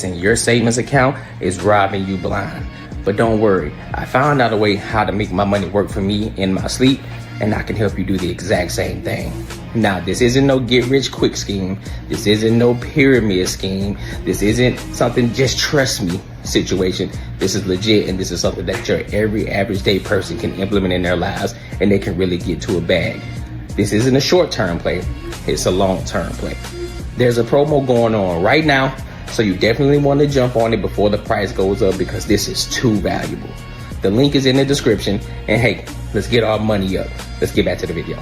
And your savings account is robbing you blind. But don't worry, I found out a way how to make my money work for me in my sleep, and I can help you do the exact same thing. Now, this isn't no get rich quick scheme. This isn't no pyramid scheme. This isn't something just trust me situation. This is legit, and this is something that your every average day person can implement in their lives, and they can really get to a bag. This isn't a short-term play. It's a long-term play. There's a promo going on right now, so you definitely want to jump on it before the price goes up because this is too valuable. The link is in the description. And hey, let's get our money up. Let's get back to the video.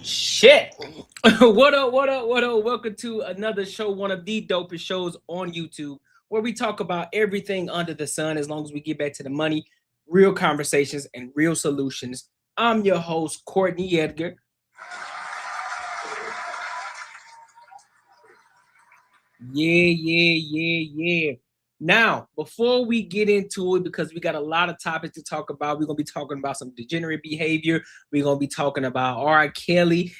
Shit. What up? Welcome to another show, one of the dopest shows on YouTube, where we talk about everything under the sun as long as we get back to the money, real conversations, and real solutions. I'm your host, Courtney Edgar. Yeah. Now, before we get into it, because we got a lot of topics to talk about, we're going to be talking about some degenerate behavior. We're going to be talking about R. Kelly.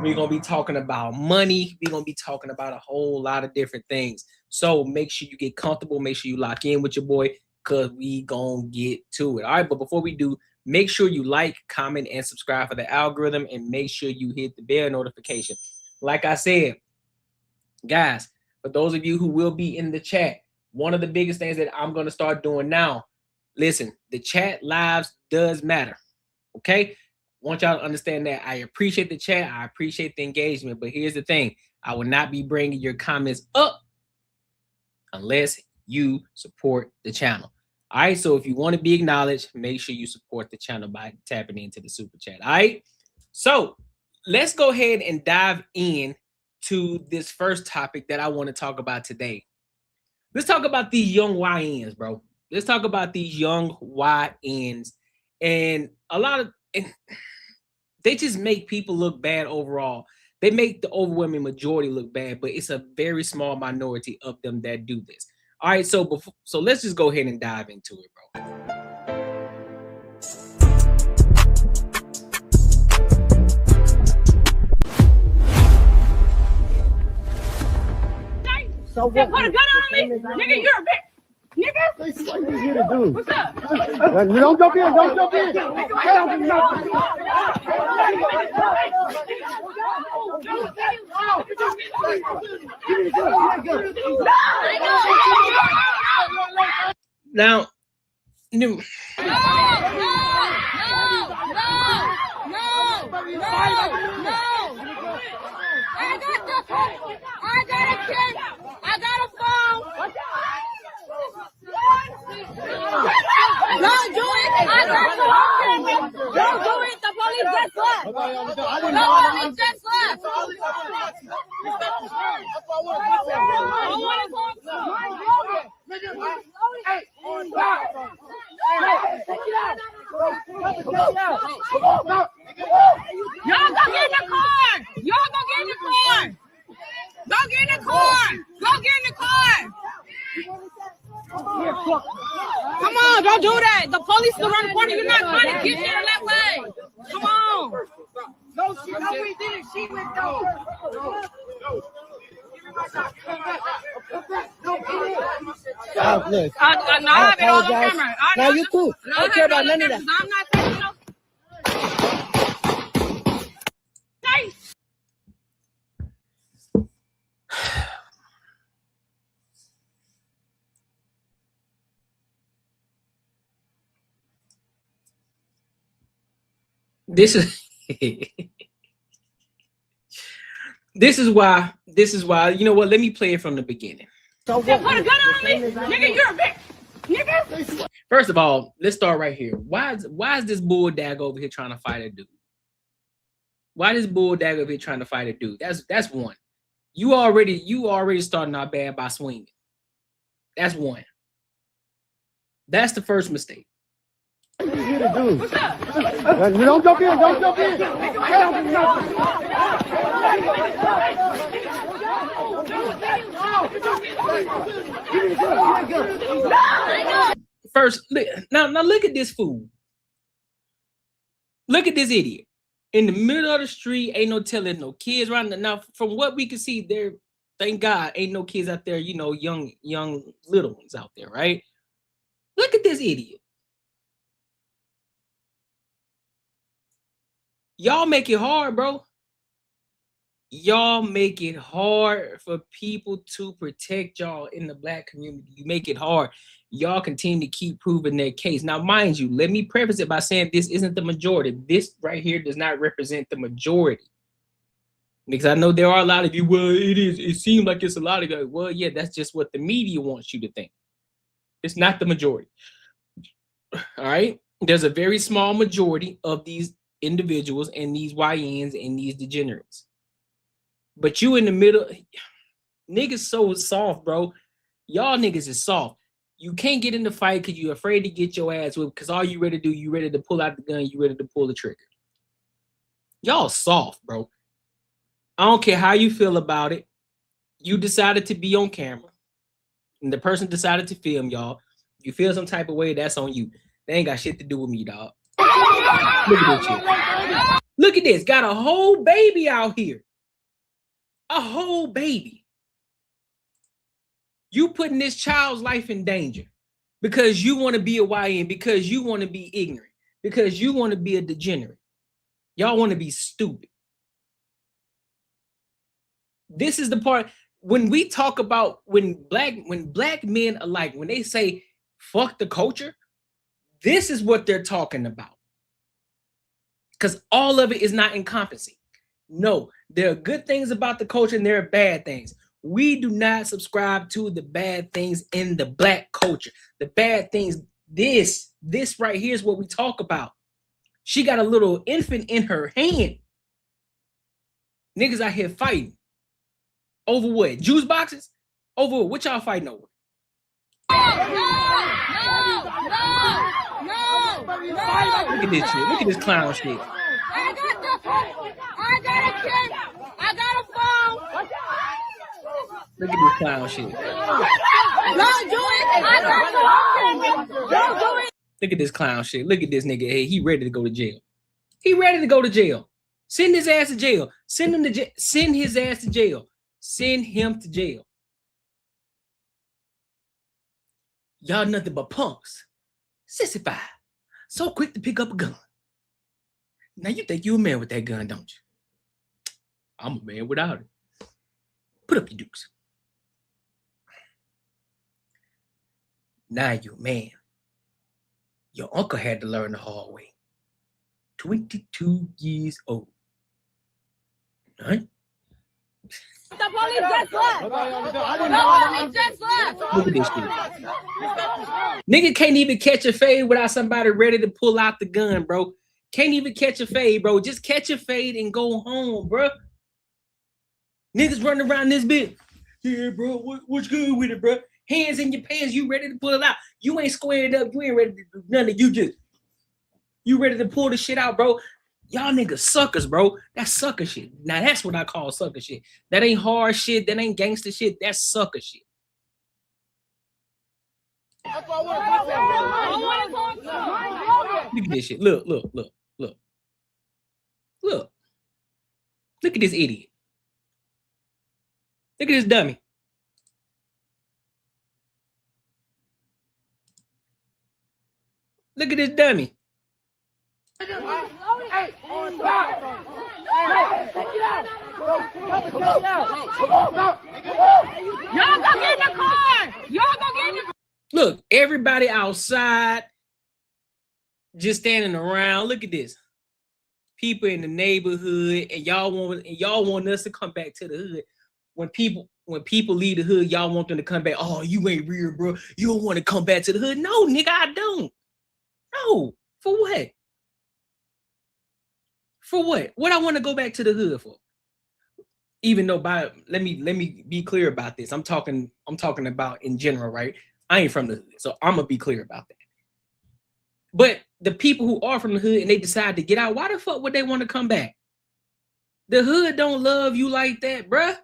We're going to be talking about money. We're going to be talking about a whole lot of different things. So make sure you get comfortable. Make sure you lock in with your boy because we going to get to it. All right, but before we do, make sure you like, comment, and subscribe for the algorithm, and make sure you hit the bell notification. Like I said, guys, for those of you who will be in the chat, one of the biggest things that I'm going to start doing now, listen, the chat lives does matter, okay? Want y'all to understand that. I appreciate the chat. I appreciate the engagement, but here's the thing. I will not be bringing your comments up unless you support the channel. All right, so if you want to be acknowledged, make sure you support the channel by tapping into the super chat. All right, so let's go ahead and dive in to this first topic that I want to talk about today. Let's talk about these young YNs, bro. Let's talk about these young YNs, and a lot of they just make people look bad overall. They make the overwhelming majority look bad, but it's a very small minority of them that do this. All right, so let's just go ahead and dive into it, bro. So what? Put a gun on me, nigga. You're a bitch, nigga. What are you here to do? What's up? Don't jump in. Don't jump in. Now, No. I got a kid. I got a phone. Don't do it. I got the phone. Don't do it. The police just left. The police just left. Y'all go get in the car. Y'all go get in the car. Go get in the car. Go get in the car. Come on, don't do that. The police is around the corner. You're not trying to get there that way. Come on. No, we didn't. She went down. Look. No, I've been all on camera. No, you cool. I don't care about none of that. I'm not taking no. this is why, you know what, let me play it from the beginning. So put a gun on me, nigga. You're a bitch, nigga. First of all, let's start right here. Why is this bull dag over here trying to fight a dude? Why this bull dag over here trying to fight a dude? That's one. You already starting out bad by swinging. That's one. That's the first mistake. What you here to do? Don't jump in. Don't jump in. First, now look at this fool. Look at this idiot. In the middle of the street, ain't no telling no kids around. Now, from what we can see, there, thank God, ain't no kids out there, you know, young little ones out there, right? Look at this idiot. Y'all make it hard, bro. Y'all make it hard for people to protect y'all in the black community. You make it hard. Y'all continue to keep proving their case. Now, mind you, let me preface it by saying this isn't the majority. This right here does not represent the majority. Because I know there are a lot of you, well, it is. It seems like it's a lot of you. Well, yeah, that's just what the media wants you to think. It's not the majority. All right? There's a very small majority of these individuals and these YNs and these degenerates. But you in the middle, niggas so soft, bro. Y'all niggas is soft. You can't get in the fight because you're afraid to get your ass whipped because all you ready to do, you ready to pull out the gun, you ready to pull the trigger. Y'all soft, bro. I don't care how you feel about it. You decided to be on camera. And the person decided to film y'all. You feel some type of way, that's on you. They ain't got shit to do with me, dog. Look at this shit. Look at this. Got a whole baby out here. A whole baby. You putting this child's life in danger because you want to be a YN, because you want to be ignorant, because you want to be a degenerate. Y'all want to be stupid. This is the part when we talk about when black men alike, when they say fuck the culture, this is what they're talking about. Because all of it is not encompassing. No, there are good things about the culture and there are bad things. We do not subscribe to the bad things in the black culture. The bad things, this right here is what we talk about. She got a little infant in her hand. Niggas out here fighting. Over what? Juice boxes? Over what y'all fighting over? No. Look at this shit. Look at this clown shit. I got a kid. I got a phone. Look at this clown shit. Don't do it. Don't do it. Look at this clown shit. Look at this nigga. Hey, he ready to go to jail. He ready to go to jail. Send his ass to jail. Send him to jail. Send his ass to jail. Send him to jail. Y'all nothing but punks. 65. So quick to pick up a gun. Now you think you a man with that gun, don't you? I'm a man without it. Put up your dukes. Now you a man. Your uncle had to learn the hard way. 22 years old. Right? The police just left. The police just left. Look at this shit. Nigga can't even catch a fade without somebody ready to pull out the gun, bro. Can't even catch a fade, bro. Just catch a fade and go home, bro. Niggas running around this bitch. Yeah, bro, what's good with it, bro? Hands in your pants, you ready to pull it out. You ain't squared up. You ain't ready to do nothing. You ready to pull the shit out, bro. Y'all niggas suckers, bro. That's sucker shit. Now that's what I call sucker shit. That ain't hard shit. That ain't gangster shit. That's sucker shit. Look at this shit. Look. Look at this idiot. Look at this dummy. Look at this dummy. Look, everybody outside just standing around. Look at this. People in the neighborhood, and y'all want us to come back to the hood. When people leave the hood, y'all want them to come back. Oh, you ain't real, bro. You don't want to come back to the hood. No, nigga, I don't. No. For what? For what? What I want to go back to the hood for? Even though let me be clear about this. I'm talking about in general, right? I ain't from the hood, so I'm gonna be clear about that. But the people who are from the hood and they decide to get out, why the fuck would they want to come back? The hood don't love you like that, bruh.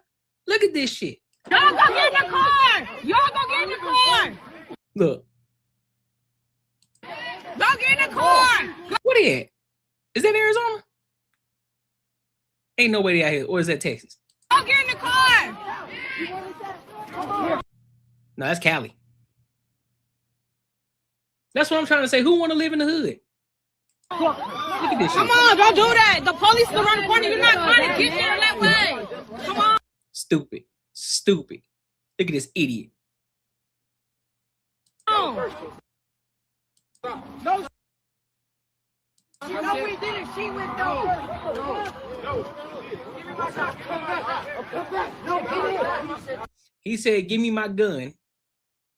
Look at this shit. Y'all go get in the car. Y'all go get in the car. Look. Go get in the car. What is that? Is that Arizona? Ain't no way they out here. Or is that Texas? Go get in the car. No, that's Cali. That's what I'm trying to say. Who want to live in the hood? Look at this shit. Come on, don't do that. The police is around the corner. You're not trying to get there that way. Come on. Stupid. Stupid. Look at this idiot. No, we didn't. She went no. He said, give me my gun.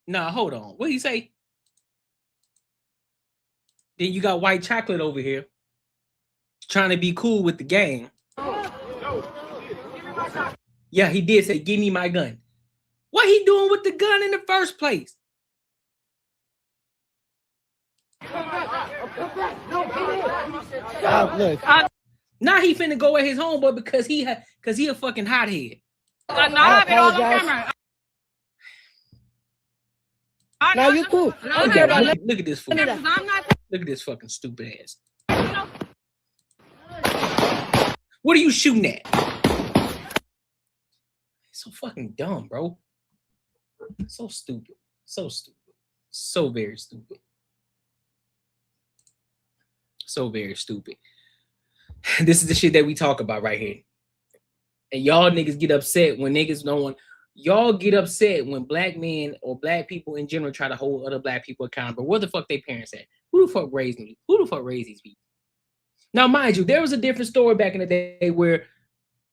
Nah, hold on. What did he say? Then you got white chocolate over here trying to be cool with the gang. Yeah, he did say, give me my gun. What he doing with the gun in the first place? Now he finna go at his homeboy because he a fucking hothead. I have it all on camera. Now you cool. Look at this fool. Look at this fucking stupid ass. What are you shooting at? So fucking dumb, bro. So stupid. So stupid. So very stupid. So very stupid. This is the shit that we talk about right here. And y'all niggas get upset when niggas don't want. Y'all get upset when black men or black people in general try to hold other black people accountable. Where the fuck they parents at? Who the fuck raised me? Who the fuck raised these people? Now, mind you, there was a different story back in the day where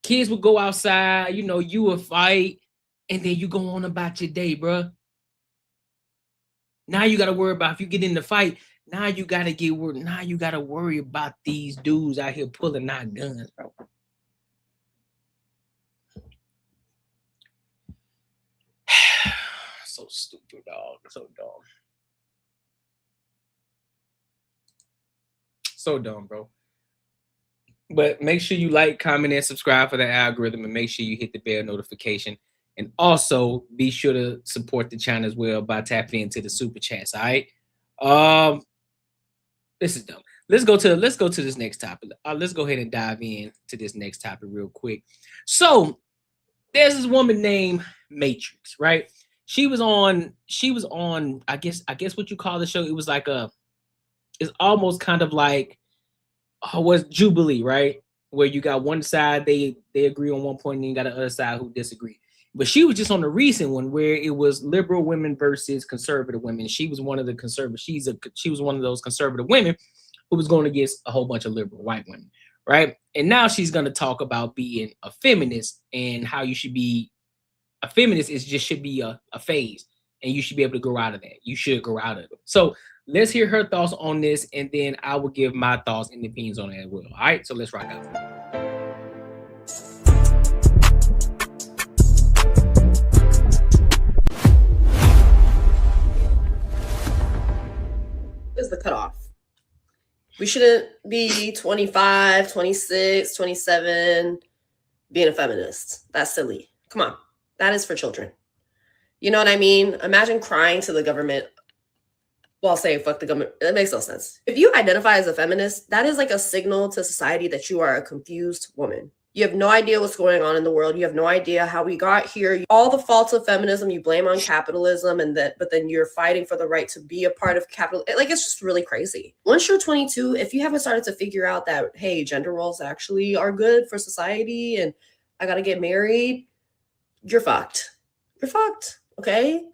kids would go outside, you know, you would fight, and then you go on about your day, bro. Now you got to worry about if you get in the fight. Now you got to get worried. Now you got to worry about these dudes out here pulling out guns, bro. So stupid, dog. So dumb. So dumb, bro. But make sure you like, comment, and subscribe for the algorithm, and make sure you hit the bell notification. And also be sure to support the channel as well by tapping into the super chats. All right. This is dumb. Let's go to this next topic. Let's go ahead and dive in to this next topic real quick. So there's this woman named Matrix, right? She was on, I guess what you call the show. It was like it's almost kind of like was Jubilee, right? Where you got one side, they agree on one point, and then you got the other side who disagree. But she was just on the recent one where it was liberal women versus conservative women. She was one of the conservative. She was one of those conservative women who was going against a whole bunch of liberal white women, right? And now she's going to talk about being a feminist and how you should be a feminist should be a phase, and you should be able to grow out of that. You should grow out of it. So let's hear her thoughts on this, and then I will give my thoughts and opinions on it as well. All right, so let's rock out. Is the cutoff. We shouldn't be 25, 26, 27 being a feminist. That's silly. Come on. That is for children. You know what I mean? Imagine crying to the government while saying fuck the government. That makes no sense. If you identify as a feminist, that is like a signal to society that you are a confused woman. You have no idea what's going on in the world. You have no idea how we got here. All the faults of feminism you blame on capitalism, but then you're fighting for the right to be a part of capital. Like, it's just really crazy. Once you're 22, if you haven't started to figure out that, hey, gender roles actually are good for society and I got to get married, you're fucked. You're fucked, okay?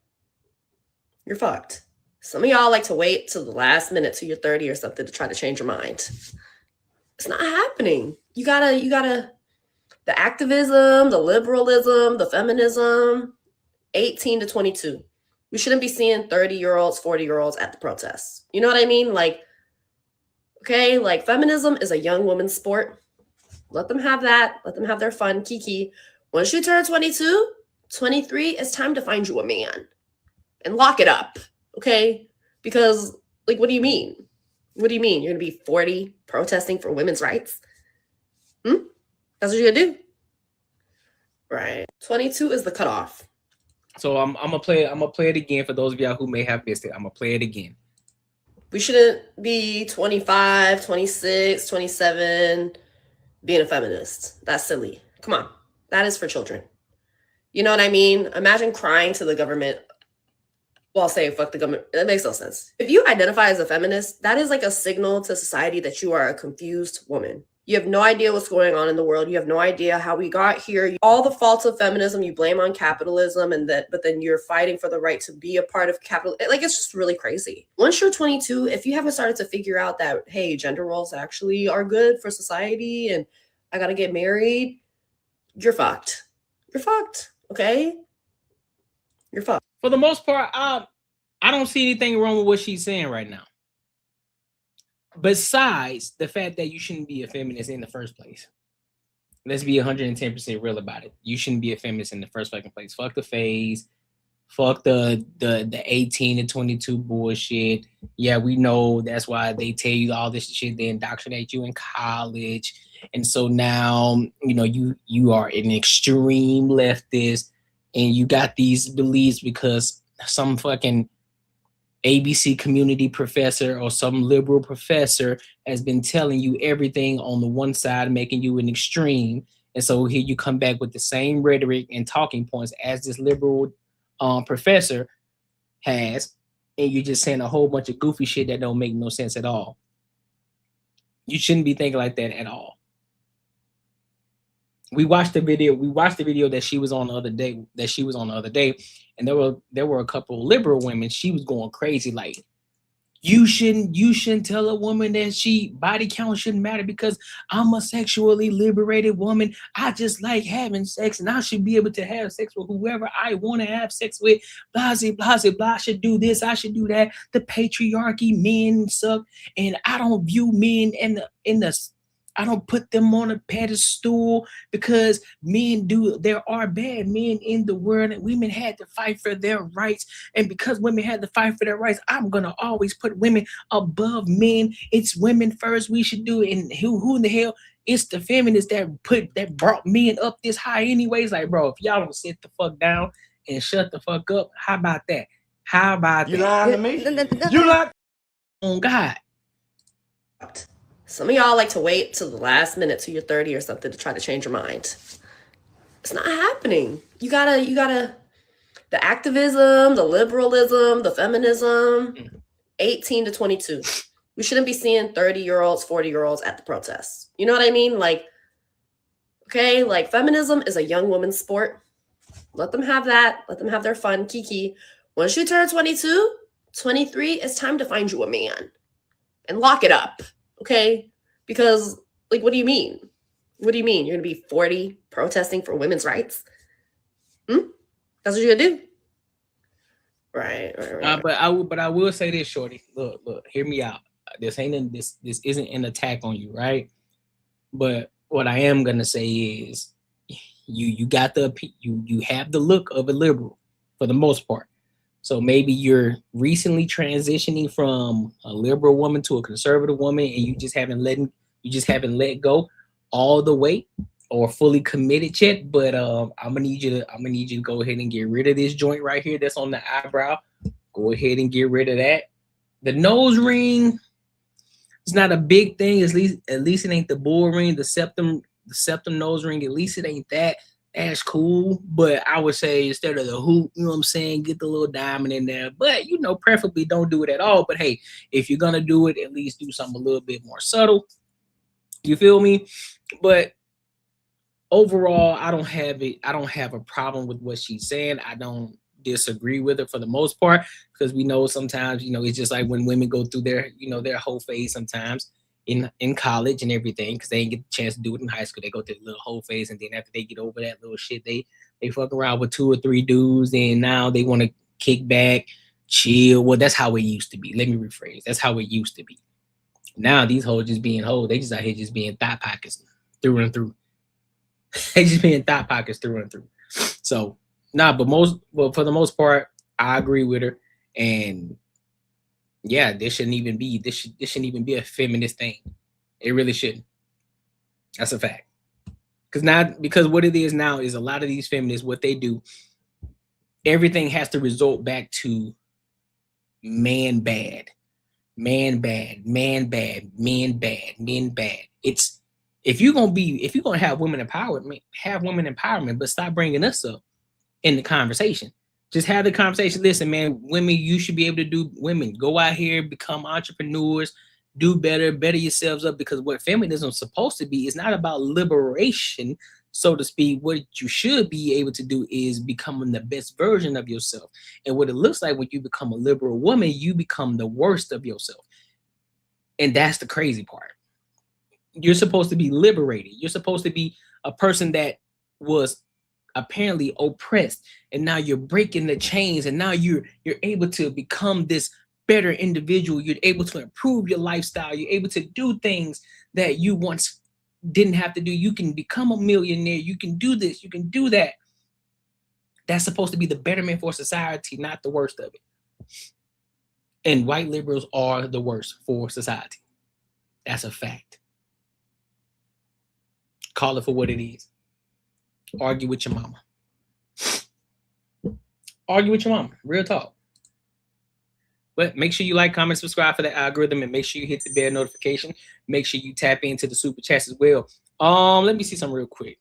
You're fucked. Some of y'all like to wait till the last minute till you're 30 or something to try to change your mind. It's not happening. You gotta, the activism, the liberalism, the feminism, 18 to 22. We shouldn't be seeing 30-year-olds, 40-year-olds at the protests. You know what I mean? Like, okay, like feminism is a young woman's sport. Let them have that. Let them have their fun, kiki. Once you turn 22, 23, it's time to find you a man and lock it up, okay? Because, like, what do you mean? What do you mean? You're going to be 40 protesting for women's rights? That's what you're going to do? Right. 22 is the cutoff. So I'm gonna play it again for those of y'all who may have missed it. I'm gonna play it again. We shouldn't be 25, 26, 27 being a feminist. That's silly. Come on. That is for children. You know what I mean? Imagine crying to the government while saying fuck the government. That makes no sense. If you identify as a feminist, that is like a signal to society that you are a confused woman. You have no idea what's going on in the world. You have no idea how we got here. All the faults of feminism you blame on capitalism, but then you're fighting for the right to be a part of capital. Like, it's just really crazy. Once you're 22, if you haven't started to figure out that, hey, gender roles actually are good for society and I got to get married, you're fucked. You're fucked. Okay? You're fucked. For the most part, I don't see anything wrong with what she's saying right now. Besides the fact that you shouldn't be a feminist in the first place. Let's be 110% real about it. You shouldn't be a feminist in the first fucking place. Fuck the phase. Fuck the 18 to 22 bullshit. Yeah, we know that's why they tell you all this shit. They indoctrinate you in college. And so now, you know, you are an extreme leftist and you got these beliefs because some fucking ABC community professor or some liberal professor has been telling you everything on the one side, making you an extreme. And so here you come back with the same rhetoric and talking points as this liberal professor has, and you're just saying a whole bunch of goofy shit that don't make no sense at all. You shouldn't be thinking like that at all. We watched the video that she was on the other day, and there were a couple of liberal women. She was going crazy, like, you shouldn't tell a woman that she body count shouldn't matter because I'm a sexually liberated woman. I just like having sex and I should be able to have sex with whoever I want to have sex with. Blah, blah, blah, blah. I should do this. I should do that. The patriarchy, men suck. And I don't view men I don't put them on a pedestal because there are bad men in the world and women had to fight for their rights. And because women had to fight for their rights, I'm going to always put women above men. It's women first. We should do it. And who in the hell? It's the feminists that brought men up this high anyways. Like, bro, if y'all don't sit the fuck down and shut the fuck up, how about that? How about You that? lying to me? You lying? On God. Some of y'all like to wait till the last minute till you're 30 or something to try to change your mind. It's not happening. You gotta, the activism, the liberalism, the feminism, 18 to 22. We shouldn't be seeing 30-year-olds, 40-year-olds at the protests. You know what I mean? Like, okay, like feminism is a young woman's sport. Let them have that. Let them have their fun, kiki. Once you turn 22, 23, it's time to find you a man and lock it up. Okay, because, like, what do you mean? What do you mean? You're going to be 40 protesting for women's rights? That's what you're going to do? Right. But I will say this, shorty. Look, hear me out. This isn't an attack on you, right? But what I am going to say is you have the look of a liberal for the most part. So maybe you're recently transitioning from a liberal woman to a conservative woman, and you just haven't let go all the way or fully committed yet. But I'm gonna need you to go ahead and get rid of this joint right here that's on the eyebrow. Go ahead and get rid of that. The nose ring is not a big thing. At least it ain't the bull ring, the septum nose ring. At least it ain't that. That's cool, but I would say instead of the hoop, you know what I'm saying, get the little diamond in there. But, you know, preferably don't do it at all. But hey, if you're gonna do it, at least do something a little bit more subtle. You feel me? But overall, I don't have a problem with what she's saying. I don't disagree with her for the most part, because we know sometimes, you know, it's just like when women go through their whole phase sometimes in college and everything, because they didn't get the chance to do it in high school. They go through the little whole phase, and then after they get over that little shit, they fuck around with 2 or 3 dudes, and now they want to kick back, chill. Well, that's how it used to be. Let me rephrase. That's how it used to be. Now these hoes just being hoes. They just out here just being thigh pockets through and through. They just being thought pockets through and through. So but for the most part, I agree with her. And yeah, this shouldn't even be this shouldn't even be a feminist thing. It really shouldn't. That's a fact. Because what it is now is a lot of these feminists, what they do, everything has to result back to man bad, man bad, man bad, men bad, men bad. It's if you're gonna have women empowerment, but stop bringing us up in the conversation. Just have the conversation. Listen, man, women, you should be able to do. Women, go out here, become entrepreneurs, do better yourselves up. Because what feminism is supposed to be is not about liberation, so to speak. What you should be able to do is becoming the best version of yourself. And what it looks like when you become a liberal woman, you become the worst of yourself. And that's the crazy part. You're supposed to be liberated. You're supposed to be a person that was apparently oppressed, and now you're breaking the chains, and now you're able to become this better individual. You're able to improve your lifestyle. You're able to do things that you once didn't have to do. You can become a millionaire. You can do this. You can do that. That's supposed to be the betterment for society, not the worst of it. And white liberals are the worst for society. That's a fact. Call it for what it is. Argue with your mama. Argue with your mama. Real talk. But make sure you like, comment, subscribe for the algorithm, and make sure you hit the bell notification. Make sure you tap into the super chats as well. Let me see something real quick.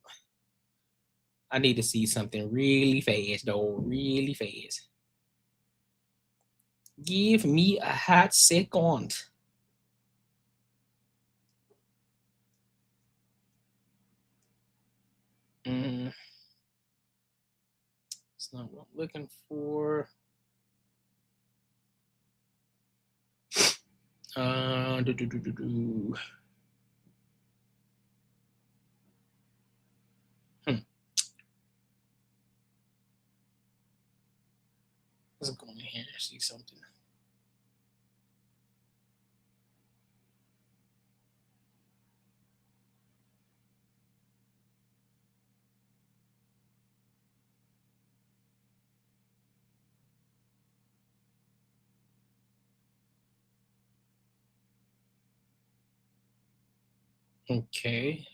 I need to see something really fast, though. Really fast. Give me a hot second. It's not what I'm looking for. Let's go in here and see something. Okay.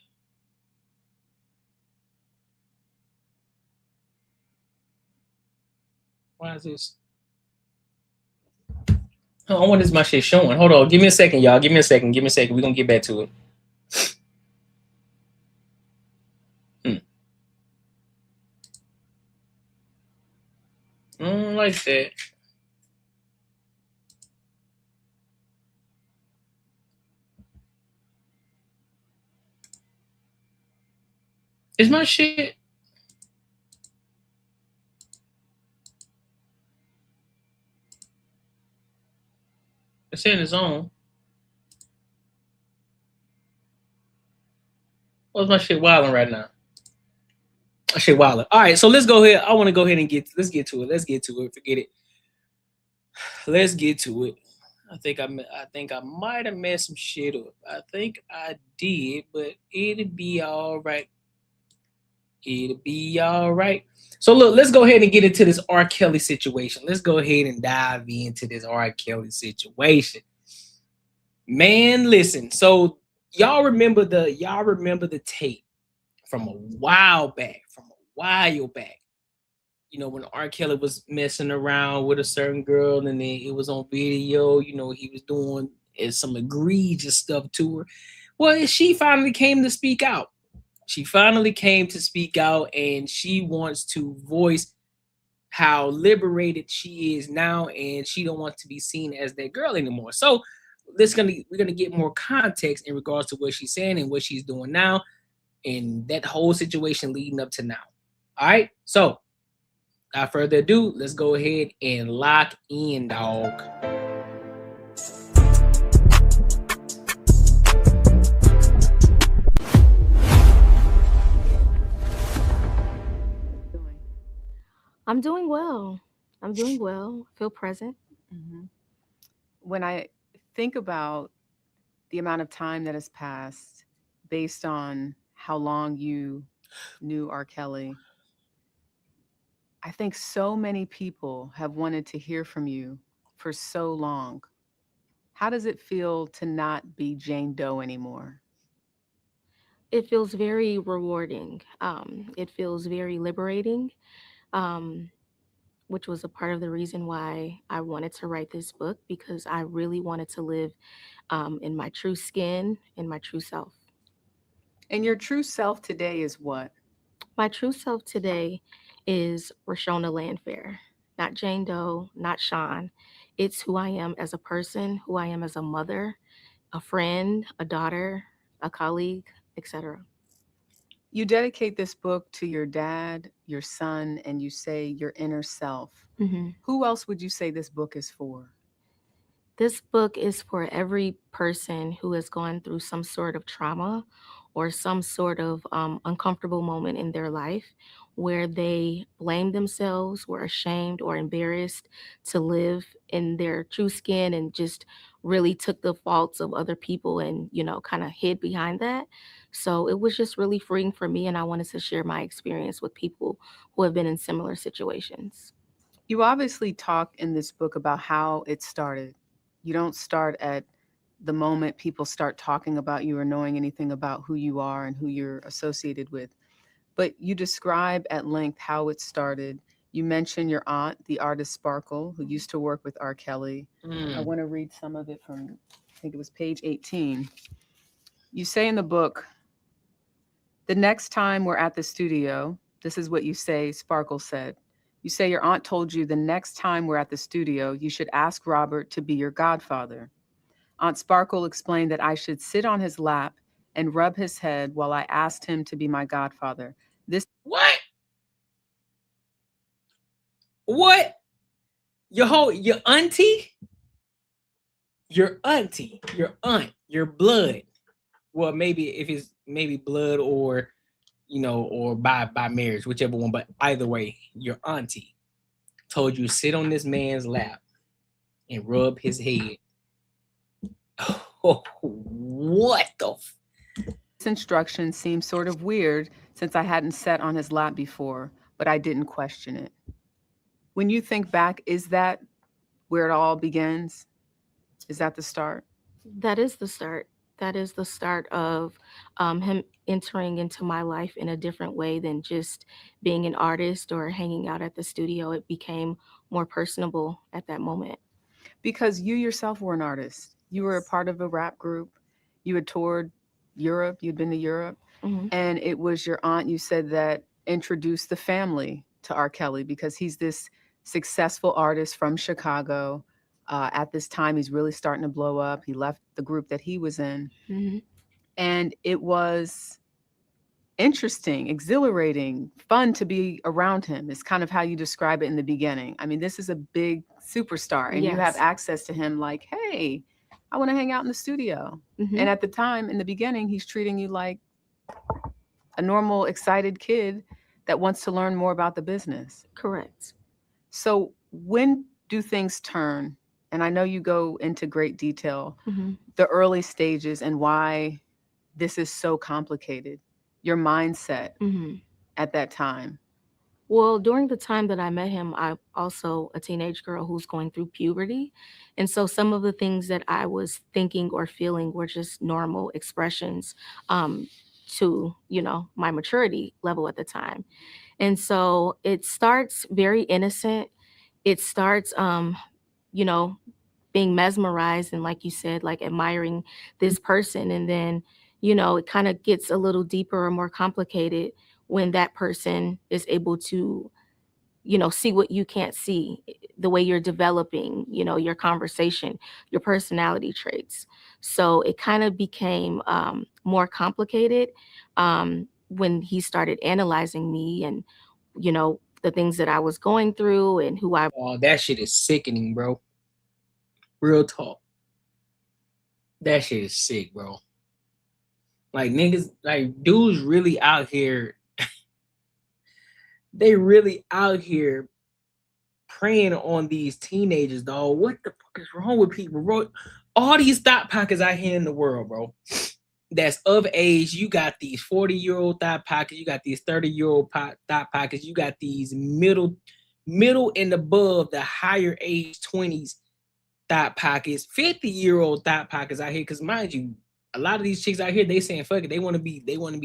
Why is this? Oh, what is my shit showing? Hold on. Give me a second, y'all. Give me a second. We're going to get back to it. I don't like that. Is my shit? It's saying it's on. What's my shit wilding right now? My shit wilding. All right, so let's go ahead. I want to go ahead and let's get to it. Forget it. Let's get to it. I think I might have messed some shit up. I think I did, but it'll be all right. It'll be all right. So look, let's go ahead and get into this R. Kelly situation. Let's go ahead and dive into this R. Kelly situation. Man, listen. So y'all remember the tape from a while back. You know, when R. Kelly was messing around with a certain girl, and then it was on video. You know, he was doing some egregious stuff to her. Well, she finally came to speak out. And she wants to voice how liberated she is now, and she don't want to be seen as that girl anymore. So we're gonna get more context in regards to what she's saying and what she's doing now, and that whole situation leading up to now. All right, so without further ado, let's go ahead and lock in, dog. I'm doing well. Feel present. Mm-hmm. When I think about the amount of time that has passed based on how long you knew R. Kelly, I think so many people have wanted to hear from you for so long. How does it feel to not be Jane Doe anymore? It feels very rewarding. It feels very liberating, um, which was a part of the reason why I wanted to write this book, because I really wanted to live in my true skin, in my true self. And your true self today is what? My true self today is Rashona Landfair, not Jane Doe, not Sean. It's who I am as a person, who I am as a mother, a friend, a daughter, a colleague, etc. You dedicate this book to your dad, your son, and you say your inner self. hmm Who else would you say this book is for? This book is for every person who has gone through some sort of trauma or some sort of uncomfortable moment in their life where they blamed themselves, were ashamed or embarrassed to live in their true skin, and just really took the faults of other people and, kind of hid behind that. So it was just really freeing for me, and I wanted to share my experience with people who have been in similar situations. You obviously talk in this book about how it started. You don't start at the moment people start talking about you or knowing anything about who you are and who you're associated with. But you describe at length how it started. You mention your aunt, the artist Sparkle, who used to work with R. Kelly. I want to read some of it from, I think it was page 18. You say in the book, the next time we're at the studio, this is what you say, Sparkle said. You say your aunt told you the next time we're at the studio, you should ask Robert to be your godfather. Aunt Sparkle explained that I should sit on his lap and rub his head while I asked him to be my godfather. This What? What? Your auntie? Your auntie, your aunt, your blood. Well, maybe if it's maybe blood or or by marriage, whichever one, but either way, your auntie told you sit on this man's lap and rub his head. Oh, what the instruction seemed sort of weird since I hadn't sat on his lap before, but I didn't question it. When you think back, is that where it all begins? Is that the start? That is the start. That is the start of him entering into my life in a different way than just being an artist or hanging out at the studio. It became more personable at that moment. Because you yourself were an artist. You were a part of a rap group. You had toured Europe. You'd been to Europe. Mhm. And it was your aunt, you said, that introduced the family to R. Kelly because he's this successful artist from Chicago. At this time, he's really starting to blow up. He left the group that he was in. Mhm. And it was interesting, exhilarating, fun to be around him. Is kind of how you describe it in the beginning. I mean, this is a big superstar, and you have Yes. access to him like, hey, I want to hang out in the studio. Mhm. And at the time, in the beginning, he's treating you like a normal, excited kid that wants to learn more about the business. Correct. So when do things turn? And I know you go into great detail, Mhm. the early stages and why this is so complicated, your mindset Mhm. at that time. Well, during the time that I met him, I'm also a teenage girl who's going through puberty. And so some of the things that I was thinking or feeling were just normal expressions to, my maturity level at the time. And so it starts very innocent. It starts, you know, being mesmerized and, like you said, like admiring this person. And then, it kind of gets a little deeper or more complicated when that person is able to, see what you can't see, the way you're developing, your conversation, your personality traits. So it kind of became more complicated when he started analyzing me and, the things that I was going through and who I. Oh, that shit is sickening, bro. Real talk. That shit is sick, bro. Like niggas, like dudes really out here. They really out here preying on these teenagers, dog. What the fuck is wrong with people, bro? All these thought pockets out here in the world, bro. that's of age. You got these 40-year-old thought pockets. You got these 30-year-old thought pockets. You got these middle and above the higher age 20s thought pockets, 50-year-old thought pockets out here. Because mind you, a lot of these chicks out here, they saying fuck it, they want to be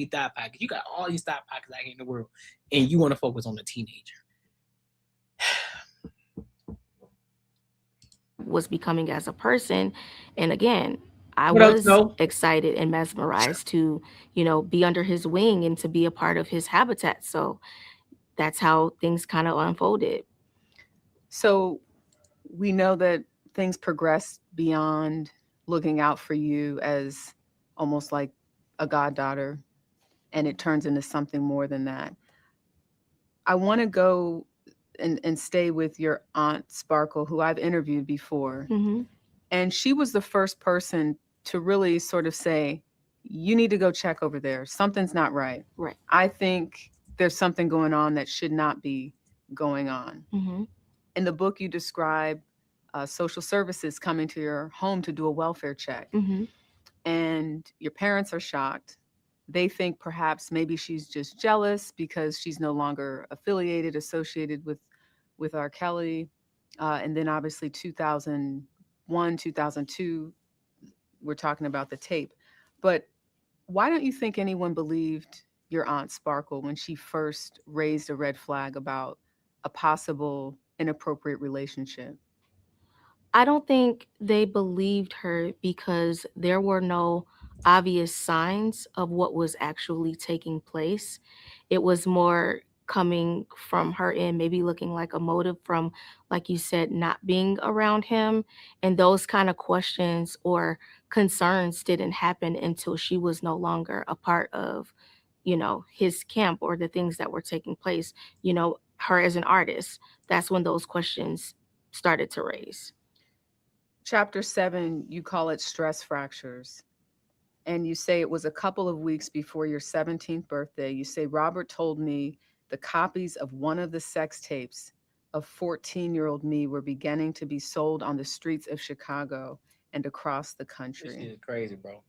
thought pockets. You got all these thought pockets out here in the world, and you want to focus on the teenager. Was becoming as a person. And again, I What up, was Snow? excited and mesmerized to, be under his wing and to be a part of his habitat. So that's how things kind of unfolded. So we know that things progress beyond looking out for you as almost like a goddaughter, and it turns into something more than that. I want to go and stay with your aunt Sparkle, who I've interviewed before. Mm-hmm. And she was the first person to really sort of say, you need to go check over there. Something's not right. Right. I think there's something going on that should not be going on. Mm-hmm. In the book, you describe social services coming to your home to do a welfare check. Mm-hmm. And your parents are shocked. They think perhaps maybe she's just jealous because she's no longer associated with R. Kelly. And then obviously 2001, 2002, we're talking about the tape. But why don't you think anyone believed your Aunt Sparkle when she first raised a red flag about a possible inappropriate relationship? I don't think they believed her because there were no obvious signs of what was actually taking place. It was more coming from her end, maybe looking like a motive from, like you said, not being around him. And those kind of questions or concerns didn't happen until she was no longer a part of, his camp or the things that were taking place, her as an artist. That's when those questions started to raise. Chapter 7, you call it stress fractures. And you say it was a couple of weeks before your 17th birthday. You say, Robert told me the copies of one of the sex tapes of 14-year-old me were beginning to be sold on the streets of Chicago and across the country. This is crazy, bro.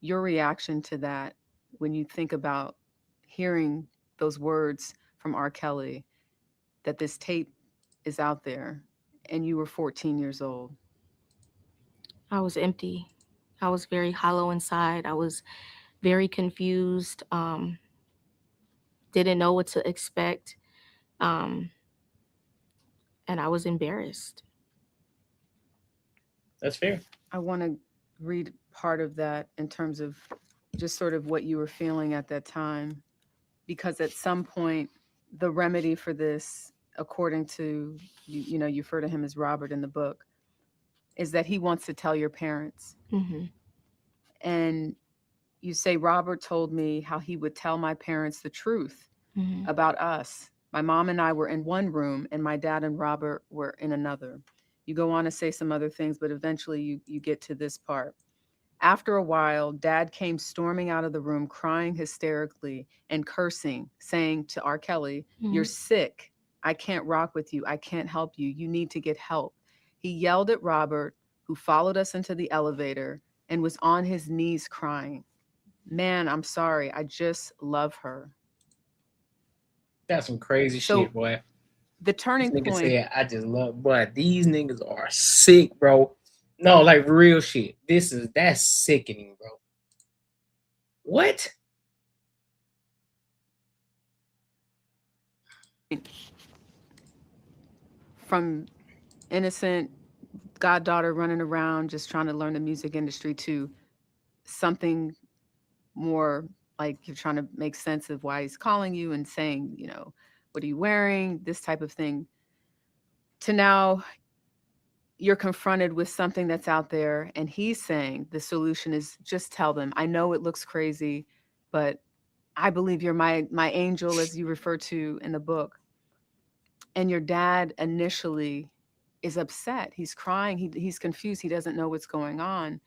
Your reaction to that when you think about hearing those words from R. Kelly, that this tape is out there and you were 14 years old? I was empty. I was very hollow inside. I was very confused. Didn't know what to expect. And I was embarrassed. That's fair. I want to read part of that in terms of just sort of what you were feeling at that time, because at some point, the remedy for this, according to, you refer to him as Robert in the book, is that he wants to tell your parents. Mm-hmm. And you say, Robert told me how he would tell my parents the truth Mm-hmm. about us. My mom and I were in one room and my dad and Robert were in another. You go on to say some other things, but eventually you get to this part. After a while, Dad came storming out of the room, crying hysterically and cursing, saying to R. Kelly, Mm-hmm. You're sick. I can't rock with you. I can't help you. You need to get help. He yelled at Robert, who followed us into the elevator and was on his knees crying. Man, I'm sorry. I just love her. That's some crazy So, shit, boy. The turning This nigga point. said, I just love, boy, these niggas are sick, bro. No, like real shit. That's sickening, bro. What? From innocent goddaughter running around just trying to learn the music industry to something more like you're trying to make sense of why he's calling you and saying, what are you wearing? This type of thing. To now you're confronted with something that's out there and he's saying the solution is just tell them. I know it looks crazy, but I believe you're my angel, as you refer to in the book. And your dad initially is upset. He's crying. He's confused. He doesn't know what's going on.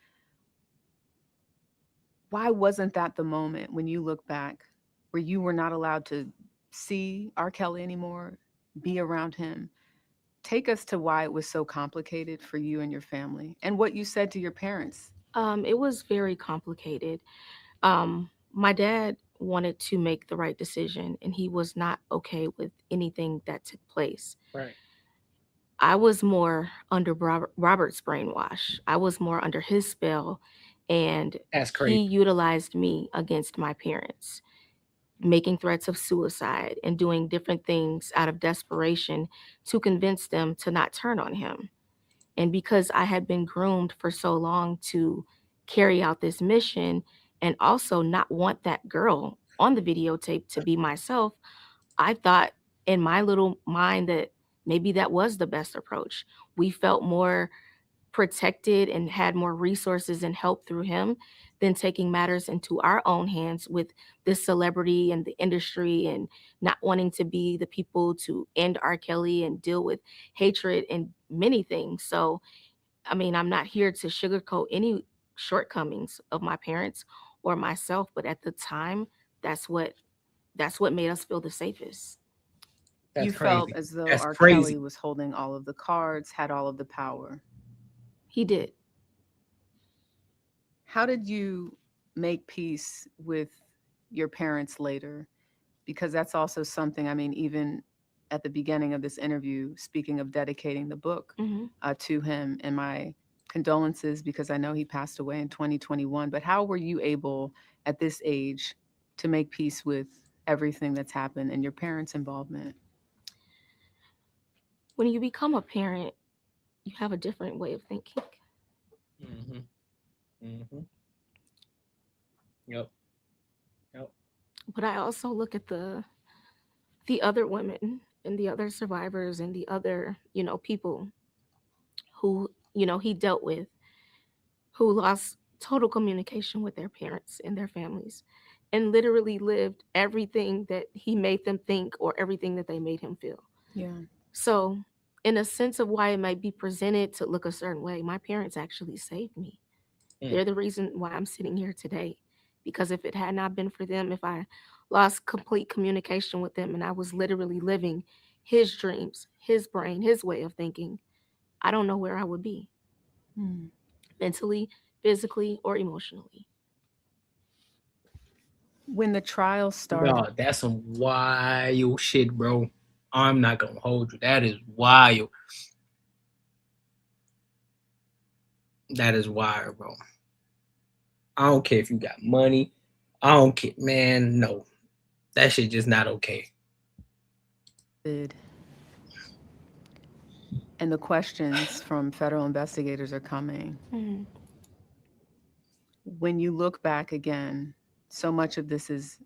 Why wasn't that the moment when you look back where you were not allowed to see R. Kelly anymore, be around him? Take us to why it was so complicated for you and your family and what you said to your parents. It was very complicated. My dad wanted to make the right decision, and he was not okay with anything that took place. Right. I was more under Robert's brainwash. I was more under his spell, and That's he crazy. utilized me against my parents, making threats of suicide and doing different things out of desperation to convince them to not turn on him. And because I had been groomed for so long to carry out this mission and also not want that girl on the videotape to be myself, I thought in my little mind that maybe that was the best approach. We felt more protected and had more resources and help through him than taking matters into our own hands with this celebrity and the industry and not wanting to be the people to end R. Kelly and deal with hatred and many things. So, I mean, I'm not here to sugarcoat any shortcomings of my parents or myself, but at the time, that's what made us feel the safest. That's You crazy. felt as though That's R. crazy. Kelly was holding all of the cards, had all of the power. He did. How did you make peace with your parents later? Because that's also something, I mean, even at the beginning of this interview, speaking of dedicating the book Mhm. to him, and my condolences because I know he passed away in 2021. But how were you able at this age to make peace with everything that's happened and your parents' involvement? When you become a parent, you have a different way of thinking. Mm-hmm. Mm-hmm. Yep. Yep. But I also look at the other women and the other survivors and the other, people who, he dealt with, who lost total communication with their parents and their families and literally lived everything that he made them think or everything that they made him feel. Yeah. So, in a sense of why it might be presented to look a certain way, my parents actually saved me. Mm. They're the reason why I'm sitting here today. Because if it had not been for them, if I lost complete communication with them and I was literally living his dreams, his brain, his way of thinking, I don't know where I would be Hmm. mentally, physically, or emotionally. When the trial started, No, that's some wild shit, bro. I'm not gonna hold you. That is wild. That is wild, bro. I don't care if you got money. I don't care, man. No, that shit just not okay. and the questions from federal investigators are coming. Mhm. When you look back again, so much of this is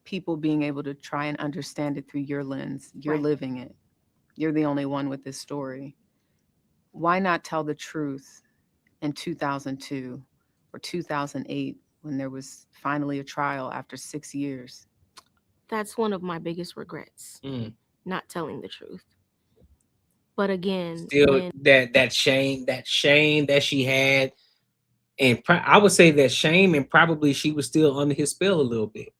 people being able to try and understand it through your lens. You're Right. living it. You're the only one with this story. Why not tell the truth in 2002 or 2008 when there was finally a trial after 6 years? That's one of my biggest regrets, Mm. not telling the truth. But again, Still, when that shame that she had, and I would say that shame, and probably she was still under his spell a little bit.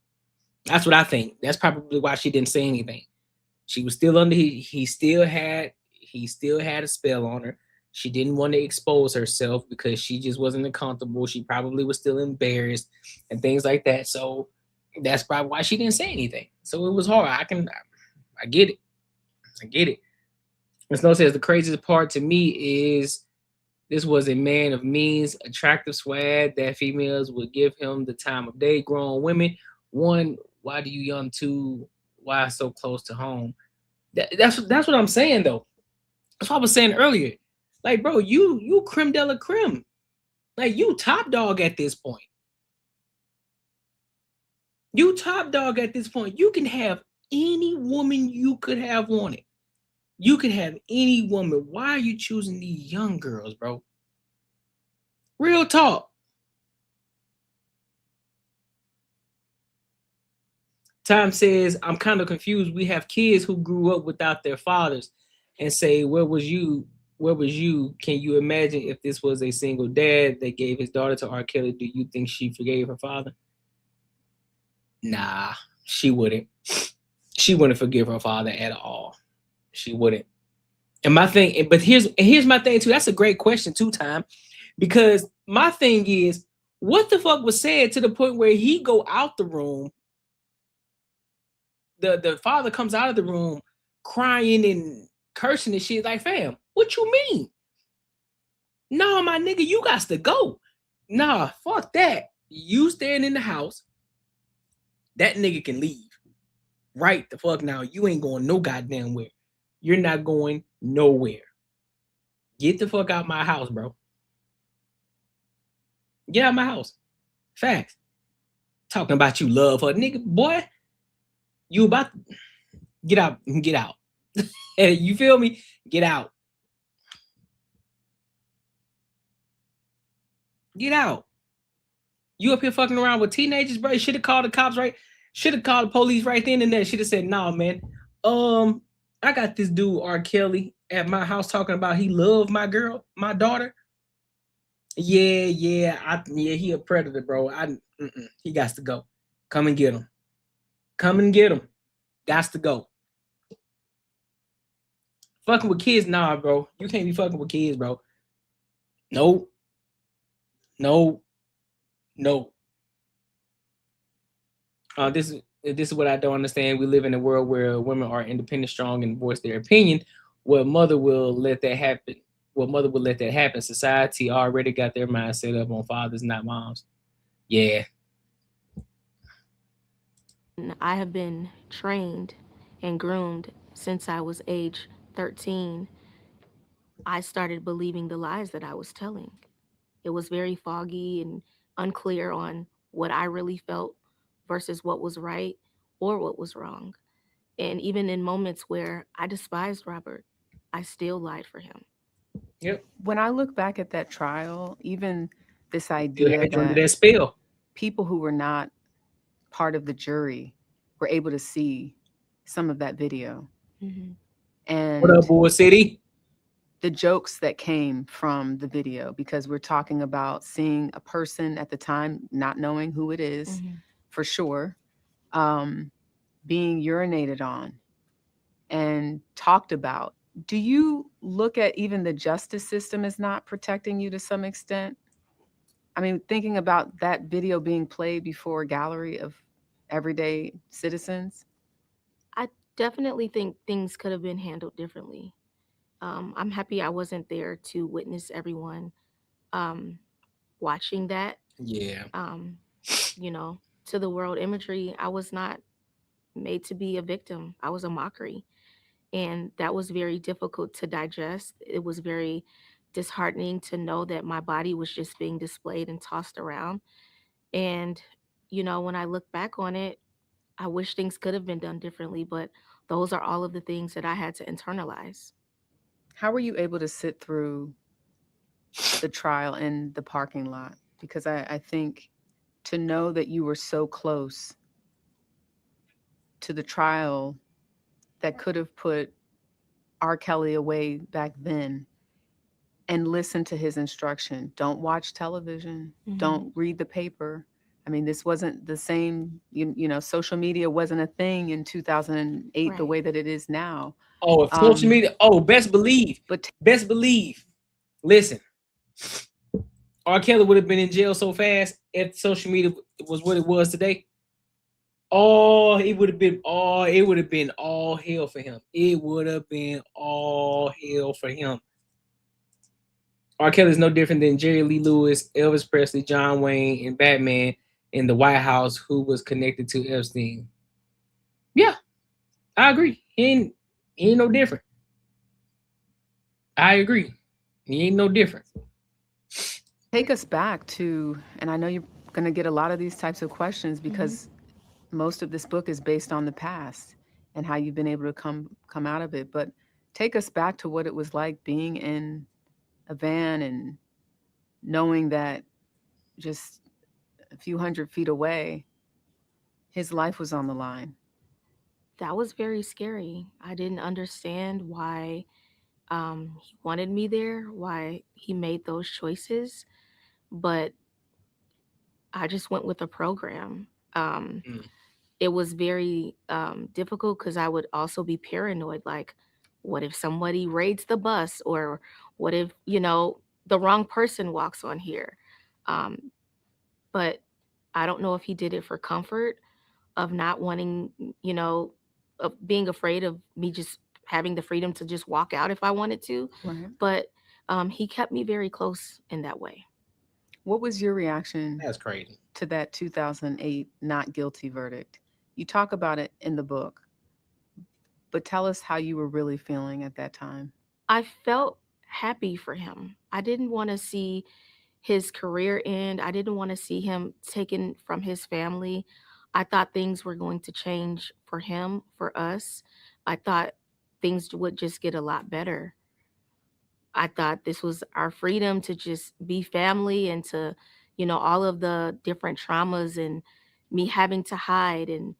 That's what I think. That's probably why she didn't say anything. She was still under he still had a spell on her. She didn't want to expose herself because she just wasn't comfortable. She probably was still embarrassed and things like that. So that's probably why she didn't say anything. So it was hard. I get it. I get it. As Snow says, the craziest part to me is this was a man of means, attractive swag that females would give him the time of day. Grown women, one, why do you young? Two, why so close to home? That's what I'm saying though. That's what I was saying earlier. Like, bro, you creme de la creme. Like, you top dog at this point. You top dog at this point. You can have any woman you could have wanted. You can have any woman. Why are you choosing these young girls, bro? Real talk. Tom says, I'm kind of confused. We have kids who grew up without their fathers and say, where was you? Where was you? Can you imagine if this was a single dad that gave his daughter to R. Kelly? Do you think she forgave her father? Nah, she wouldn't. She wouldn't forgive her father at all. She wouldn't. And my thing, but here's my thing too. That's a great question too, Tom, because my thing is, what the fuck was said to the point where he go out the room? The father comes out of the room crying and cursing and shit. Like, fam, what you mean? No, my nigga, you got to go. Nah, fuck that. You staying in the house. That nigga can leave. Right the fuck now. You ain't going no goddamn where. You're not going nowhere. Get the fuck out my house, bro. Get out my house. Facts. Talking about you love her. Nigga, boy, you about to get out. Get out. You feel me? Get out. Get out. You up here fucking around with teenagers, bro? You should have called the cops, right? Should have called the police right then and there. Should have said, nah, man. I got this dude, R. Kelly, at my house talking about he loved my girl, my daughter. Yeah, he a predator, bro. He got to go. Come and get him. Come and get him. Got to go. Fucking with kids, nah, bro. You can't be fucking with kids, bro. No. This is what I don't understand. We live in a world where women are independent, strong, and voice their opinion. What mother will let that happen? Society already got their mind set up on fathers, not moms. Yeah. I have been trained and groomed since I was age 13. I started believing the lies that I was telling. It was very foggy and unclear on what I really felt versus what was right or what was wrong. And even in moments where I despised Robert, I still lied for him. Yep. When I look back at that trial, even this Still idea had under that that spell. people who were not part of the jury were able to see some of that video. Mm-hmm. And what up, Boy City? The jokes that came from the video, because we're talking about seeing a person at the time, not knowing who it is, Mm-hmm. for sure, being urinated on and talked about. Do you look at even the justice system as not protecting you to some extent? I mean, thinking about that video being played before a gallery of everyday citizens. I definitely think things could have been handled differently. I'm happy I wasn't there to witness everyone watching that. Yeah. To the world imagery, I was not made to be a victim. I was a mockery. And that was very difficult to digest. It was very disheartening to know that my body was just being displayed and tossed around. And, when I look back on it, I wish things could have been done differently, but those are all of the things that I had to internalize. How were you able to sit through the trial in the parking lot? Because I think to know that you were so close to the trial that could have put R. Kelly away back then, and listen to his instruction. Don't watch television. Mm-hmm. Don't read the paper. I mean, this wasn't the same, social media wasn't a thing in 2008 Right. the way that it is now. Oh, if social media, best believe. Listen, R. Kelly would have been in jail so fast if social media was what it was today. It would have been all hell for him. It would have been all hell for him. R. Kelly is no different than Jerry Lee Lewis, Elvis Presley, John Wayne, and Batman in the White House who was connected to Epstein. Yeah, I agree. He ain't no different. I agree. He ain't no different. Take us back to, and I know you're going to get a lot of these types of questions because most of this book is based on the past and how you've been able to come out of it. But take us back to what it was like being in a van and knowing that just a few hundred feet away, his life was on the line. That was very scary. I didn't understand why he wanted me there, why he made those choices, but I just went with the program. It was very difficult because I would also be paranoid. Like, what if somebody raids the bus, or what if the wrong person walks on here? But I don't know if he did it for comfort of not wanting, of being afraid of me just having the freedom to just walk out if I wanted to. Right. But he kept me very close in that way. What was your reaction That's crazy. to that 2008 not guilty verdict? You talk about it in the book, but tell us how you were really feeling at that time. I felt happy for him. I didn't want to see his career end. I didn't want to see him taken from his family. I thought things were going to change for him, for us. I thought things would just get a lot better. I thought this was our freedom to just be family and to, all of the different traumas and me having to hide and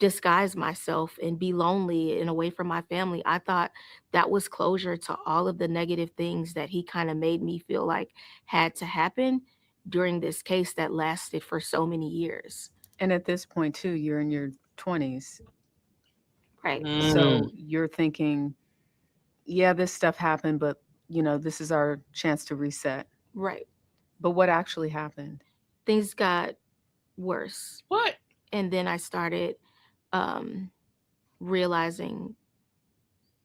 disguise myself and be lonely and away from my family. I thought that was closure to all of the negative things that he kind of made me feel like had to happen during this case that lasted for so many years. And at this point, too, you're in your 20s. Right. So you're thinking, yeah, this stuff happened, but, this is our chance to reset. Right. But what actually happened? Things got worse. What? And then I started realizing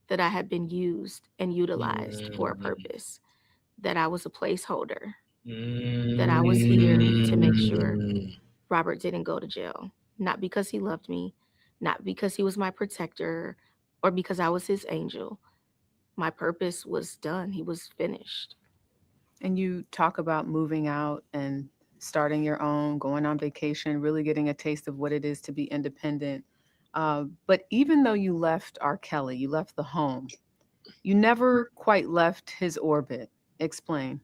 that I had been used and utilized for a purpose, that I was a placeholder, that I was here to make sure Robert didn't go to jail, not because he loved me, not because he was my protector or because I was his angel. My purpose was done. He was finished. And you talk about moving out and starting your own, going on vacation, really getting a taste of what it is to be independent. But even though you left R. Kelly, you left the home, you never quite left his orbit. Explain.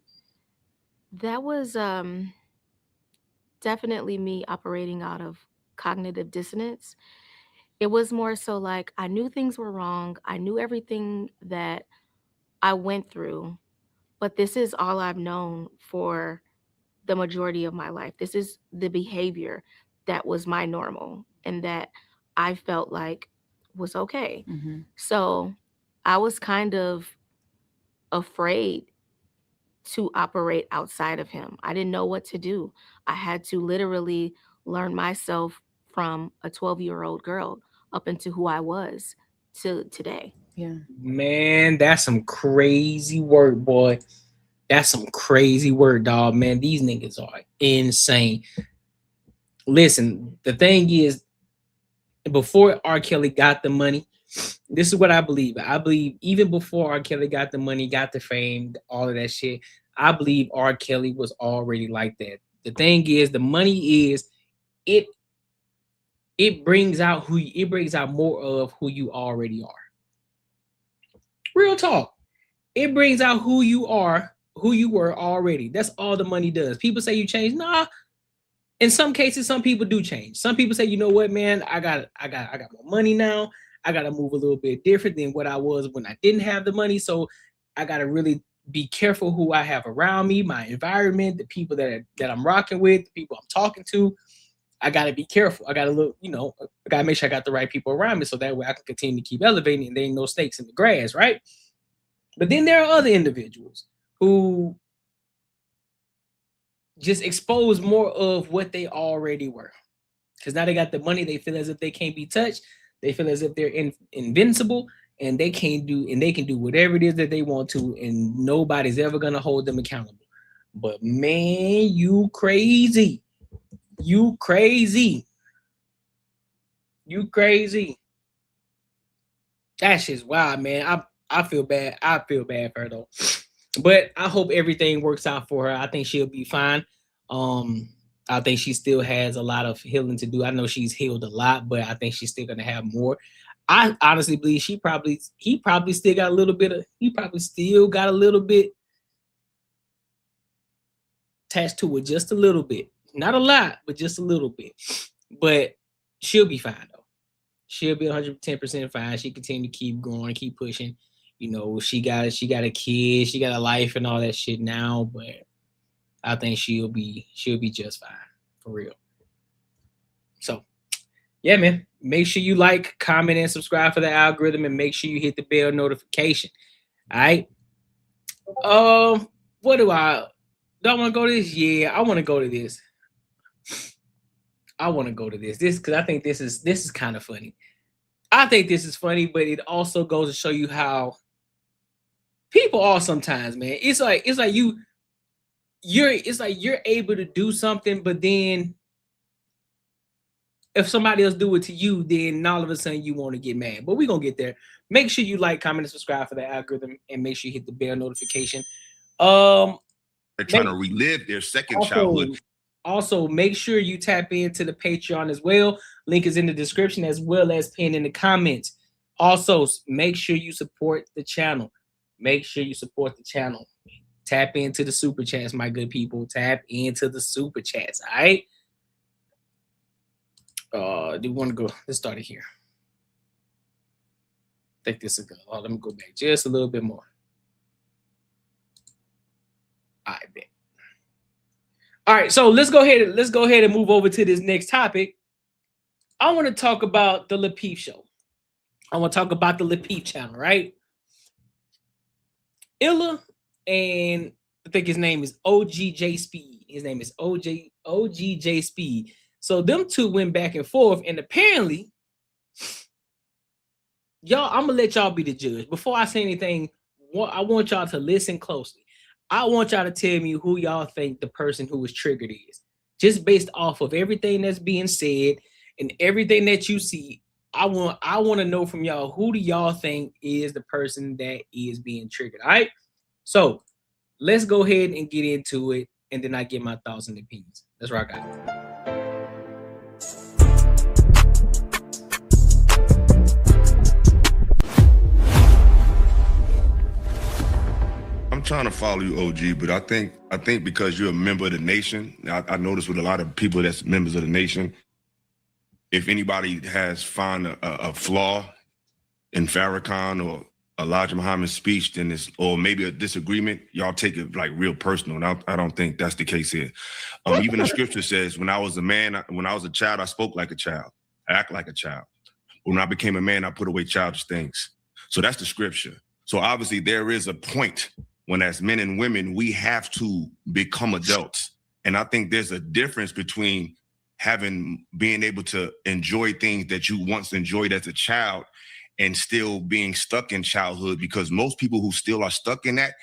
That was definitely me operating out of cognitive dissonance. It was more so like I knew things were wrong. I knew everything that I went through, but this is all I've known for the majority of my life. This is the behavior that was my normal and that I felt like was okay. Mm-hmm. So I was kind of afraid to operate outside of him. I didn't know what to do. I had to literally learn myself from a 12-year-old girl up into who I was to today. Yeah. Man, that's some crazy work, boy. That's some crazy work, dog. Man, these niggas are insane. Listen, the thing is, before R. Kelly got the money, this is what I believe. I believe even before R. Kelly got the money, got the fame, all of that shit, I believe R. Kelly was already like that. The thing is, the money is, it brings out more of who you already are. Real talk. It brings out who you are, who you were already. That's all the money does. People say you change. Nah. In some cases, some people do change. Some people say, you know what, man, I got more money now. I got to move a little bit different than what I was when I didn't have the money. So I got to really be careful who I have around me, my environment, the people that I'm rocking with, the people I'm talking to. I got to be careful. I got to look, I got to make sure I got the right people around me so that way I can continue to keep elevating and there ain't no snakes in the grass, right? But then there are other individuals who just expose more of what they already were. Because now they got the money, they feel as if they can't be touched. They feel as if they're invincible and they can do whatever it is that they want to, and nobody's ever gonna hold them accountable. But man, you crazy. You crazy. You crazy. That shit's wild, man. I feel bad. I feel bad for her though. But I hope everything works out for her. I think she'll be fine. I think she still has a lot of healing to do. I know she's healed a lot, but I think she's still gonna have more. I honestly believe he probably still got a little bit attached to it, just a little bit. Not a lot, but just a little bit. But she'll be fine though. She'll be 110% fine. She continue to keep growing, keep pushing. She got a kid, she got a life and all that shit now, but I think she'll be just fine, for real. So, yeah, man. Make sure you like, comment, and subscribe for the algorithm, and make sure you hit the bell notification. All right. Do I want to go to this? Yeah, I want to go to this. I want to go to this. This because I think this is kind of funny. I think this is funny, but it also goes to show you how people are sometimes, man. It's like you're able to do something, but then if somebody else do it to you, then all of a sudden you want to get mad. But we're gonna get there. Make sure you like, comment, and subscribe for the algorithm, and make sure you hit the bell notification. They're trying to relive their second childhood. Also, make sure you tap into the Patreon as well. Link is in the description as well as pinned in the comments. Also, make sure you support the channel. Make sure you support the channel. Tap into the super chats, my good people. Tap into the super chats. All right. Do you want to go? Let's start it here. I think this is good. Let me go back just a little bit more. I bet. All right, so let's go ahead and move over to this next topic. I want to talk about the Lapeef show. I want to talk about the Lapeef channel, right? Illa and I think his name is OGJ Speed. His name is OGJ Speed. So them two went back and forth, and apparently, y'all, I'm gonna let y'all be the judge. Before I say anything, I want y'all to listen closely. I want y'all to tell me who y'all think the person who was triggered is. Just based off of everything that's being said and everything that you see, I want to know from y'all, who do y'all think is the person that is being triggered? All right. So let's go ahead and get into it, and then I get my thoughts and opinions. Let's rock out. I'm trying to follow you, OG, but I think because you're a member of the nation, I noticed with a lot of people that's members of the nation, if anybody has found a flaw in Farrakhan or Elijah Muhammad's speech, then it's, or maybe a disagreement, y'all take it like real personal. And I don't think that's the case here. Even the scripture says, when I was a child, I spoke like a child, I act like a child. When I became a man, I put away childish things. So that's the scripture. So obviously there is a point when as men and women, we have to become adults. And I think there's a difference between being able to enjoy things that you once enjoyed as a child and still being stuck in childhood, because most people who still are stuck in that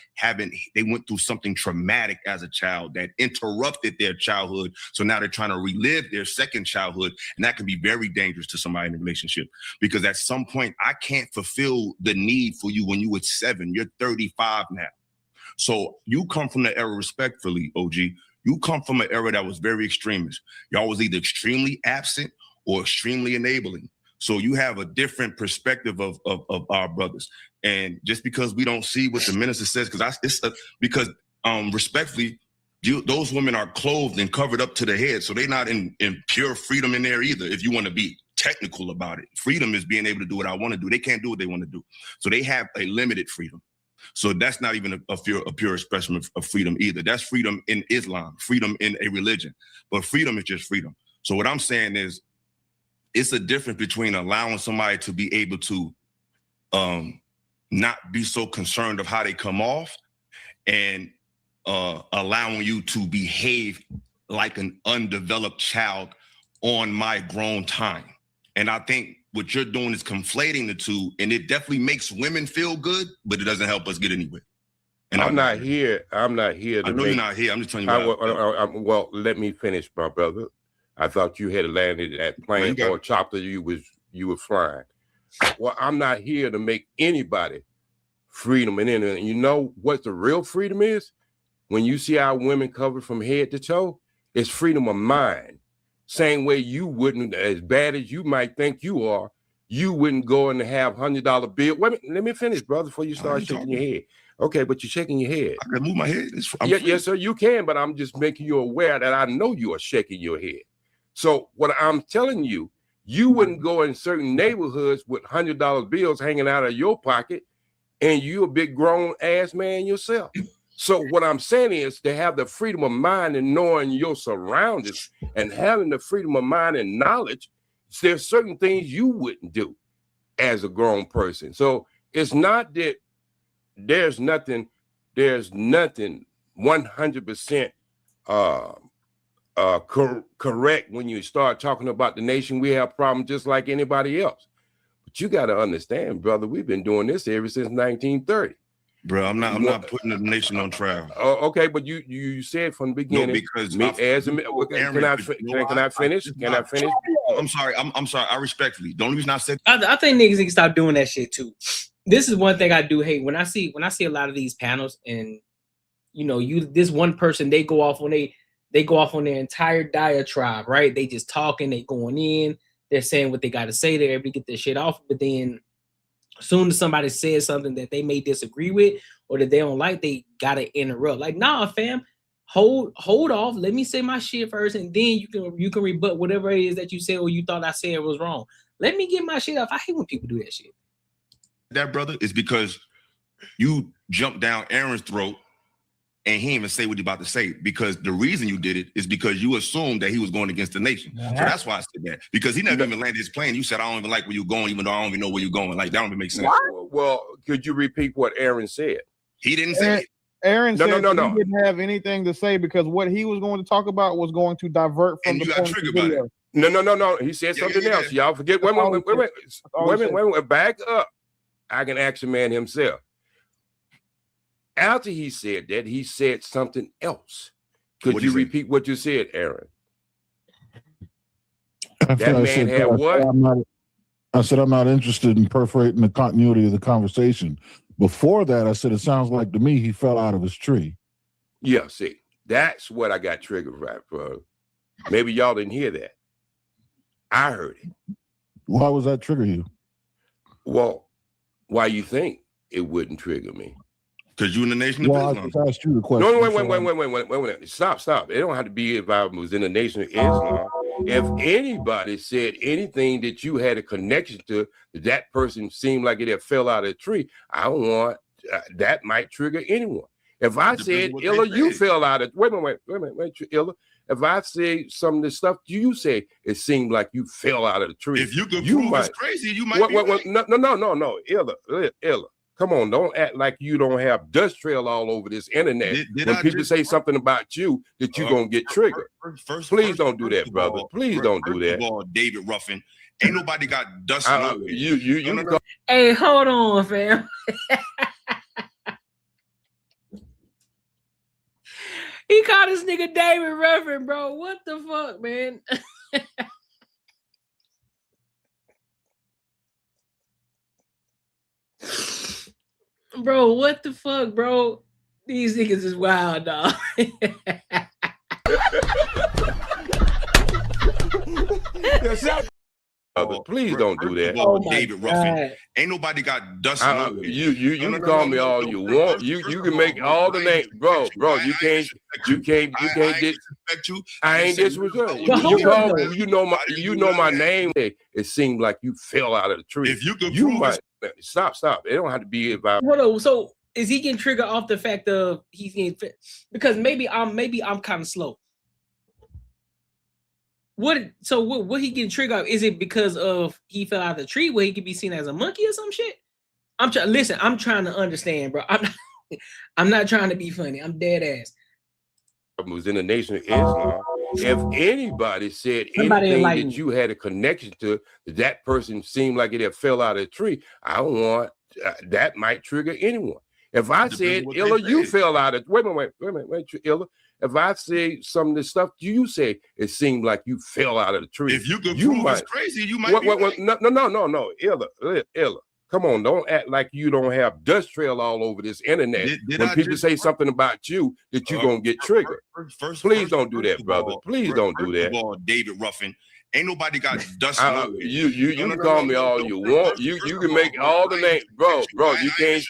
they went through something traumatic as a child that interrupted their childhood. So now they're trying to relive their second childhood. And that can be very dangerous to somebody in a relationship, because at some point I can't fulfill the need for you when you were 7, you're 35 now. So you come from the era, respectfully, OG, you come from an era that was very extremist. Y'all was either extremely absent or extremely enabling. So you have a different perspective of our brothers. And just because we don't see what the minister says, because respectfully, those women are clothed and covered up to the head. So they're not in pure freedom in there either, if you want to be technical about it. Freedom is being able to do what I want to do. They can't do what they want to do. So they have a limited freedom. So that's not even a pure expression of freedom either. That's freedom in Islam, freedom in a religion. But freedom is just freedom. So what I'm saying is, it's a difference between allowing somebody to be able to not be so concerned of how they come off and allowing you to behave like an undeveloped child on my grown time. And I think what you're doing is conflating the two, and it definitely makes women feel good, but it doesn't help us get anywhere. And I'm not here to I know you're not here. I'm just telling you. Well, let me finish, my brother. I thought you had landed that plane or chopper you were flying. Well, I'm not here to make anybody freedom and anything. You know what the real freedom is? When you see our women covered from head to toe, it's freedom of mind. Same way you wouldn't, as bad as you might think you are, you wouldn't go and have $100 bill. Wait a minute, let me finish, brother, before you start shaking your head. Okay, but you're shaking your head. I can move my head. Yes, sir, you can, but I'm just making you aware that I know you are shaking your head. So what I'm telling you, you wouldn't go in certain neighborhoods with $100 bills hanging out of your pocket, and you a big grown ass man yourself. So what I'm saying is to have the freedom of mind and knowing your surroundings and having the freedom of mind and knowledge, there's certain things you wouldn't do as a grown person. So it's not that there's nothing 100% correct when you start talking about the nation. We have problems just like anybody else. But you got to understand, brother, we've been doing this ever since 1930. Bro, I'm not putting the nation on trial. Okay, but you said from the beginning. No, because can I finish? Can I finish? I'm sorry. I'm sorry. I respectfully. The only reason I said I think niggas need to stop doing that shit too. This is one thing I do hate when I see a lot of these panels, and you know, this one person, they go off on their entire diatribe, right? They just talking, they going in, they're saying what they got to say, they're able to get their shit off, but then as soon as somebody says something that they may disagree with or that they don't like, they gotta interrupt. Like, nah, fam, hold off. Let me say my shit first, and then you can rebut whatever it is that you said or you thought I said was wrong. Let me get my shit off. I hate when people do that shit. That, brother, is because you jumped down Aaron's throat and he didn't even say what he about to say, because the reason you did it is because you assumed that he was going against the nation. So that's why I said that, because he never even landed his plane. You said, I don't even like where you're going, even though I don't even know where you're going. Like, that don't even make sense. Well, could you repeat what Aaron said? He didn't say it. Aaron said no. he didn't have anything to say because what he was going to talk about was going to divert from the point of the video. No. He said something else. Y'all forget. Wait a minute. Back up. I can ask the man himself. After he said that, he said something else. Could you repeat what you said, Aaron? That man had what? I said, I'm not interested in perforating the continuity of the conversation. Before that, I said, it sounds like to me he fell out of his tree. Yeah, see, that's what I got triggered right, bro. Maybe y'all didn't hear that. I heard it. Why was that trigger you? Well, why you think it wouldn't trigger me? Because you in the Nation of Islam. I just asked you the question. No, wait. Stop. It don't have to be if I was in the Nation of Islam. If anybody said anything that you had a connection to, that person seemed like it had fell out of a tree, I don't want that might trigger anyone. If I said, Illa, you fell out of wait, Illa. If I say some of the stuff you say, it seemed like you fell out of the tree. If you could prove it's crazy, you might be right. No, Illa. Come on, don't act like you don't have dust trail all over this internet. When people say something about you that you're going to get triggered. Please don't do that, brother. Please don't do that. David Ruffin, ain't nobody got dust. Hey, hold on, fam. He called this nigga David Ruffin, bro. What the fuck, man? Bro, what the fuck, bro? These niggas is wild, dog. Please don't do that. David Ruffin, ain't nobody got dust. You can call me all you want. You can make all the names, bro. You can't disrespect you. I ain't disrespect you. You know my name. It seemed like you fell out of the tree. If you could prove Stop. It don't have to be about. So is he getting triggered off the fact of he's getting fit? Because maybe I'm kind of slow. What he getting triggered off? Is it because of he fell out of the tree where he could be seen as a monkey or some shit? I'm trying to understand, bro. I'm not trying to be funny. I'm dead ass. Was in the Nation of Islam. If anybody said anything that you had a connection to, that person seemed like it had fell out of a tree, I don't want that might trigger anyone. If I said, Illa, you fell out of wait, Illa. If I say some of the stuff you say, it seemed like you fell out of the tree. If you could prove it's crazy, you might be right. No, Illa. Come on, don't act like you don't have dust trail all over this internet. When people say something about you that you're going to get triggered. Please don't do that, brother. Please don't do that. David Ruffin, ain't nobody got dust. You can call me all you want. You can make all the names, bro. You can't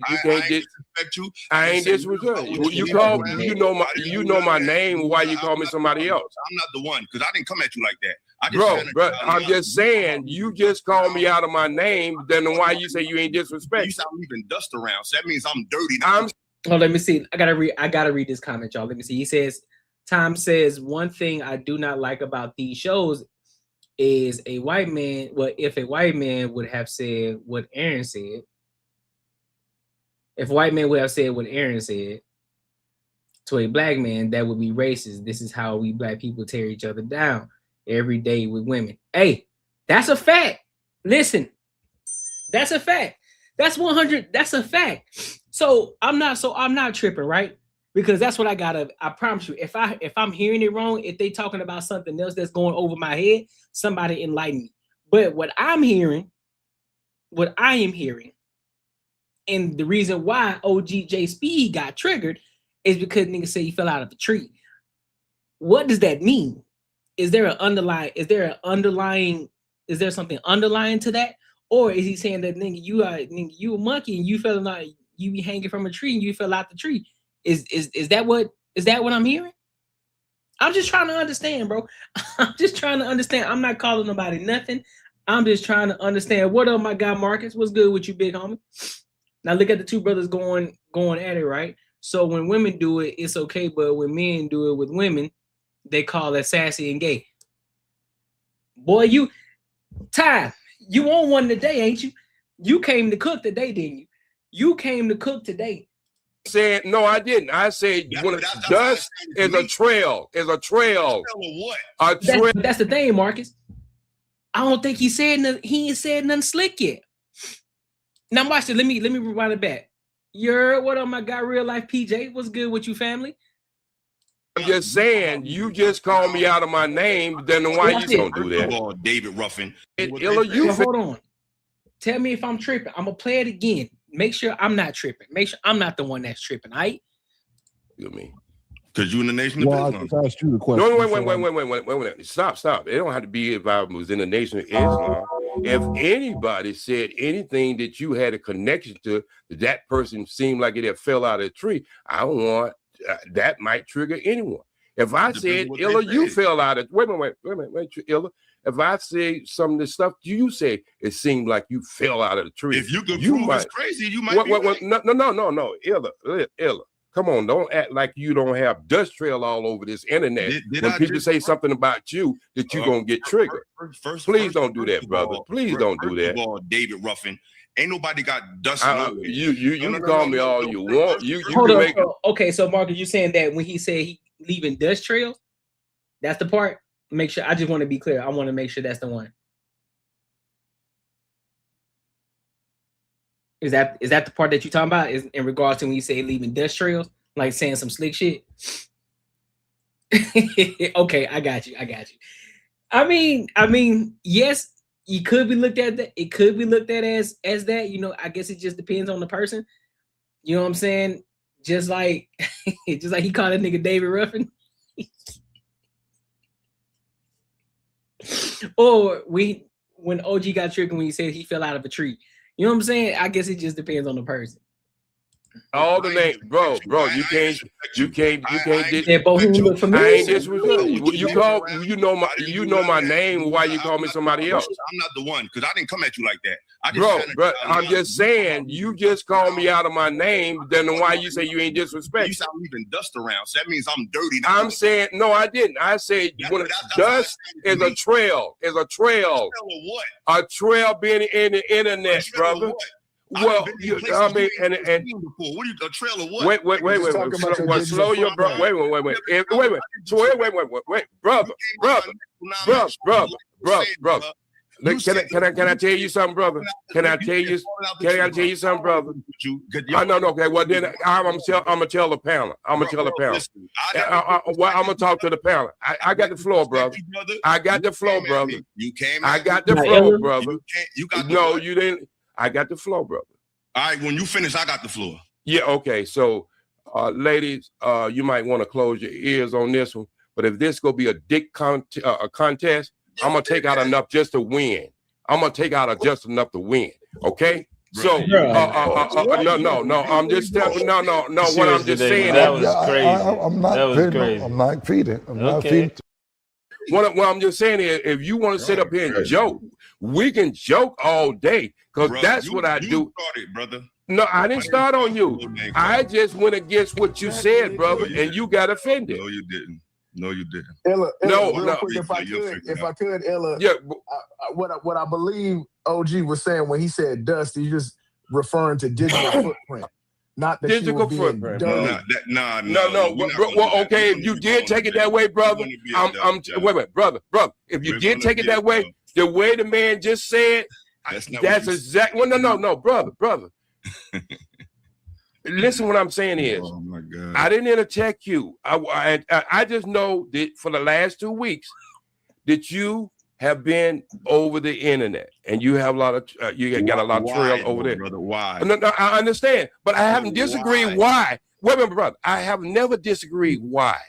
disrespect you. I ain't disrespect you. You know my name. Why you call me somebody else? I'm not the one, because I didn't come at you like that. Bro, I'm just saying, you just called me out of my name, then why you say you ain't disrespect? You sound leaving dust around, so that means I'm dirty now. Let me see. I gotta read this comment, y'all. Let me see. He says, Tom says, one thing I do not like about these shows is a white man. Well, if a white man would have said what Aaron said, if white man would have said what Aaron said, to a black man, that would be racist. This is how we black people tear each other down every day with women. Hey, that's a fact. Listen, that's a fact. That's 100. That's a fact. So I'm not tripping, right? Because that's what I gotta. I promise you, if I'm hearing it wrong, if they talking about something else that's going over my head, somebody enlighten me. But what I am hearing, and the reason why OG Speed got triggered is because niggas say he fell out of the tree. What does that mean? Is there something underlying to that? Or is he saying that nigga, you a monkey and you fell out, you be hanging from a tree and you fell out the tree? Is that what I'm hearing? I'm just trying to understand, bro. I'm just trying to understand. I'm not calling nobody nothing. I'm just trying to understand. What up, my guy Marcus? What's good with you, big homie? Now look at the two brothers going at it, right? So when women do it, it's okay, but when men do it with women, they call that sassy and gay. Boy, you on one today, ain't you? You came to cook today, didn't you? You came to cook today. Said no, I didn't. I said dust is a trail. Is a trail. A trail. That's the thing, Marcus. I don't think he ain't said nothing slick yet. Now watch it. Let me rewind it back. What up, my guy, real life PJ? What's good with you, family? I'm just saying, you just called me out of my name. Then why you don't do that? David Ruffin. Hold on. Tell me if I'm tripping. I'm gonna play it again. Make sure I'm not tripping. Make sure I'm not the one that's tripping. All right? You mean? Because you in the Nation of Islam. I just asked you the question. No, wait. Stop. It don't have to be if I was in the Nation of Islam. If anybody said anything that you had a connection to, that person seemed like it had fell out of a tree, I don't want that might trigger anyone. If I said, Illa, you fell out of wait a minute, Illa. If I say some of the stuff you say, it seemed like you fell out of the tree. If you could prove it's crazy, you might. No, Illa. Come on, don't act like you don't have dust trail all over this internet. When people say something about you, that you're gonna get triggered. Please don't do that, brother. Please don't do that. David Ruffin, ain't nobody got dust. You can call me all you want. Okay, so Marcus, you saying that when he said he leaving dust trails, that's the part? Make sure. I just want to be clear. I want to make sure that's the one. Is that the part that you're talking about? Is in regards to when you say leaving dust trails, like saying some slick shit? Okay, I got you. I mean, yes, you could be looked at that. It could be looked at as that. You know, I guess it just depends on the person. You know what I'm saying? Just like he called that nigga David Ruffin. Or when OG got triggered when he said he fell out of a tree. You know what I'm saying? I guess it just depends on the person. All the names, bro. You can't. They're both look familiar. I ain't disrespectful. You know my name. Why you call me somebody else? I'm not the one because I didn't come at you like that. I'm just saying you just called me out of my name. Then why you say you ain't disrespectful? You said I'm leaving dust around, so that means I'm dirty now. I'm saying no, I didn't. I said dust is a trail. Is a trail. What? A trail being in the internet, brother. Well, I mean, and what are you, a trail of what? Wait. Slow your bro. Wait, brother. Can I tell you something, brother? Can I tell you something, brother? No. Okay. Well, then I'm gonna tell the panel. I'm gonna talk to the panel. I got the floor, brother. I got the floor, brother. I got the floor, brother. No, you didn't. I got the floor, brother. All right, when you finish, I got the floor. Yeah, okay. So, ladies, you might want to close your ears on this one. But if this gonna be a dick contest, I'm gonna take out enough just to win. Just enough to win. Okay. So, no. I'm just telling. No. What I'm just saying. That was crazy. I'm not feeding. What I'm just saying is, if you want to sit up here and joke, we can joke all day because that's what I do. Started, brother. No, I didn't start on you. I just went against what you said, brother, and you got offended. No, you didn't. Ella, real quick, if I could, Ella. Yeah. What I believe OG was saying when he said dust, he's just referring to digital footprint. Not that physical footprint, bro. No. Well, okay, if you did take it that way, brother, wait, brother. If you did take it that way, the way the man just said, that's exactly. Well, no, brother. Listen, what I'm saying is, oh my God. I didn't interject you. I just know that for the last 2 weeks that you have been over the internet and you have a lot of you got a lot of trail over there. Brother, why? No, I understand, but I haven't disagreed. Why? Wait a minute, brother. I have never disagreed. Why?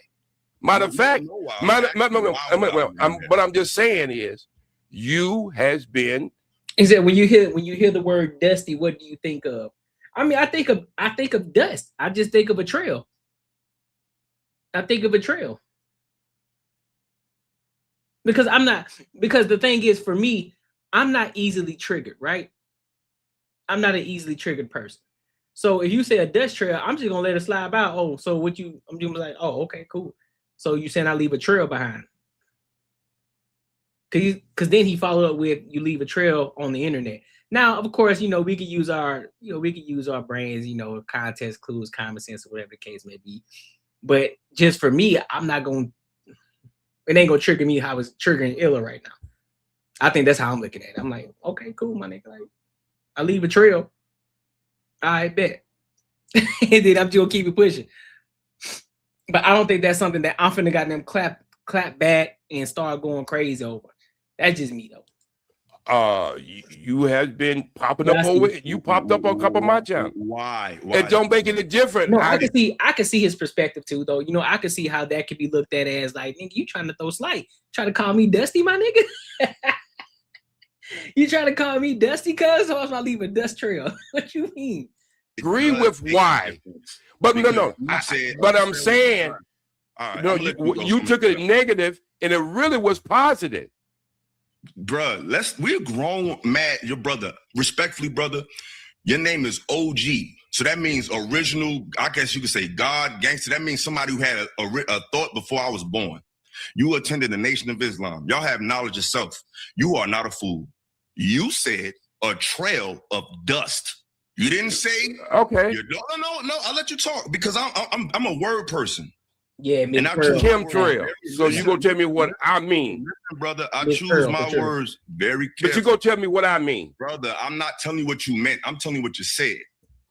Matter of fact, what I'm just saying is, you has been. Is that when you hear the word dusty, what do you think of? I mean, I think of dust. I just think of a trail. Because the thing is, for me, I'm not easily triggered, right? I'm not an easily triggered person. So if you say a dust trail, I'm just gonna let it slide by. Oh, so I'm doing like, oh, okay, cool. So you saying I leave a trail behind? Because then he followed up with, you leave a trail on the internet. Now, of course, we could use our brains, context clues, common sense, or whatever the case may be. But just for me, it ain't gonna trigger me how it's triggering Illa right now. I think that's how I'm looking at it. I'm like, okay, cool, my nigga. Like, I leave a trail. I bet. And then I'm just gonna keep it pushing. But I don't think that's something that I'm finna got them clap back and start going crazy over. That's just me though. You have been popping up over it. You popped up on a couple of my channels. Why? It don't make any difference. No, I can see his perspective too, though. I can see how that could be looked at as like, nigga, you trying to throw slight, trying to call me dusty, my nigga. You trying to call me dusty, cuz? So I leave a dust trail. What you mean? Agree with why? But no. But I'm saying, you took it negative, and it really was positive. Bruh, we're grown, mad. Your brother, respectfully, brother, your name is OG. So that means original, I guess you could say God, gangster. That means somebody who had a thought before I was born. You attended the Nation of Islam. Y'all have knowledge of self. You are not a fool. You said a trail of dust. You didn't say, okay. No, I'll let you talk because I'm a word person. Yeah, and I chemtrail. So you gonna tell me what I mean, listen, brother? I choose my words very carefully. But you gonna tell me what I mean, brother? I'm not telling you what you meant. I'm telling you what you said.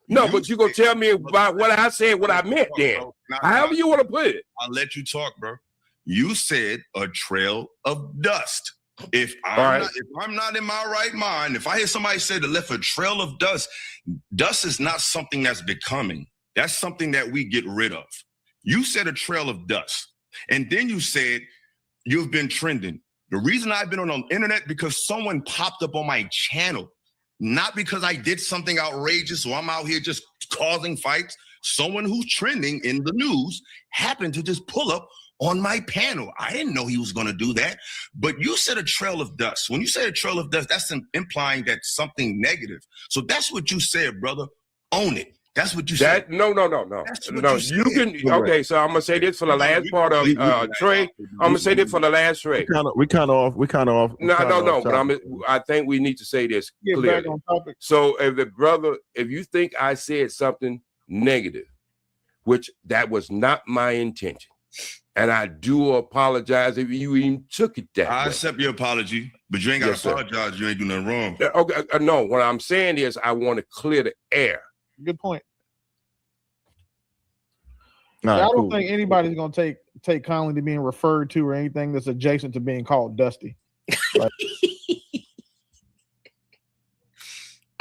No, but you gonna tell me about what I said, what I meant. Then, however you want to put it, I'll let you talk, bro. You said a trail of dust. If I'm not in my right mind, if I hear somebody say they left a trail of dust, dust is not something that's becoming. That's something that we get rid of. You said a trail of dust. And then you said you've been trending. The reason I've been on the internet because someone popped up on my channel, not because I did something outrageous or I'm out here just causing fights. Someone who's trending in the news happened to just pull up on my panel. I didn't know he was going to do that. But you said a trail of dust. When you say a trail of dust, that's implying that something negative. So that's what you said, brother. Own it. That's what you said. No. You can. Okay, so I'm gonna say this for the last part of Trey. I'm gonna say this for the last Trey. We kind of off. No. But I think we need to say this clearly. So if you think I said something negative, which that was not my intention, and I do apologize if you even took it that way. I accept your apology, but you ain't got to apologize. You ain't do nothing wrong. Okay, no. What I'm saying is I want to clear the air. Good point. I don't think anybody's gonna take kindly to being referred to or anything that's adjacent to being called dusty.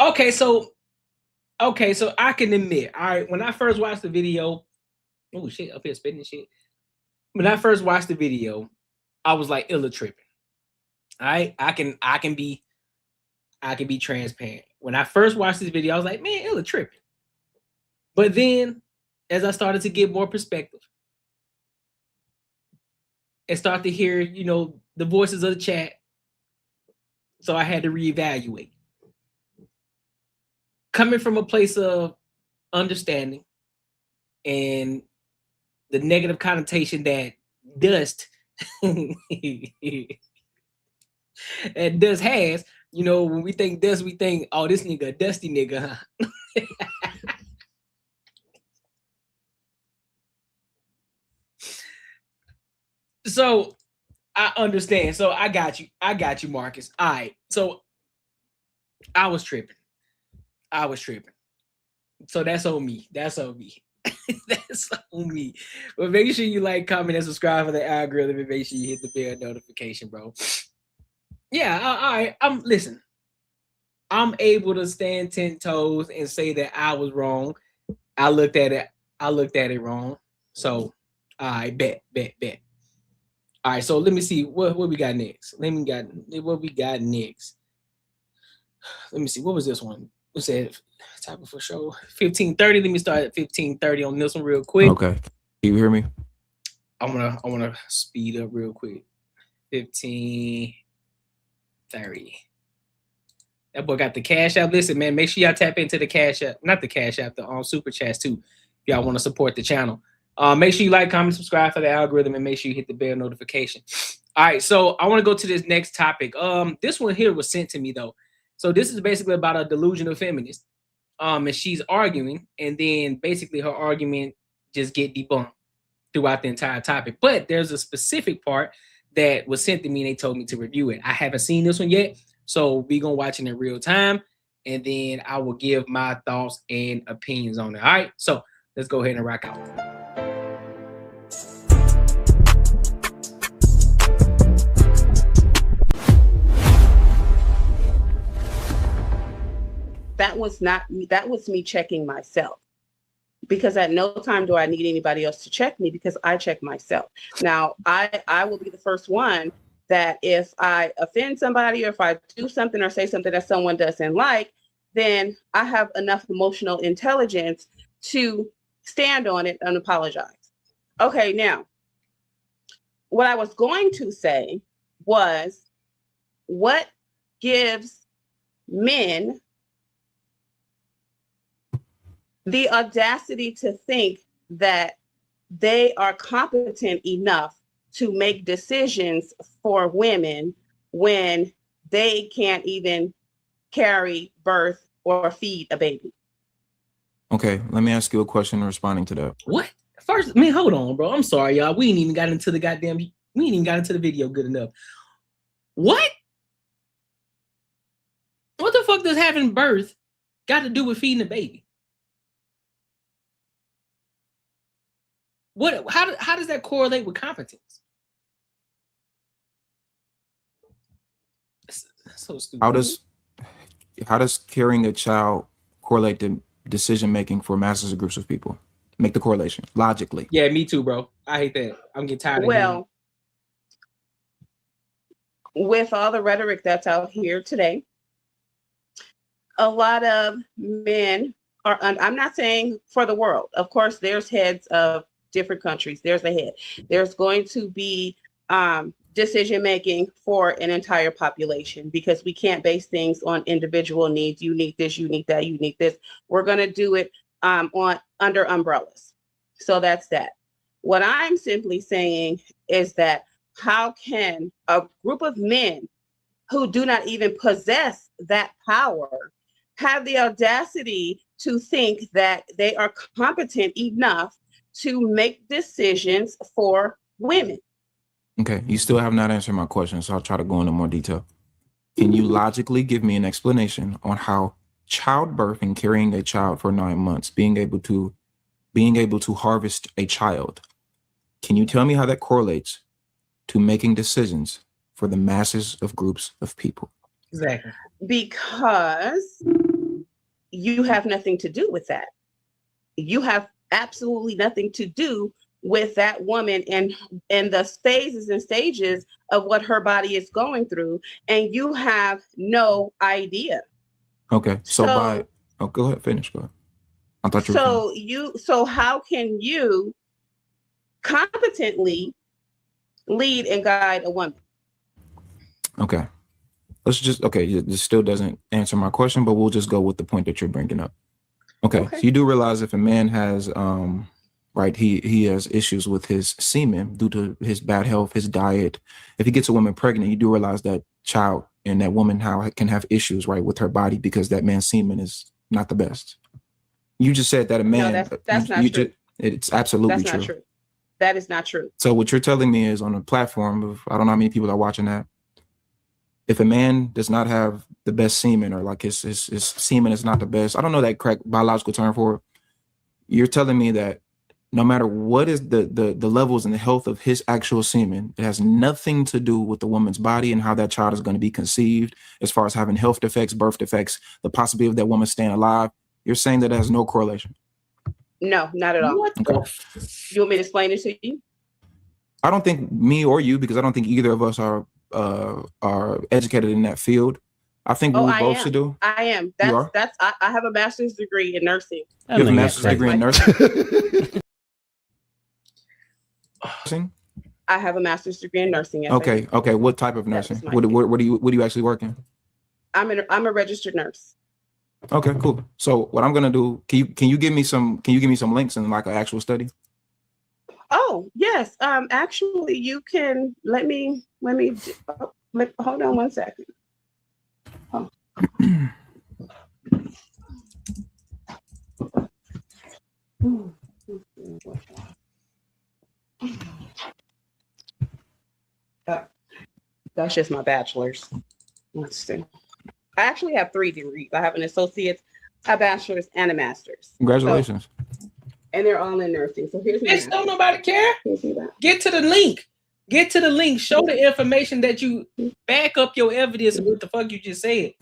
Okay, so I can admit, all right, when I first watched the video, oh shit, up here spitting shit. When I first watched the video, I was like Illa tripping. All right, I can be transparent. When I first watched this video, I was like, man, Illa tripping. But then, as I started to get more perspective and start to hear, the voices of the chat, so I had to reevaluate. Coming from a place of understanding and the negative connotation that dust and dust has, when we think dust, we think, oh, this nigga a dusty nigga, huh? So I understand. So I got you. I got you, Marcus. All right. So I was tripping. So that's on me. That's on me. But make sure you like, comment, and subscribe for the algorithm, and make sure you hit the bell notification, bro. Yeah, listen. I'm able to stand 10 toes and say that I was wrong. I looked at it wrong. So I bet. All right, so let me see what we got next. Let me see, what was this one? What's that topic for show? 1530. Let me start at 1530 on this one real quick. Okay. Can you hear me? I wanna speed up real quick. 1530. That boy got the Cash App. Listen, man, make sure y'all tap into the Cash App, not the Cash App, the Super Chats too. If y'all want to support the channel. Make sure you like, comment, subscribe for the algorithm, and make sure you hit the bell notification. All right, so I want to go to this next topic. This one here was sent to me though. So this is basically about a delusional feminist. And she's arguing, and then basically her argument just get debunked throughout the entire topic. But there's a specific part that was sent to me, and they told me to review it. I haven't seen this one yet, so we're gonna watch it in real time, and then I will give my thoughts and opinions on it. All right, so let's go ahead and rock out. That was not me. That was me checking myself, because at no time do I need anybody else to check me, because I check myself. Now, I will be the first one that if I offend somebody, or if I do something or say something that someone doesn't like, then I have enough emotional intelligence to stand on it and apologize. Okay, now, what I was going to say was, what gives men the audacity to think that they are competent enough to make decisions for women when they can't even carry, birth, or feed a baby? Okay, let me ask you a question responding to that. What? First, man, hold on, bro. I'm sorry, y'all. We ain't even got into the video good enough. What? What the fuck does having birth got to do with feeding a baby? What? How does that correlate with competence? That's so stupid. How does carrying a child correlate to decision making for masses of groups of people? Make the correlation logically. Yeah, me too, bro. I hate that. I'm getting tired of Well, with all the rhetoric that's out here today, a lot of men are, I'm not saying for the world. Of course, there's heads of different countries. There's a head. There's going to be decision making for an entire population, because we can't base things on individual needs. You need this, you need that, you need this. We're going to do it under umbrellas. So that's that. What I'm simply saying is that, how can a group of men who do not even possess that power have the audacity to think that they are competent enough to make decisions for women? Okay, you still have not answered my question, so I'll try to go into more detail. Can you logically give me an explanation on how childbirth and carrying a child for 9 months, being able to harvest a child, can you tell me how that correlates to making decisions for the masses of groups of people? Exactly. Because you have nothing to do with that. You have absolutely nothing to do with that woman and the phases and stages of what her body is going through, and you have no idea. Okay, so go ahead, finish. Go ahead. I thought you were so how can you competently lead and guide a woman? Okay, this still doesn't answer my question, but we'll just go with the point that you're bringing up. Okay. So you do realize if a man has right, he has issues with his semen due to his bad health, his diet. If he gets a woman pregnant, you do realize that child and that woman can have issues, right, with her body, because that man's semen is not the best. You just said that a man. No, that's not true. It's absolutely That's true. not true. That is not true. So what you're telling me is on a platform of, I don't know how many people are watching that. If a man does not have the best semen, or like his semen is not the best, I don't know that correct biological term for it. You're telling me that no matter what is the levels and the health of his actual semen, it has nothing to do with the woman's body and how that child is going to be conceived, as far as having health defects, birth defects, the possibility of that woman staying alive. You're saying that has no correlation? No, not at all. Okay. You want me to explain it to you? I don't think me or you, because I don't think either of us are educated in that field. I think what we both should do. I am. You That's I have a master's degree in nursing. You have a master's degree in nursing? I have a master's degree in nursing. Yes, Okay. Okay. What type of nursing? What do you actually work in? I'm a registered nurse. Okay, cool. So what I'm gonna do, can you give me some links and like an actual study? Oh yes. Actually, you can let me hold on one second. Oh. That's just my bachelor's. Let's see. I actually have 3 degrees. I have an associate's, a bachelor's, and a master's. Congratulations. And they're all in nursing. So here's Bitch, don't nobody care. Get to the link. Get to the link. Show the information that you back up your evidence of what the fuck you just said.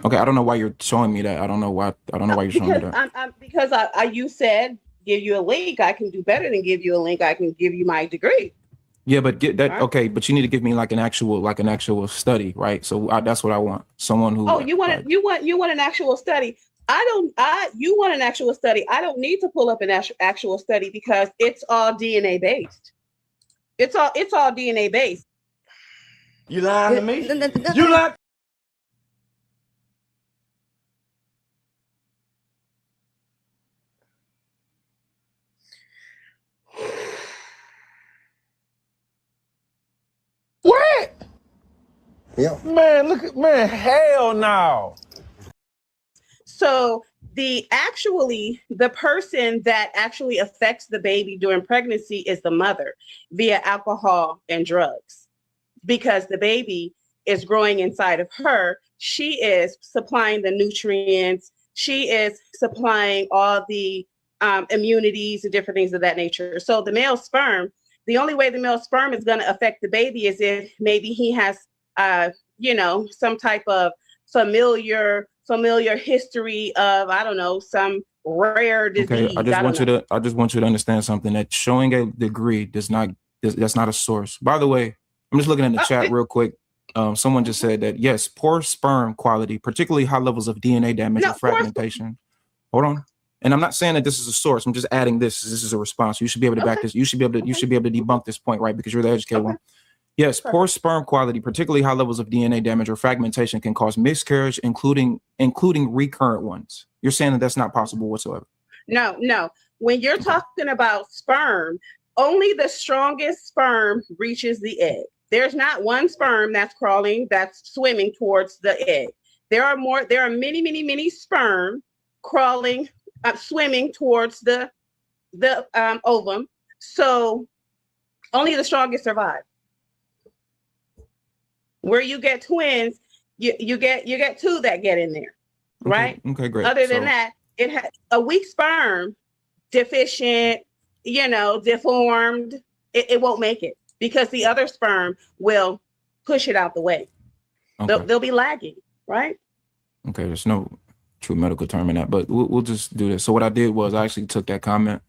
Okay, I don't know why you're showing me that. I don't know why you're showing me that. Because you said give you a link. I can do better than give you a link. I can give you my degree. Yeah, but get that. Okay, but you need to give me like an actual study, right? So that's what I want. Someone who. Oh, you want an actual study? You want an actual study? I don't need to pull up an actual study because it's all DNA based. It's all DNA based. You lying to me? You lying? What? Yeah. Man, hell no. So the person that actually affects the baby during pregnancy is the mother via alcohol and drugs, because the baby is growing inside of her. She is supplying the nutrients. She is supplying all the immunities and different things of that nature. So the male sperm, the only way the male sperm is going to affect the baby is if maybe he has, some type of familiar history of, I don't know, some rare disease. Okay, I just want you to understand something, that showing a degree that's not a source. By the way, I'm just looking in the chat real quick. Someone just said that yes, poor sperm quality, particularly high levels of DNA damage or fragmentation. Hold on. And I'm not saying that this is a source. I'm just adding this. This is a response. You should be able to back this. You should be able to debunk this point, right? Because you're the educated one. Yes, poor sperm quality, particularly high levels of DNA damage or fragmentation, can cause miscarriage, including recurrent ones. You're saying that that's not possible whatsoever? No. When you're talking about sperm, only the strongest sperm reaches the egg. There's not one sperm that's swimming towards the egg. There are many sperm swimming towards the ovum. So only the strongest survive. Where you get twins, you get 2 that get in there, right? Okay, great. Other than that, it has a weak sperm, deficient, deformed. It won't make it because the other sperm will push it out the way. Okay. They'll be lagging, right? Okay, there's no true medical term in that, but we'll just do this. So what I did was I actually took that comment,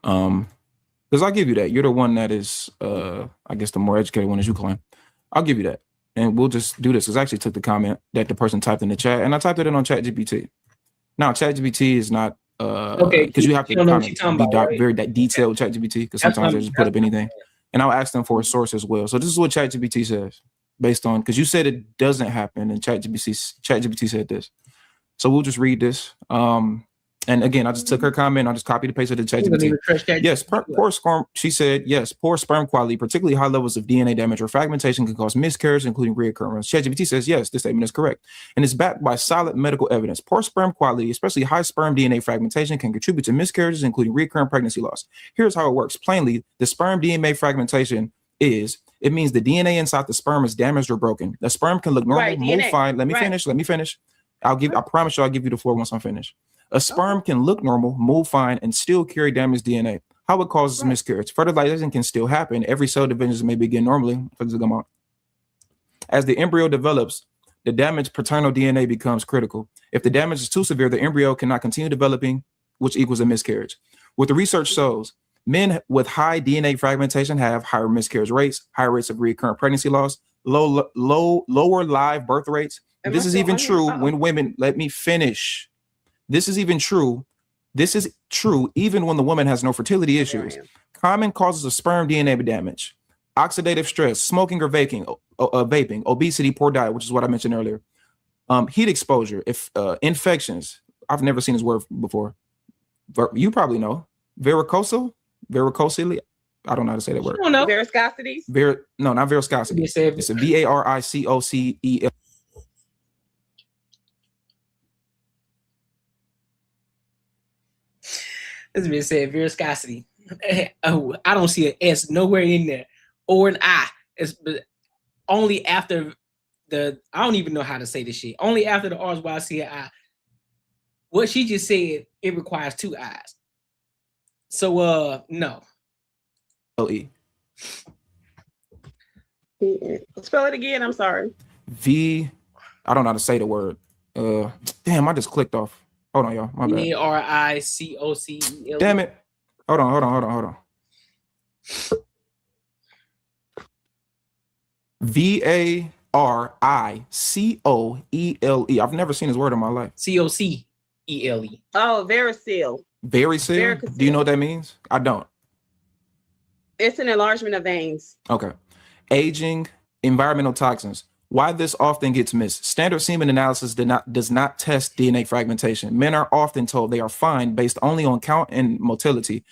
because I'll give you that. You're the one that is, I guess, the more educated one, as you claim. I'll give you that. And we'll just do this, because I actually took the comment that the person typed in the chat, and I typed it in on ChatGPT. Now, ChatGPT is not, because you have to kind of be very detailed with ChatGPT, because sometimes they just put up anything. And I'll ask them for a source as well. So this is what ChatGPT says, based on, because you said it doesn't happen, and ChatGPT said this. So we'll just read this. And And again, I just took her comment. I just copied and pasted it to ChatGPT. Yes, poor sperm. She said, yes, poor sperm quality, particularly high levels of DNA damage or fragmentation, can cause miscarriage, including reoccurrence. ChatGPT says, yes, this statement is correct. And it's backed by solid medical evidence. Poor sperm quality, especially high sperm DNA fragmentation, can contribute to miscarriages, including recurrent pregnancy loss. Here's how it works. Plainly, the sperm DNA fragmentation it means the DNA inside the sperm is damaged or broken. The sperm can look normal, move fine. Let me finish. I promise you, I'll give you the floor once I'm finished. A sperm can look normal, move fine, and still carry damaged DNA. How it causes miscarriage. Fertilization can still happen. Every cell division may begin normally. As the embryo develops, the damaged paternal DNA becomes critical. If the damage is too severe, the embryo cannot continue developing, which equals a miscarriage. What the research shows, men with high DNA fragmentation have higher miscarriage rates, higher rates of recurrent pregnancy loss, lower live birth rates. This is even true when women, let me finish. This is even true. This is true even when the woman has no fertility issues. Common causes of sperm DNA damage: oxidative stress, smoking or vaping, obesity, poor diet, which is what I mentioned earlier. Heat exposure, infections. I've never seen this word before. You probably know. Varicocele. I don't know how to say that word. I don't know. Varicosity. No, not varicosity. It's a VARICOCEL. This man said viscosity. Oh, I don't see an S nowhere in there or an I. It's only after I don't even know how to say this shit. Only after the R's where I see an I. What she just said, it requires two I's. So no. LE. Spell it again. I'm sorry. I don't know how to say the word. Damn, I just clicked off. Hold on, y'all. My bad. VARICOCEL. Damn it. Hold on. VARICOELE. I've never seen this word in my life. COCELE. Oh, varicocele. Varicocele? Do you know what that means? I don't. It's an enlargement of veins. Okay. Aging, environmental toxins. Why this often gets missed. Standard semen analysis does not test DNA fragmentation. Men are often told they are fine based only on count and motility.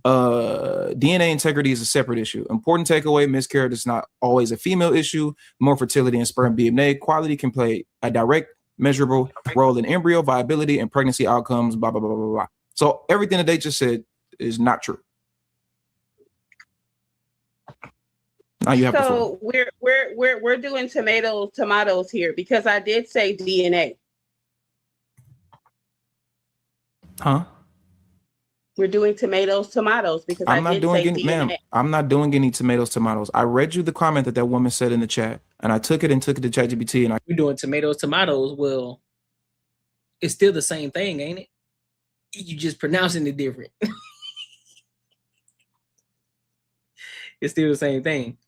DNA integrity is a separate issue. Important takeaway, miscarriage is not always a female issue. More fertility and sperm DNA quality can play a direct, measurable role in embryo viability and pregnancy outcomes, blah, blah, blah, blah, blah. So everything that they just said is not true. Now you have so we're doing tomatoes here because I did say DNA. Huh? We're doing tomatoes because I'm not doing any, ma'am. I'm not doing any tomatoes. I read you the comment that woman said in the chat, and I took it to ChatGPT, and we're doing tomatoes. Well, it's still the same thing, ain't it? You just pronouncing it different. It's still the same thing.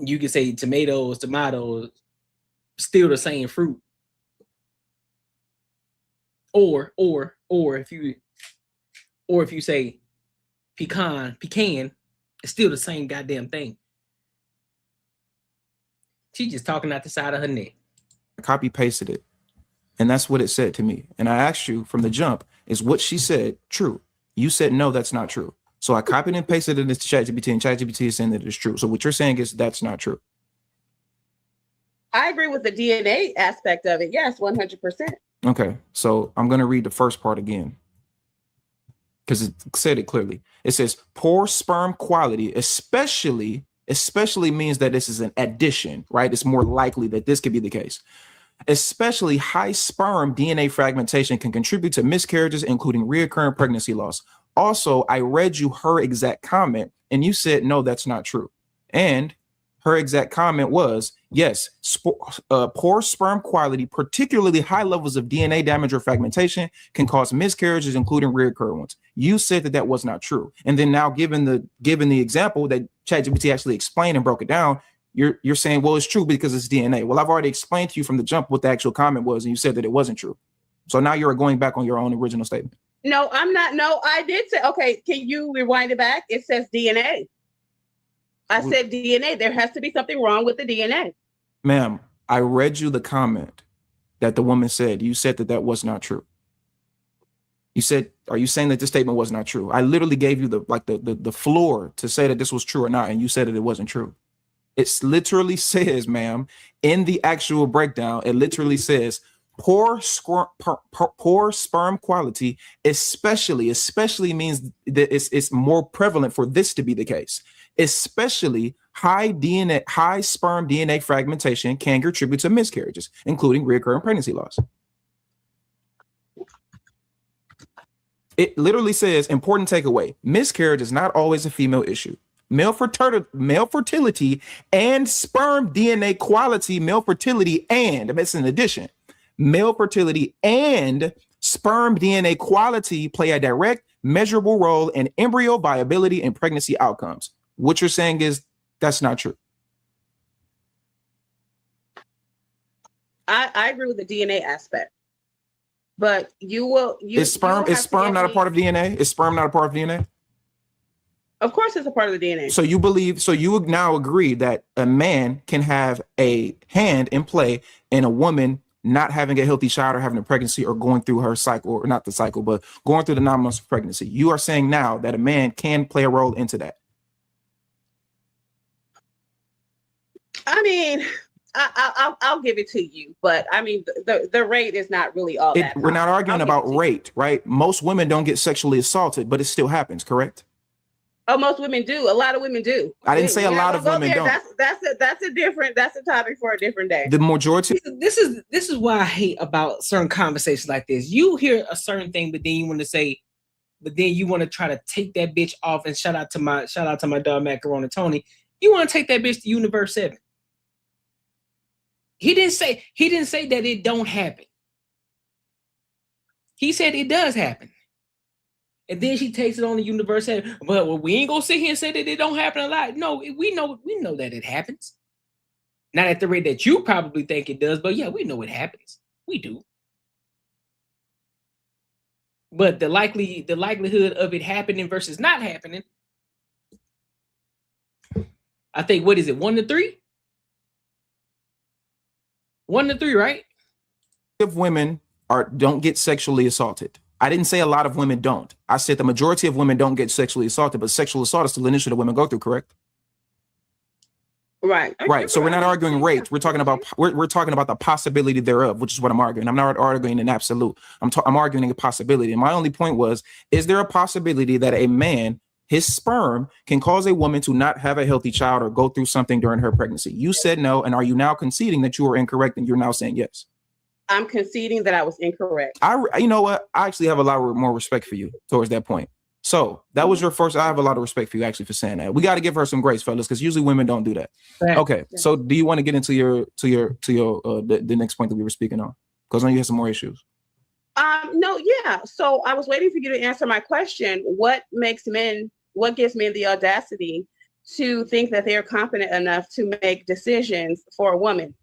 You can say tomatoes, still the same fruit. Or if you say pecan, it's still the same goddamn thing. She's just talking out the side of her neck. I copy pasted it. And that's what it said to me. And I asked you from the jump, is what she said true? You said, no, that's not true. So I copied and pasted it into ChatGPT, and ChatGPT is saying that it's true. So what you're saying is that's not true. I agree with the DNA aspect of it. Yes, 100%. Okay, so I'm going to read the first part again because it said it clearly. It says poor sperm quality, especially means that this is an addition, right? It's more likely that this could be the case. Especially high sperm DNA fragmentation can contribute to miscarriages, including recurrent pregnancy loss. Also, I read you her exact comment, and you said, no, that's not true. And her exact comment was, yes, poor sperm quality, particularly high levels of DNA damage or fragmentation, can cause miscarriages, including recurrent ones. You said that was not true. And then now, given the example that ChatGPT actually explained and broke it down, you're saying, well, it's true because it's DNA. Well, I've already explained to you from the jump what the actual comment was, and you said that it wasn't true. So now you're going back on your own original statement. No, I'm not. No, I did say, okay, can you rewind it back? It says DNA. I said DNA. There has to be something wrong with the DNA. Ma'am, I read you the comment that the woman said. You said that was not true. You said, are you saying that this statement was not true? I literally gave you the floor to say that this was true or not, and you said that it wasn't true. It literally says, ma'am, in the actual breakdown, it literally says poor sperm quality, especially means that it's more prevalent for this to be the case. Especially high sperm DNA fragmentation can contribute to miscarriages, including recurrent pregnancy loss. It literally says, important takeaway, miscarriage is not always a female issue. Male fertility and sperm DNA quality, that's in addition, male fertility and sperm DNA quality play a direct, measurable role in embryo viability and pregnancy outcomes. What you're saying is that's not true. I agree with the DNA aspect, but is sperm not a part of DNA? Is sperm not a part of DNA? Of course, it's a part of the DNA. So you would now agree that a man can have a hand in play in a woman not having a healthy child or having a pregnancy or going through her cycle, or not the cycle, but going through the 9 months of pregnancy. You are saying now that a man can play a role into that. I mean, I'll give it to you, but I mean, the rate is not really all that. We're not arguing about rate, right? Most women don't get sexually assaulted, but it still happens, correct? Oh, most women do. A lot of women do. I didn't say a lot of women don't. That's a topic for a different day. The majority. This is why I hate about certain conversations like this. You hear a certain thing, but then you want to try to take that bitch off. And shout out to my dog Macaroni Tony. You want to take that bitch to Universe 7. He didn't say that it don't happen. He said it does happen. And then she takes it on the Universe 7. Well, we ain't gonna sit here and say that it don't happen a lot. No, we know that it happens. Not at the rate that you probably think it does, but yeah, we know it happens. We do. But the likelihood of it happening versus not happening, I think, what is it, 1 to 3? 1 to 3, right? If women don't get sexually assaulted. I didn't say a lot of women don't. I said the majority of women don't get sexually assaulted, but sexual assault is still an issue that women go through, correct? Right. Right. So we're not arguing rates. We're talking about the possibility thereof, which is what I'm arguing. I'm not arguing an absolute. I'm arguing a possibility. And my only point was, is there a possibility that a man, his sperm, can cause a woman to not have a healthy child or go through something during her pregnancy? You said no. And are you now conceding that you were incorrect and you're now saying yes? I'm conceding that I was incorrect. You know what? I actually have a lot more respect for you towards that point. So that was your first. I have a lot of respect for you actually for saying that. We got to give her some grace, fellas, because usually women don't do that. Right. Okay. Yeah. So do you want to get into the next point that we were speaking on? Because I know you have some more issues. No, yeah. So I was waiting for you to answer my question. What gives men the audacity to think that they're competent enough to make decisions for a woman?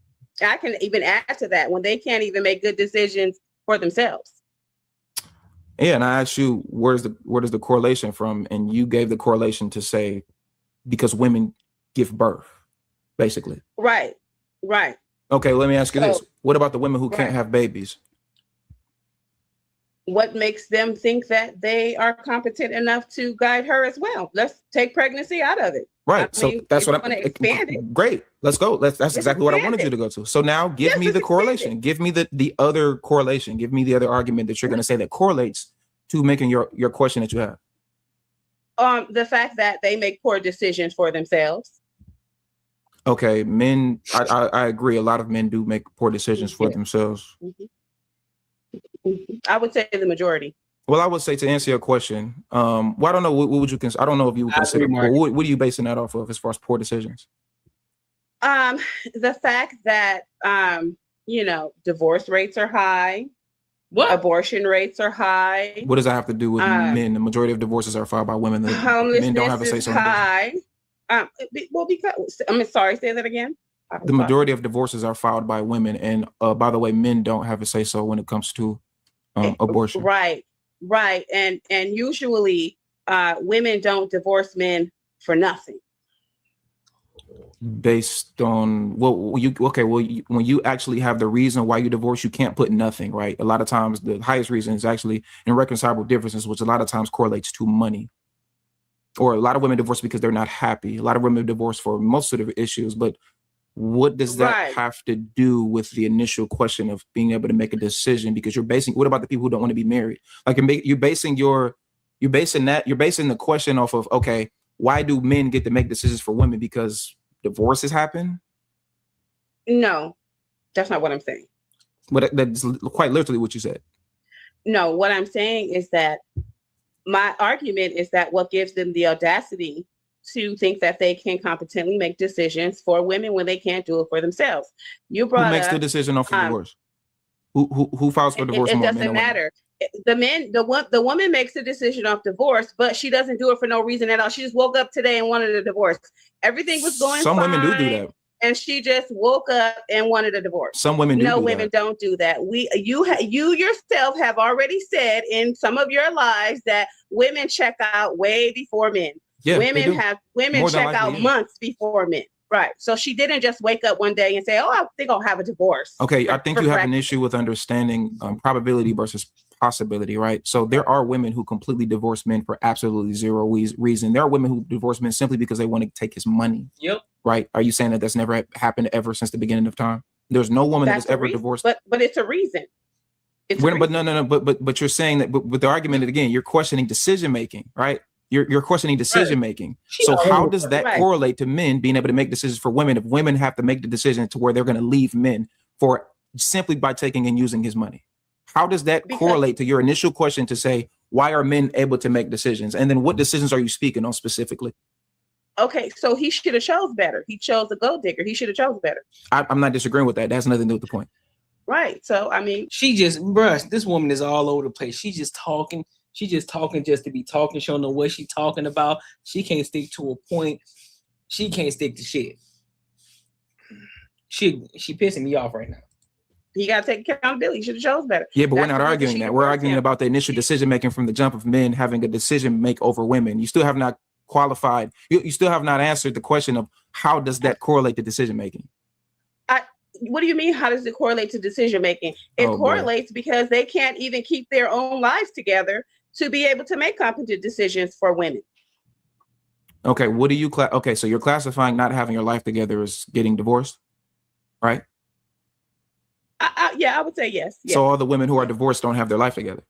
I can even add to that, when they can't even make good decisions for themselves. Yeah, and I asked you, where does the correlation from? And you gave the correlation to say, because women give birth, basically. Right. Okay, let me ask you this. What about the women who can't have babies? What makes them think that they are competent enough to guide her as well? Let's take pregnancy out of it. Right. So that's what I'm going to expand it. Great. Let's go. That's exactly what I wanted you to go to. So now give me the correlation. Give me the other correlation. Give me the other argument that you're going to say that correlates to making your question that you have. The fact that they make poor decisions for themselves. Okay. Men, I agree. A lot of men do make poor decisions for themselves. I would say the majority. Well, I would say, to answer your question, well, I don't know. What would you consider? I don't know if you would consider. What are you basing that off of as far as poor decisions? The fact that divorce rates are high. What? Abortion rates are high. What does that have to do with men? The majority of divorces are filed by women. Men don't have a say so. High. Well, because I'm sorry. Say that again. The majority of divorces are filed by women, and by the way, men don't have a say so when it comes to abortion. Right, and usually women don't divorce men for nothing. Based on when you actually have the reason why you divorce, you can't put nothing, right? A lot of times the highest reason is actually irreconcilable differences, which a lot of times correlates to money. Or a lot of women divorce because they're not happy. A lot of women divorce for most of the issues, but what does that have to do with the initial question of being able to make a decision? Because what about the people who don't want to be married? Like you're basing the question off of, okay, why do men get to make decisions for women? Because divorces happen? No, that's not what I'm saying. But that's quite literally what you said. No, what I'm saying is that my argument is that what gives them the audacity to think that they can competently make decisions for women when they can't do it for themselves. You brought Who makes the decision off of divorce? Who files for divorce? It doesn't matter. The woman makes the decision of divorce, but she doesn't do it for no reason at all. She just woke up today and wanted a divorce. Everything was going Some fine, women do that. and she just woke up and wanted a divorce. Some women do. No, women don't do that. You yourself have already said in some of your lives that women check out way before men. Yeah, women check out months before men. Right. So she didn't just wake up one day and say, "Oh, I think I'll have a divorce." Okay, I think you have an issue with understanding probability versus possibility, right? So there are women who completely divorce men for absolutely zero reason. There are women who divorce men simply because they want to take his money. Yep. Right? Are you saying that that's never happened ever since the beginning of time? There's no woman that has ever divorced. But it's a reason. But no. But you're saying that. But the argument again, you're questioning decision making, right? You're questioning decision making. So how does that correlate to men being able to make decisions for women if women have to make the decision to where they're going to leave men for simply by taking and using his money? How does that correlate to your initial question to say, why are men able to make decisions? And then what decisions are you speaking on specifically? Okay, so he should have chose better. He chose a gold digger. He should have chose better. I'm not disagreeing with that. That has nothing to do with the point. Right. So, I mean, this woman is all over the place. She's just talking. She's just talking just to be talking. She don't know what she's talking about. She can't stick to a point. She can't stick to shit. She pissing me off right now. He got to take accountability. He should have chose better. Yeah, but we're not arguing that. We're arguing about the initial decision making from the jump of men having a decision make over women. You still have not qualified. You still have not answered the question of how does that correlate to decision making? What do you mean? How does it correlate to decision making? It correlates because they can't even keep their own lives together to be able to make competent decisions for women. Okay, what do you okay, so you're classifying not having your life together as getting divorced, right? Yeah, I would say yes. So all the women who are divorced don't have their life together.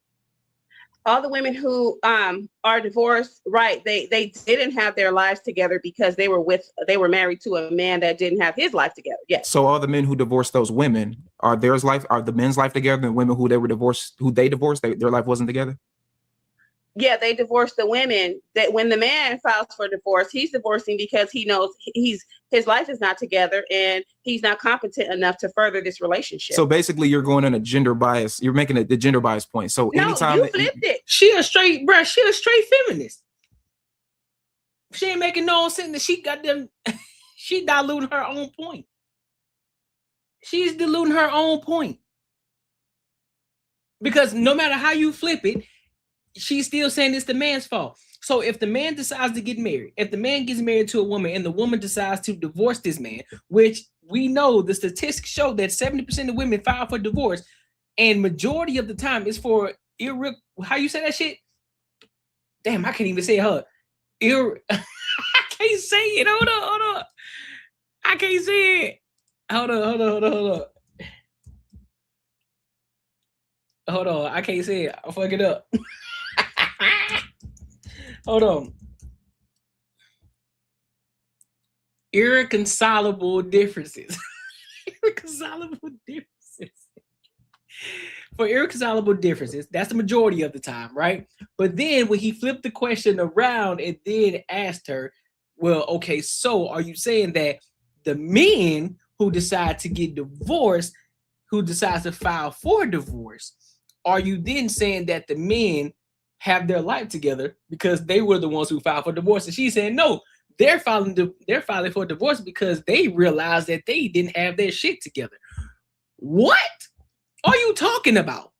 All the women who are divorced, right? They didn't have their lives together because they were married to a man that didn't have his life together. Yes. So all the men who divorced those women, are the men's life together? And women who they divorced, their life wasn't together? Yeah, they divorced the women. That when the man files for divorce, he's divorcing because he knows his life is not together and he's not competent enough to further this relationship. So basically, you're going on a gender bias. You're making the gender bias point. So no, anytime you flipped it. She a straight feminist. She ain't making no sense that she got them. She diluting her own point. She's diluting her own point. Because no matter how you flip it, she's still saying it's the man's fault. So if the man decides to get married, if the man gets married to a woman and the woman decides to divorce this man, which we know the statistics show that 70% of women file for divorce, and majority of the time it's for how you say that shit? Damn, I can't even say it. I can't say it. Hold on. I can't say it. Hold on. Hold on. I can't say it. I'll fuck it up. Hold on. Irreconcilable differences. Irreconcilable differences. For irreconcilable differences, that's the majority of the time, right? But then when he flipped the question around and then asked her, well, okay, so are you saying that the men who decide to get divorced, who decides to file for divorce, are you then saying that the men have their life together because they were the ones who filed for divorce? And she's saying, no, they're filing for divorce because they realized that they didn't have their shit together. What are you talking about?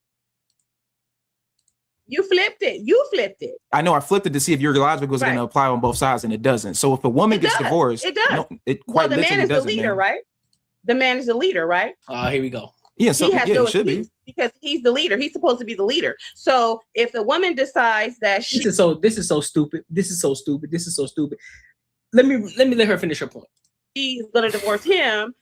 You flipped it. You flipped it. I know I flipped it to see if your logic was going to apply on both sides, and it doesn't. So if a woman gets divorced, it does. No, it quite the man literally is the doesn't, leader, man. right? The man is the leader, right? Here we go. Yeah, so he should be, because he's the leader. He's supposed to be the leader. So if the woman decides that this is so stupid. This is so stupid. This is so stupid. Let her finish her point. She's gonna divorce him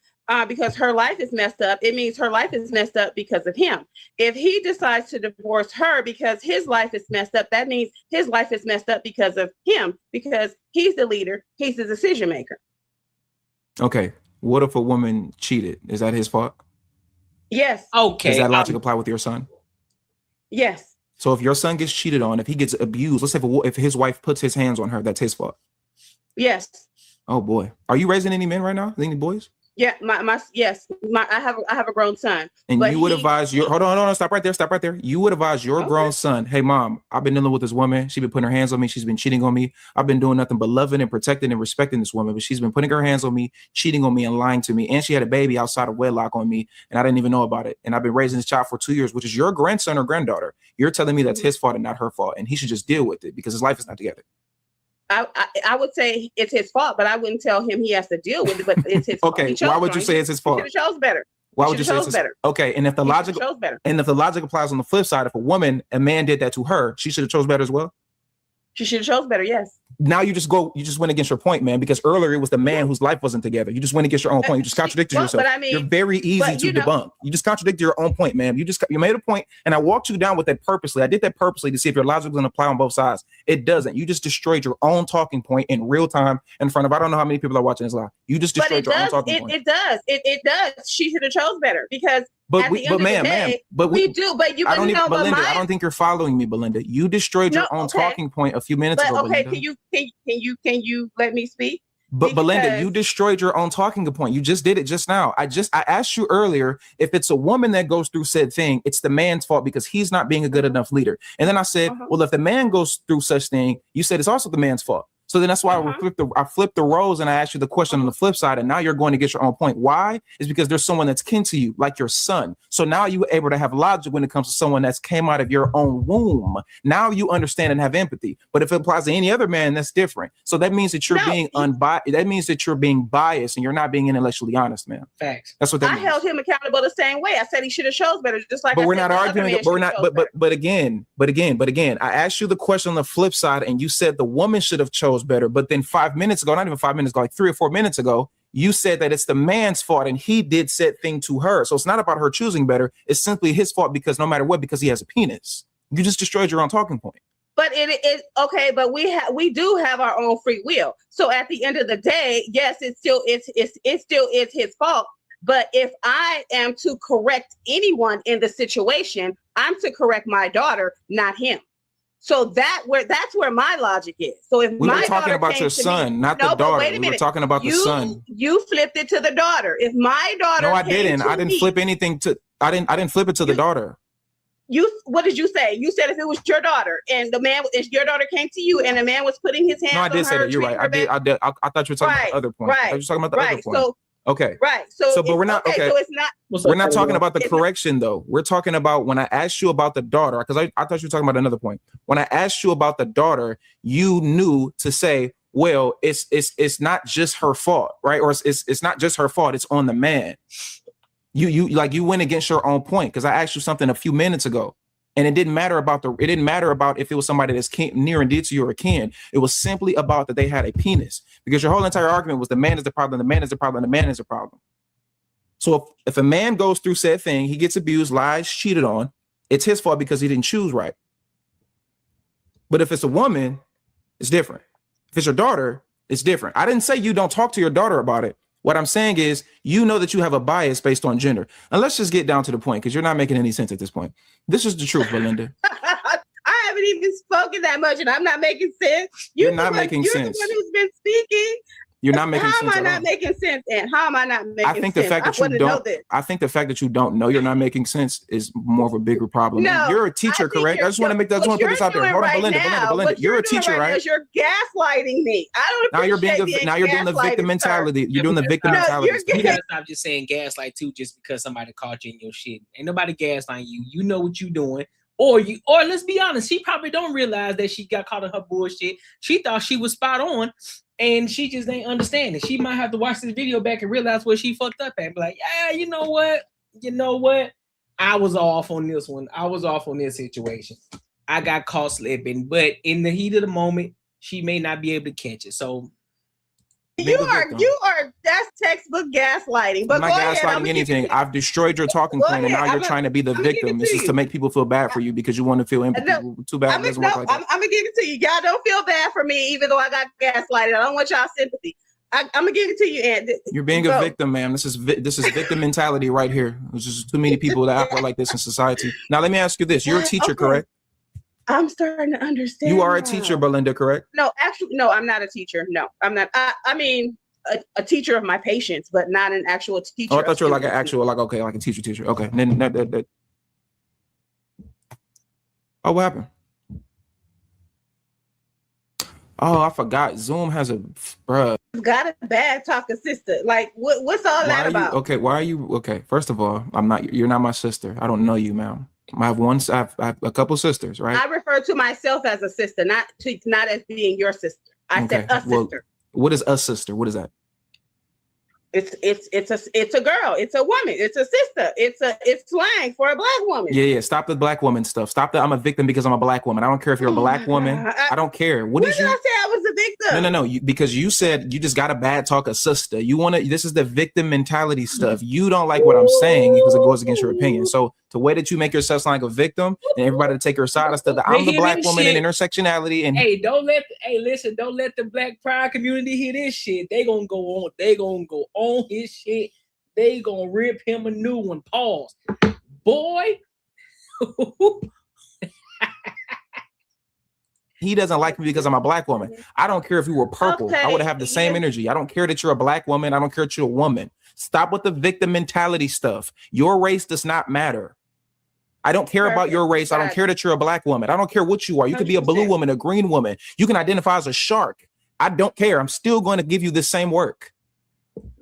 because her life is messed up. It means her life is messed up because of him. If he decides to divorce her because his life is messed up, that means his life is messed up because of him, because he's the leader, he's the decision maker. Okay. What if a woman cheated? Is that his fault? Yes. Okay. Does that logic apply with your son? Yes. So if your son gets cheated on, if he gets abused, let's say if his wife puts his hands on her, that's his fault. Yes. Oh boy. Are you raising any men right now? Any boys? Yeah, I have a grown son. And you would advise your hold on, stop right there. You would advise your grown son, hey mom, I've been dealing with this woman. She's been putting her hands on me. She's been cheating on me. I've been doing nothing but loving and protecting and respecting this woman, but she's been putting her hands on me, cheating on me and lying to me. And she had a baby outside of wedlock on me, and I didn't even know about it. And I've been raising this child for 2 years, which is your grandson or granddaughter. You're telling me that's his fault and not her fault, and he should just deal with it because his life is not together. I would say it's his fault, but I wouldn't tell him he has to deal with it. But it's his fault. Okay, why would you say it's his fault? He chose better. Why would you say it's better? Okay, and if the logic applies on the flip side, if a man did that to her, she should have chose better as well. She should have chose better. Yes. Now you just went against your point, man, because earlier it was the man whose life wasn't together. You just went against your own point. You just contradicted yourself. But I mean, you're very easy to debunk. You just contradicted your own point, man. You made a point, and I walked you down with that purposely. I did that purposely to see if your logic was going to apply on both sides. It doesn't. You just destroyed your own talking point in real time in front of I don't know how many people are watching this live. You just destroyed your own talking point. It does. It does. She should have chose better because. But we do. But you wouldn't know. Belinda, I don't think you're following me, Belinda. You destroyed your own talking point a few minutes ago. Okay, Belinda. can you let me speak? But Belinda, you destroyed your own talking point. You just did it just now. I asked you earlier if it's a woman that goes through said thing, it's the man's fault because he's not being a good enough leader. And then I said, well, if the man goes through such thing, you said it's also the man's fault. So then that's why I flipped the roles and I asked you the question on the flip side, and now you're going to get your own point. Why? Is because there's someone that's kin to you, like your son. So now you're able to have logic when it comes to someone that's came out of your own womb. Now you understand and have empathy. But if it applies to any other man, that's different. So that means that you're being unbiased. That means that you're being biased and you're not being intellectually honest, man. Facts. That's what that I means. held him accountable the same way. I said he should have chose better, just like. But we're not arguing. But we're not. But again, I asked you the question on the flip side, and you said the woman should have chose better. But then 5 minutes ago, not even 5 minutes ago, like 3 or 4 minutes ago, you said that it's the man's fault and he did said thing to her. So it's not about her choosing better. It's simply his fault because no matter what, because he has a penis. You just destroyed your own talking point. But it is okay. But we do have our own free will. So at the end of the day, yes, it still is his fault. But if I am to correct anyone in the situation, I'm to correct my daughter, not him. So that's where my logic is. So if we were talking about your son, not the daughter. We were talking about the son. You flipped it to the daughter. If my daughter, no, I didn't. I didn't flip anything to. I didn't flip it to the daughter. What did you say? You said if it was your daughter and if your daughter came to you and a man was putting his hands on her. No, I did say that. You're right. I did. I thought you were talking about the other point. Right. I was talking about the other point. So. Okay. Right. So but we're not okay. So it's not. We're not talking about the correction though. We're talking about when I asked you about the daughter, because I thought you were talking about another point. When I asked you about the daughter, you knew to say, well, it's not just her fault, right? Or it's not just her fault. It's on the man. You went against your own point because I asked you something a few minutes ago. And it didn't matter about if it was somebody that's near and dear to you or a kin. It was simply about that they had a penis. Because your whole entire argument was the man is the problem, the man is the problem, the man is the problem. So if a man goes through said thing, he gets abused, lies, cheated on, it's his fault because he didn't choose right. But if it's a woman, it's different. If it's your daughter, it's different. I didn't say you don't talk to your daughter about it. What I'm saying is, you know that you have a bias based on gender. And let's just get down to the point, because you're not making any sense at this point. This is the truth, Belinda. I haven't even spoken that much, and I'm not making sense. You're not making sense. You're the one who's been speaking. You're not making sense. How am I not making sense? And how am I not making sense? I think the fact that you don't know you're not making sense is more of a bigger problem. No, you're a teacher, correct? I just want to put this out there. Hold on, Belinda. You're a teacher, right? You're gaslighting me. I don't appreciate now you're doing the victim mentality. You're doing the victim mentality. You gotta stop just saying gaslight too, just because somebody caught you in your shit. Ain't nobody gaslighting you. You know what you're doing. Or let's be honest, she probably don't realize that she got caught in her bullshit. She thought she was spot on, and she just ain't understanding. She might have to watch this video back and realize where she fucked up at. Be like, yeah, you know what? I was off on this one. I was off on this situation. I got caught slipping, but in the heat of the moment, she may not be able to catch it. So you are that's textbook gaslighting. But I'm not gaslighting anything. I've destroyed your talking point, and now you're trying to be the victim. This is to make people feel bad for you because you want to feel empathy. Too bad it doesn't work like that. I'm gonna give it to you. Y'all don't feel bad for me, even though I got gaslighted. I don't want y'all sympathy. I'm gonna give it to you, and you're being a victim, ma'am. This is victim mentality right here. There's just too many people that act like this in society. Now, let me ask you this: you're a teacher, correct? I'm starting to understand. You are a teacher, Belinda, correct? No, actually, no, I'm not a teacher. No, I'm not. I mean, a teacher of my patients, but not an actual teacher. Oh, I thought you were like an actual, like a teacher. Okay, and then that. Oh, what happened? Oh, I forgot. Zoom has a bruh. Got a bad talking sister. Like, what's all that about? Why are you? Okay, first of all, you're not my sister. I don't know you, ma'am. I have a couple sisters, right? I refer to myself as a sister, not as being your sister. I said a sister. What is a sister? What is that? It's a girl. It's a woman. It's a sister. It's slang for a black woman. Yeah. Stop the black woman stuff. Stop the I'm a victim because I'm a black woman. I don't care if you're a black woman. I don't care. When did I say I was a victim? No. Because you said you just got a bad talk a sister. This is the victim mentality stuff. You don't like what I'm saying because it goes against your opinion. So the way that you make yourself sound like a victim and everybody to take your side instead of I'm the black woman and intersectionality and don't let the black pride community hear this shit. They gonna go on his shit. They gonna rip him a new one. Pause. Boy. He doesn't like me because I'm a black woman. I don't care if you were purple. I would have the same energy. I don't care that you're a black woman. I don't care that you're a woman. Stop with the victim mentality stuff. Your race does not matter. I don't care about your race. I don't care that you're a black woman. I don't care what you are. You could be a blue woman, a green woman. You can identify as a shark. I don't care. I'm still going to give you the same work.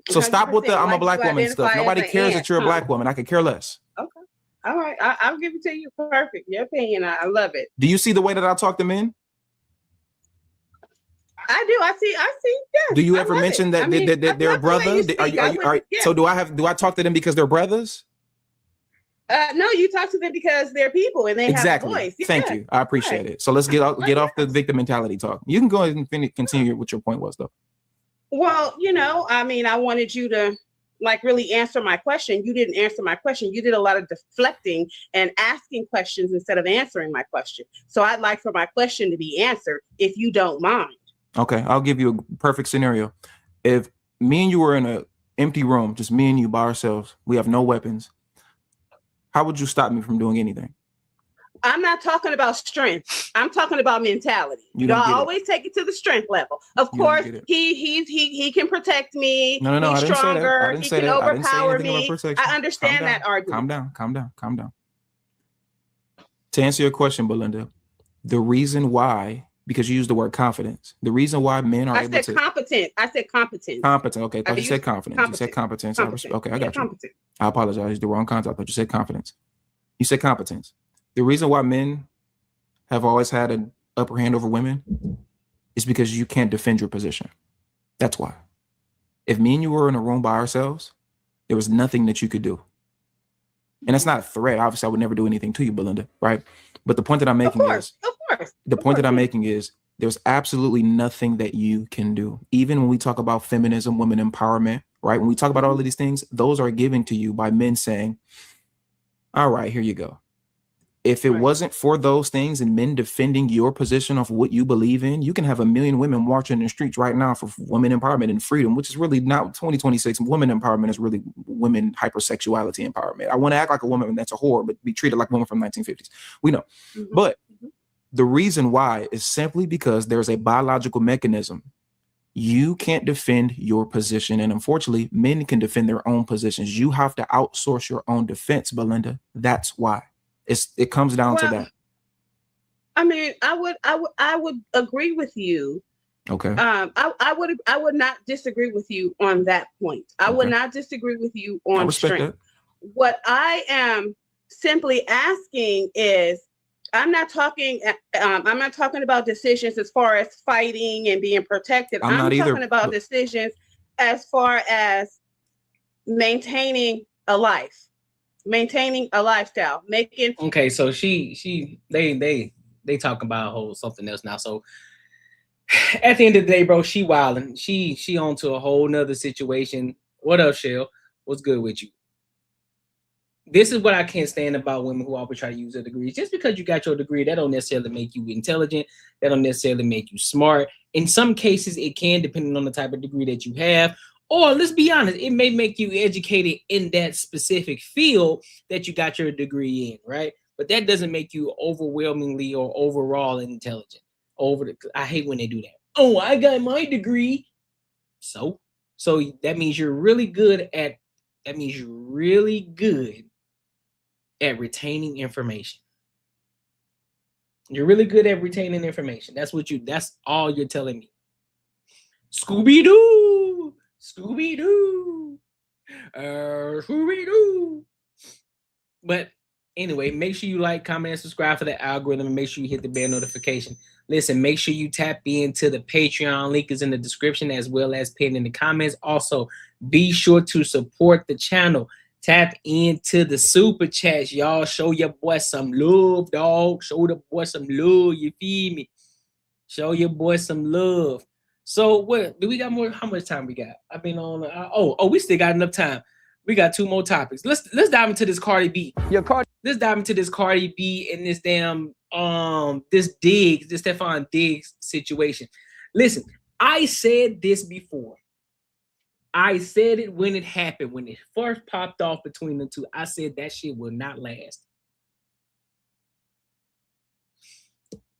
So stop with the I'm a black woman stuff. Nobody cares that you're a black woman. I could care less. Okay. All right. I'll give it to you. Perfect. Your opinion. I love it. Do you see the way that I talk to men? I do. I see. Yes. Do you ever mention that they're a brother? So do I talk to them because they're brothers? No, you talk to them because they're people and they have a voice. Yeah. Thank you. I appreciate it. So let's get off the victim mentality talk. You can go ahead and continue what your point was, though. Well, I wanted you to really answer my question. You didn't answer my question. You did a lot of deflecting and asking questions instead of answering my question. So I'd like for my question to be answered, if you don't mind. Okay, I'll give you a perfect scenario. If me and you were in an empty room, just me and you by ourselves, we have no weapons, how would you stop me from doing anything? I'm not talking about strength. I'm talking about mentality. Y'all always take it to the strength level. Of course, he can protect me. No, he's stronger. He can overpower me. I understand that argument. Calm down. To answer your question, Belinda, the reason why, because you used the word confidence, the reason why men are able to... competent. I said competence. Competent. Okay, I thought you said confidence. You said competence. Okay, I got you. Competent. I apologize. The wrong concept. I thought you said confidence. You said competence. The reason why men have always had an upper hand over women is because you can't defend your position. That's why. If me and you were in a room by ourselves, there was nothing that you could do. And that's not a threat. Obviously, I would never do anything to you, Belinda, right? But the point that I'm making is there's absolutely nothing that you can do. Even when we talk about feminism, women empowerment, right? When we talk about all of these things, those are given to you by men saying, all right, here you go. If it wasn't for those things and men defending your position of what you believe in, you can have 1 million women marching in the streets right now for women empowerment and freedom, which is really not 2026. Women empowerment is really women hypersexuality empowerment. I want to act like a woman that's a whore, but be treated like a woman from 1950s. We know. But the reason why is simply because there's a biological mechanism. You can't defend your position. And unfortunately, men can defend their own positions. You have to outsource your own defense, Belinda. That's why. It comes down to that. I mean, I would agree with you. Okay. I would not disagree with you on that point. I would not disagree with you on strength. What I am simply asking is, I'm not talking about decisions as far as fighting and being protected. I'm talking about decisions as far as maintaining a life, maintaining a lifestyle, making. Okay, so they talk about something else now. So at the end of the day, bro, she wilding. She on to a whole nother situation. What up, Shell? What's good with you? This is what I can't stand about women who always try to use their degrees. Just because you got your degree, that don't necessarily make you intelligent. That don't necessarily make you smart. In some cases, it can, depending on the type of degree that you have. Or let's be honest, it may make you educated in that specific field that you got your degree in, right? But that doesn't make you overwhelmingly or overall intelligent. I hate when they do that. Oh, I got my degree. So that means you're really good at retaining information. You're really good at retaining information. That's all you're telling me. Scooby-Doo. Scooby-Doo. Scooby-Doo. But anyway, make sure you like, comment, and subscribe for the algorithm, and make sure you hit the bell notification. Listen, make sure you tap into the Patreon. Link is in the description as well as pinned in the comments. Also, be sure to support the channel. Tap into the super chats, y'all. Show your boy some love, dog. Show the boy some love. You feel me? Show your boy some love. So, what do we got more? How much time we got? I've been on. We still got enough time. We got 2 more topics. Let's dive into this Cardi B. Let's dive into this Cardi B and this damn this Stephon Diggs situation. Listen, I said this before. I said it when it happened, when it first popped off between the two. I said that shit will not last.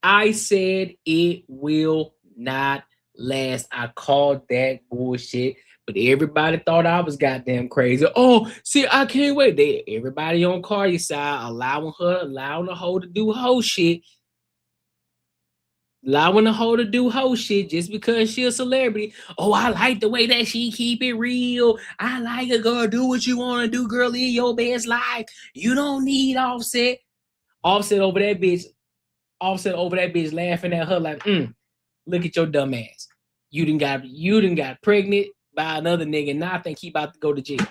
I said it will not last. I called that bullshit, but everybody thought I was goddamn crazy. Oh, see, I can't wait. Everybody on Cardi's side allowing the hoe to do hoe shit. Allowing the hoe to do hoe shit just because she a celebrity. Oh, I like the way that she keep it real. I like it, girl. Do what you want to do, girl. Live your best life. You don't need Offset. Offset over that bitch laughing at her like, look at your dumb ass. You done got pregnant by another nigga. Now I think he about to go to jail.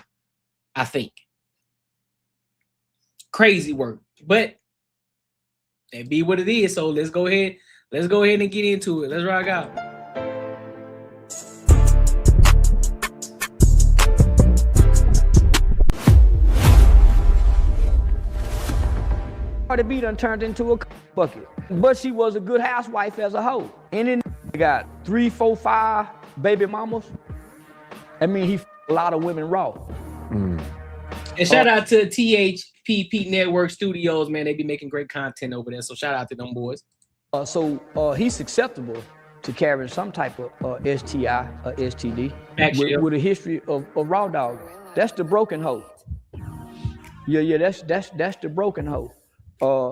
I think. Crazy work. But that be what it is. So let's go ahead and get into it. Let's rock out. Cardi B done turned into a bucket, but she was a good housewife as a hoe. And then got 3, 4, 5 baby mamas. I mean, he a lot of women raw. And shout out to THPP Network Studios, man. They be making great content over there. So shout out to them boys. So he's susceptible to carrying some type of STI or STD with a history of raw dog. That's the broken hoe. Yeah, that's the broken hoe.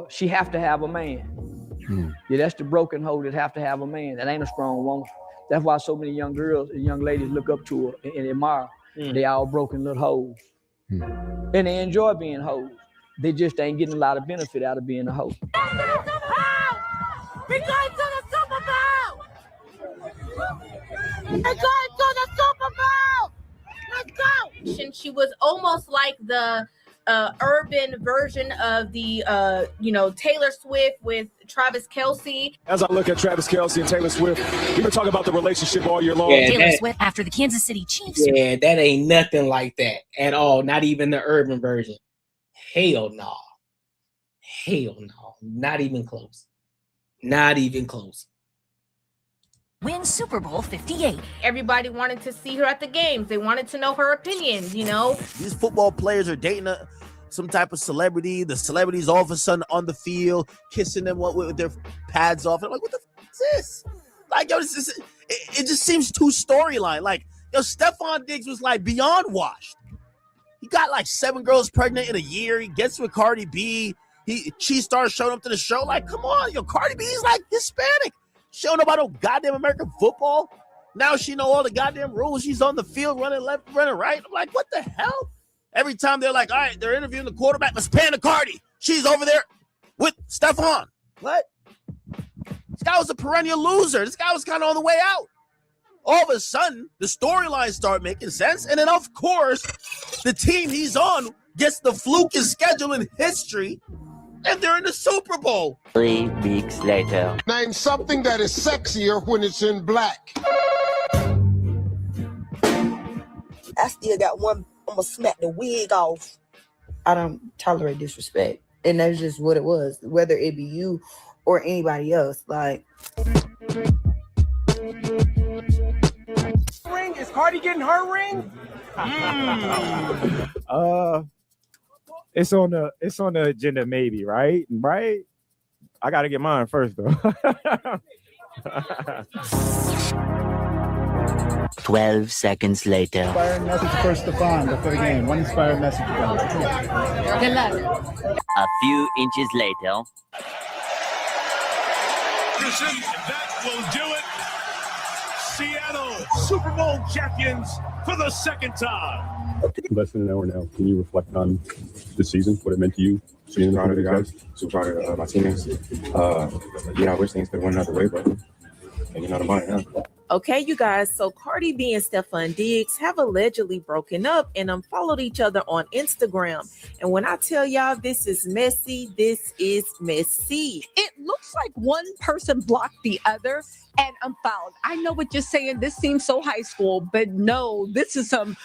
She have to have a man. Yeah, that's the broken hoe that have to have a man. That ain't a strong woman. That's why so many young girls and young ladies look up to her and admire. They all broken little hoes. And they enjoy being hoes. They just ain't getting a lot of benefit out of being a hoe. We're going to the Super Bowl! We're going to the Super Bowl! Let's go! She was almost like the urban version of the Taylor Swift with Travis Kelce. As I look at Travis Kelce and Taylor Swift, we've been talking about the relationship all year long. Taylor Swift after the Kansas City Chiefs. Yeah, that ain't nothing like that at all. Not even the urban version. Hell no. Hell no. Not even close. Not even close. Win Super Bowl 58. Everybody wanted to see her at the games. They wanted to know her opinions, you know. These football players are dating some type of celebrity. The celebrity's all of a sudden on the field, kissing them with their pads off. I'm like, what the f is this? Like, yo, it just seems too storyline. Like, yo, Stephon Diggs was like beyond washed. He got like 7 girls pregnant in a year. He gets with Cardi B. She started showing up to the show. Like, come on, yo, Cardi B is like Hispanic. She don't know about no goddamn American football. Now she know all the goddamn rules. She's on the field running left, running right. I'm like, what the hell? Every time they're like, all right, they're interviewing the quarterback. Let's pan to Cardi. She's over there. with Stephon. What? This guy was a perennial loser. This guy was kind of on the way out. All of a sudden, the storylines start making sense. And then, of course, the team he's on gets the flukiest schedule in history. And they're in the Super Bowl. 3 weeks later. Name something that is sexier when it's in black. I still got one. I'm going to smack the wig off. I don't tolerate disrespect. And that's just what it was, whether it be you or anybody else. Like, Ring? Is Cardi getting her ring? It's on the agenda, maybe, right? Right? I gotta get mine first, though. 12 seconds later. Inspiring message for Stephon before the game. One inspired message you got. Good luck. A few inches later. That will do it. Seattle Super Bowl champions for the second time. Less than an hour now. Can you reflect on the season, what it meant to you? Super proud of the guys. Super proud of my teammates. I wish things could have went another way, but you know the money, huh? Okay, you guys, so Cardi B and Stephon Diggs have allegedly broken up and unfollowed each other on Instagram. And when I tell y'all this is messy, this is messy. It looks like one person blocked the other and unfollowed. I know what you're saying. This seems so high school, but no, this is some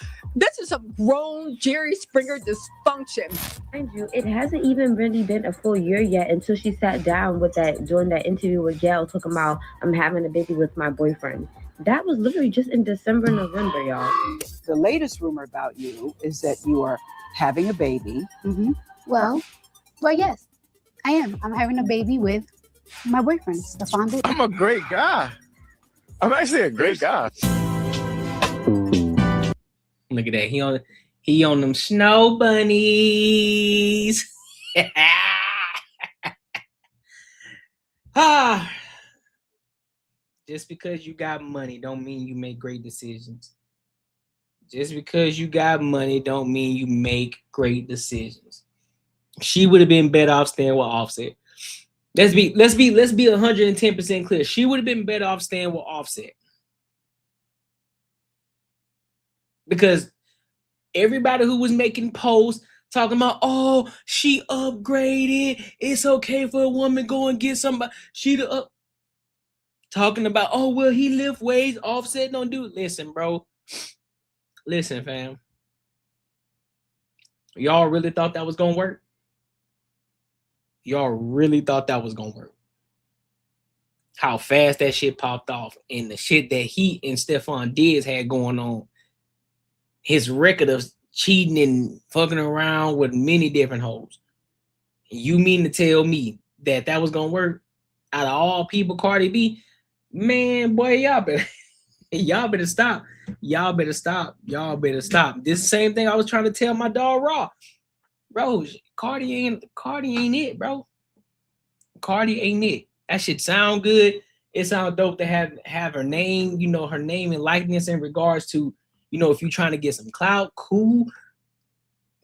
grown Jerry Springer dysfunction. Mind you, it hasn't even really been a full year yet until she sat down with doing that interview with Gail talking about I'm having a baby with my boyfriend. That was literally just in December, November, y'all. The latest rumor about you is that you are having a baby. Mm-hmm. Well, yes, I am. I'm having a baby with my boyfriend, Stephon Diggs. I'm a great guy. I'm actually a great guy. Look at that. He on them snow bunnies. Just because you got money don't mean you make great decisions. Just because you got money don't mean you make great decisions. She would have been better off staying with Offset. Let's be 110% clear. She would have been better off staying with Offset. Because everybody who was making posts talking about, oh, she upgraded. It's okay for a woman go and get somebody. Talking about, oh, well, he lift weights. Offset don't do it. Listen, bro. Listen, fam. Y'all really thought that was going to work? Y'all really thought that was going to work? How fast that shit popped off and the shit that he and Stephon Diggs had going on. His record of cheating and fucking around with many different hoes. You mean to tell me that was going to work? Out of all people, Cardi B, man, boy, y'all better stop. Y'all better stop. This same thing I was trying to tell my dog Raw. Bro, Cardi ain't it, bro. Cardi ain't it. That shit sound good. It sounds dope to have her name, her name and likeness in regards to, if you're trying to get some clout, cool.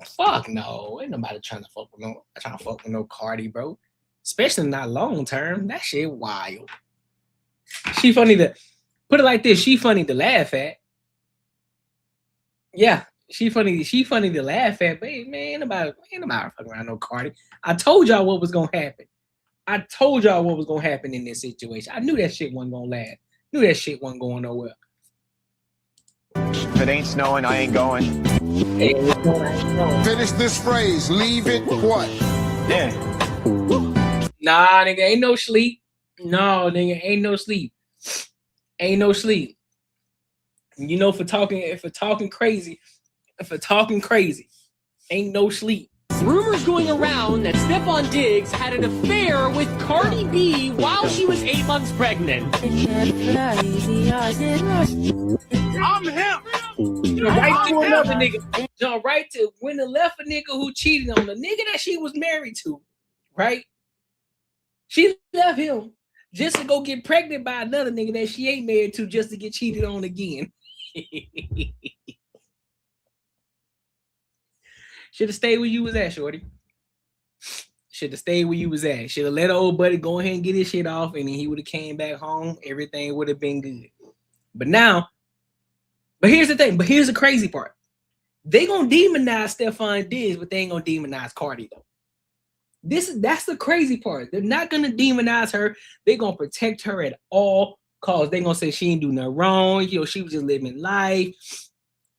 Fuck no. Ain't nobody trying to fuck with no Cardi, bro. Especially not long term. That shit wild. She funny to put it like this. She funny to laugh at. Yeah, she funny to laugh at. But man, ain't nobody fucking around no Cardi. I told y'all what was gonna happen. I told y'all what was gonna happen in this situation. I knew that shit wasn't gonna last. Knew that shit wasn't going nowhere. If it ain't snowing, I ain't going. Finish this phrase. Leave it what? Yeah. Nah, nigga, ain't no sleep. No, nigga, ain't no sleep. Ain't no sleep. For talking crazy, ain't no sleep. Rumors going around that Stephon Diggs had an affair with Cardi B while she was 8 months pregnant. I'm him. Right to another nigga. Jump right to when the left a nigga who cheated on the nigga that she was married to, right? She left him just to go get pregnant by another nigga that she ain't married to just to get cheated on again. Should have stayed where you was at, shorty. Should have stayed where you was at. Should have let her old buddy go ahead and get his shit off, and then he would have came back home. Everything would have been good. But now, but here's the thing. But here's the crazy part. They gonna demonize Stephon Diggs, but they ain't gonna demonize Cardi though. That's the crazy part. They're not gonna demonize her. They're gonna protect her at all costs. They're gonna say she ain't do nothing wrong. You know, she was just living life.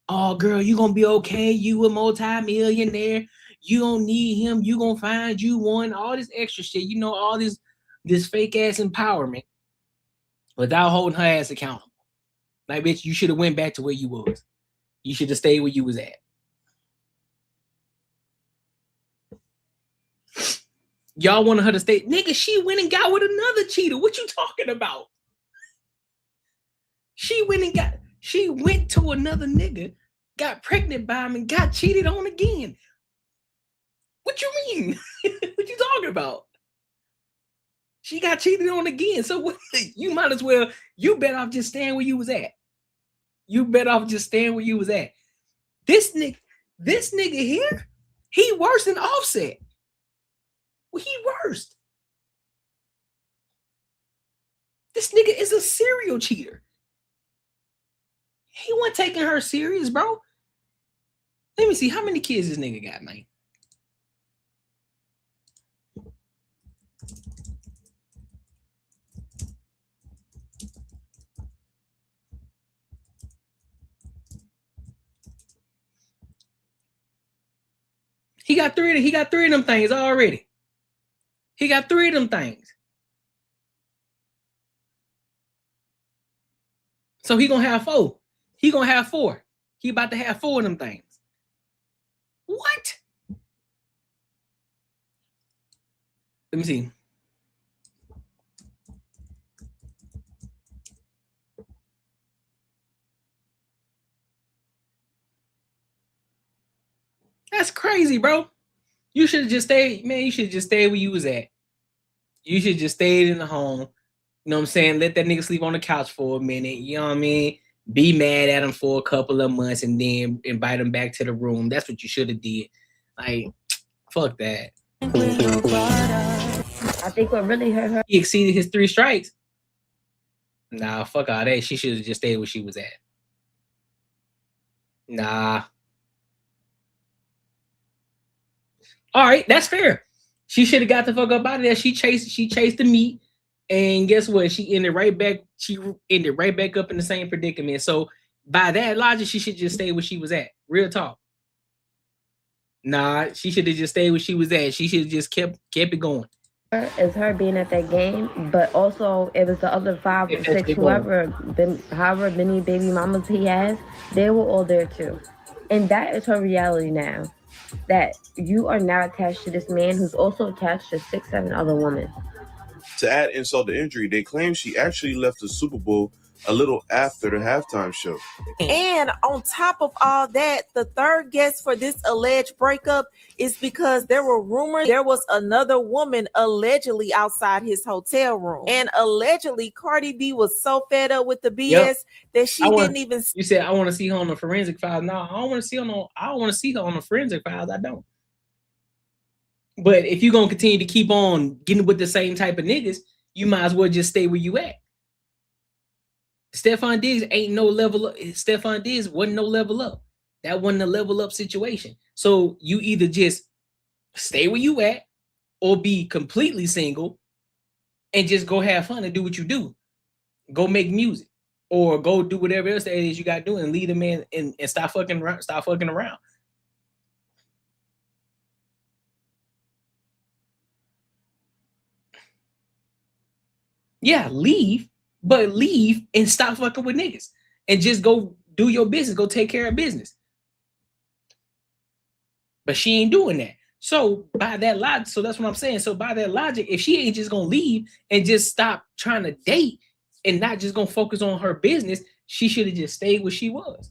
Oh, girl, you gonna be okay. You a multi-millionaire. You don't need him. You gonna find you one. All this extra shit. You know, all this fake ass empowerment without holding her ass accountable. Like, bitch, you should have went back to where you was. You should have stayed where you was at. Y'all wanted her to stay. Nigga, she went and got with another cheater. What you talking about? She went to another nigga, got pregnant by him, and got cheated on again. What you mean? What you talking about? She got cheated on again. So what, you might as well, you better off just staying where you was at. You better off just staying where you was at. This nigga here, he worse than Offset. Well, he worst. This nigga is a serial cheater. He wasn't taking her serious, bro. Let me see how many kids this nigga got, man. He got three of them things already. He got 3 of them things. So he gonna have 4. He gonna have 4. He about to have 4 of them things. What? Let me see. That's crazy, bro. You should have just stayed, man. You should have just stayed where you was at. You should just stayed in the home. You know what I'm saying? Let that nigga sleep on the couch for a minute. You know what I mean? Be mad at him for a couple of months and then invite him back to the room. That's what you should have did. Like, fuck that. I think what really hurt her. He exceeded his 3 strikes. Nah, fuck all that. She should have just stayed where she was at. Nah. All right, that's fair. She should have got the fuck up out of there. She chased the meat, and guess what? She ended right back. She ended right back up in the same predicament. So by that logic, she should just stay where she was at. Real talk. Nah, she should have just stayed where she was at. She should have just kept it going. Is her being at that game, but also it was the other 5 or 6, however many baby mamas he has, they were all there too. And that is her reality now. That you are now attached to this man who's also attached to 6, 7 other women. To add insult to injury, they claim she actually left the Super Bowl a little after the halftime show. And on top of all that, the third guess for this alleged breakup is because there were rumors there was another woman allegedly outside his hotel room. And allegedly Cardi B was so fed up with the BS that she didn't even. You said I want to see her on the forensic files. No, I don't want to see her on the forensic files. I don't. But if you're gonna continue to keep on getting with the same type of niggas, you might as well just stay where you at. Stephon Diggs ain't no level up. Stephon Diggs wasn't no level up. That wasn't a level up situation. So you either just stay where you at or be completely single and just go have fun and do what you do. Go make music or go do whatever else that is you got to do and lead a man and stop fucking around. Yeah, leave. But leave and stop fucking with niggas and just go do your business. Go take care of business. But she ain't doing that. So by that logic, so that's what I'm saying. So by that logic, if she ain't just gonna leave and just stop trying to date and not just gonna focus on her business, she should have just stayed where she was.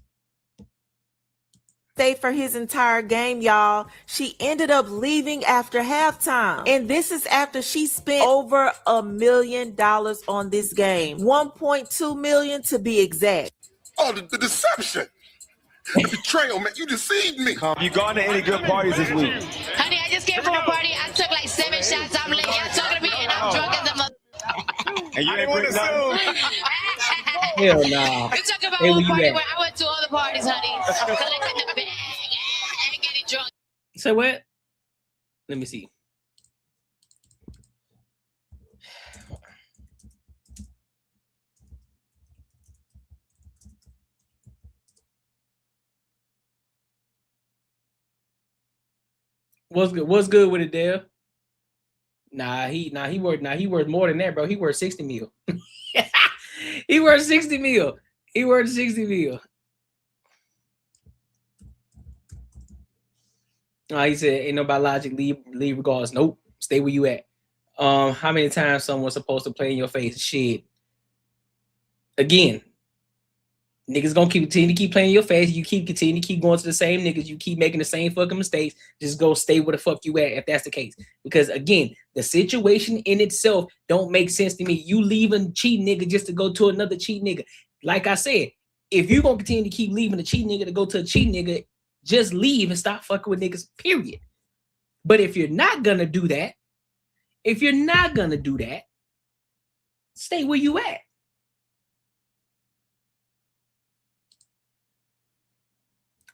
Stay for his entire game, y'all. She ended up leaving after halftime. And this is after she spent over $1 million on this game. 1.2 million to be exact. Oh, the deception. The betrayal, man. You deceived me. You gone to any good parties this week? Honey, I just came from a party. I took like 7 shots. I'm like, y'all talking to me, and I'm drunk as a mother. And you ain't bring nothing? Hell nah. You talking about Hey, where one you party at? where I went to all the parties, honey. Collecting the bag and getting drunk. Say what? Let me see. What's good? What's good with it, Dale? He worth more than that, bro. He worth 60 mil. He worth 60 mil. He worth 60 mil. He said, ain't nobody logic, leave regardless. Nope. Stay where you at. How many times someone's supposed to play in your face? Shit. Again, niggas gonna continue to keep playing in your face. You continue to keep going to the same niggas. You keep making the same fucking mistakes. Just go stay where the fuck you at if that's the case. Because again, the situation in itself don't make sense to me. You leaving cheat nigga just to go to another cheat nigga. Like I said, if you gonna continue to keep leaving a cheat nigga to go to a cheat nigga, just leave and stop fucking with niggas, period. But if you're not gonna do that, stay where you at.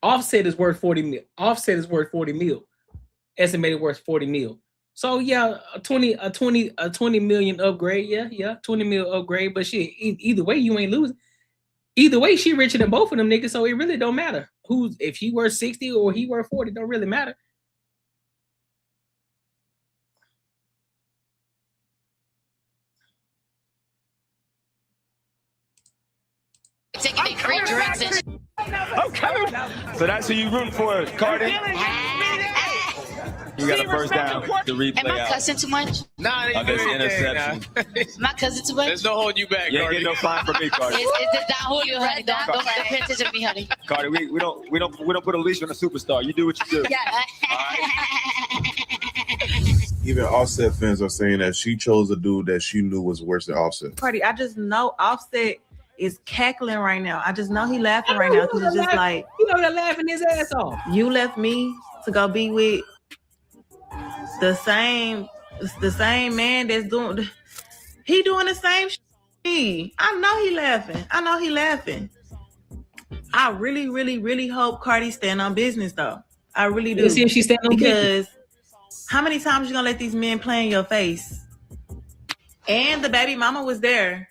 Offset is worth 40 mil. Offset is worth 40 mil. Estimated worth 40 mil. So yeah, a 20 million upgrade. Yeah, 20 mil upgrade. But shit, either way, you ain't losing. Either way, she richer than both of them niggas, so it really don't matter if he worth 60 or he worth 40. Don't really matter. Taking free drinks and Okay. So that's who you rooting for, Cardi? You got a first down. The replay Am I out. cussing too much? Nah, there's interception. Am I cussing too much? There's no holding you back, you ain't getting no fine from me, Cardi. It's Don Julio, honey. Don't pay attention to me, honey. Cardi, we don't put a leash on a superstar. You do what you do. Yeah. Even Offset fans are saying that she chose a dude that she knew was worse than Offset. Cardi, I just know Offset is cackling right now. I just know he laughing right now because it's just like, they're laughing his ass off. You left me to go be with the same man that's doing the same shit. I know he laughing. I really, really, really hope Cardi stand on business though. I really do. Let's see if she stand on business. Because how many times you gonna let these men play in your face? And the baby mama was there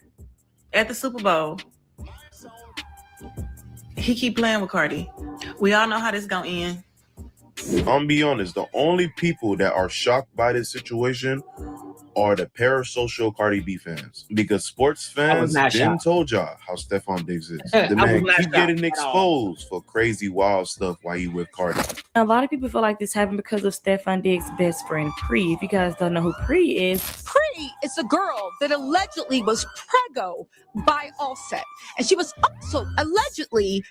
at the Super Bowl. He keep playing with Cardi. We all know how this gonna end. I'm gonna be honest, the only people that are shocked by this situation are the parasocial Cardi B fans. Because sports fans didn't told y'all how Stephon Diggs is. The man keep getting exposed for crazy wild stuff while he with Cardi. A lot of people feel like this happened because of Stephon Diggs' best friend, Pri. If you guys don't know who Pri is is a girl that allegedly was preggo by Offset. And she was also allegedly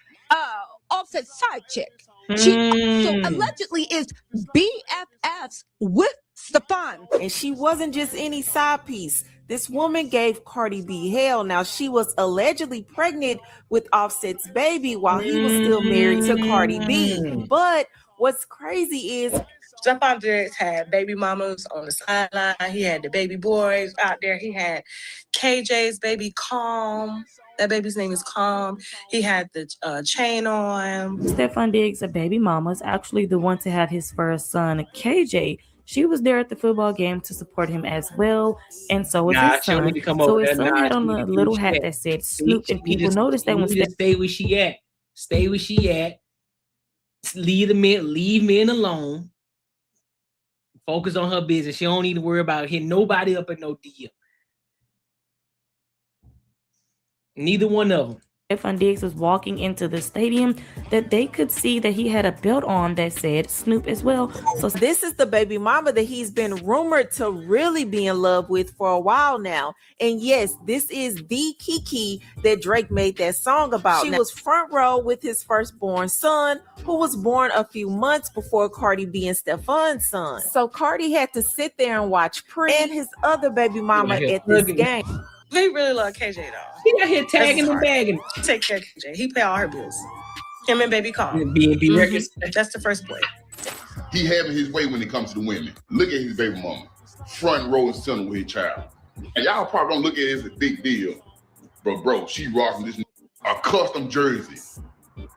Offset's side chick. She also allegedly is BFFs with Stephon. And she wasn't just any side piece. This woman gave Cardi B hell. Now, she was allegedly pregnant with Offset's baby while he was still married to Cardi B. But what's crazy is Stephon Diggs had baby mamas on the sideline. He had the baby boys out there. He had KJ's baby Calm. That baby's name is Calm. He had the chain on. Stephon Diggs' baby mama is actually the one to have his first son, KJ. She was there at the football game to support him as well, and so was his son. So his son had on a little hat that said Snoop, and people noticed that when stay where she at. Stay where she at. Leave men alone. Focus on her business. She don't need to worry about hitting nobody up in no deal. Neither one of them. Stephon Diggs was walking into the stadium, that they could see that he had a belt on that said Snoop as well. So this is the baby mama that he's been rumored to really be in love with for a while now. And yes, this is the Kiki that Drake made that song about. She was front row with his firstborn son, who was born a few months before Cardi B and Stephon's son. So Cardi had to sit there and watch Pri and his other baby mama at this game. He really love KJ though. He got here tagging and bagging. He take care of KJ. He pay all her bills. Him and baby Calm. B&B Records. That's the first boy. He having his way when it comes to the women. Look at his baby mama. front row and center with his child. And y'all probably don't look at it as a big deal. But bro, she rocking this a custom jersey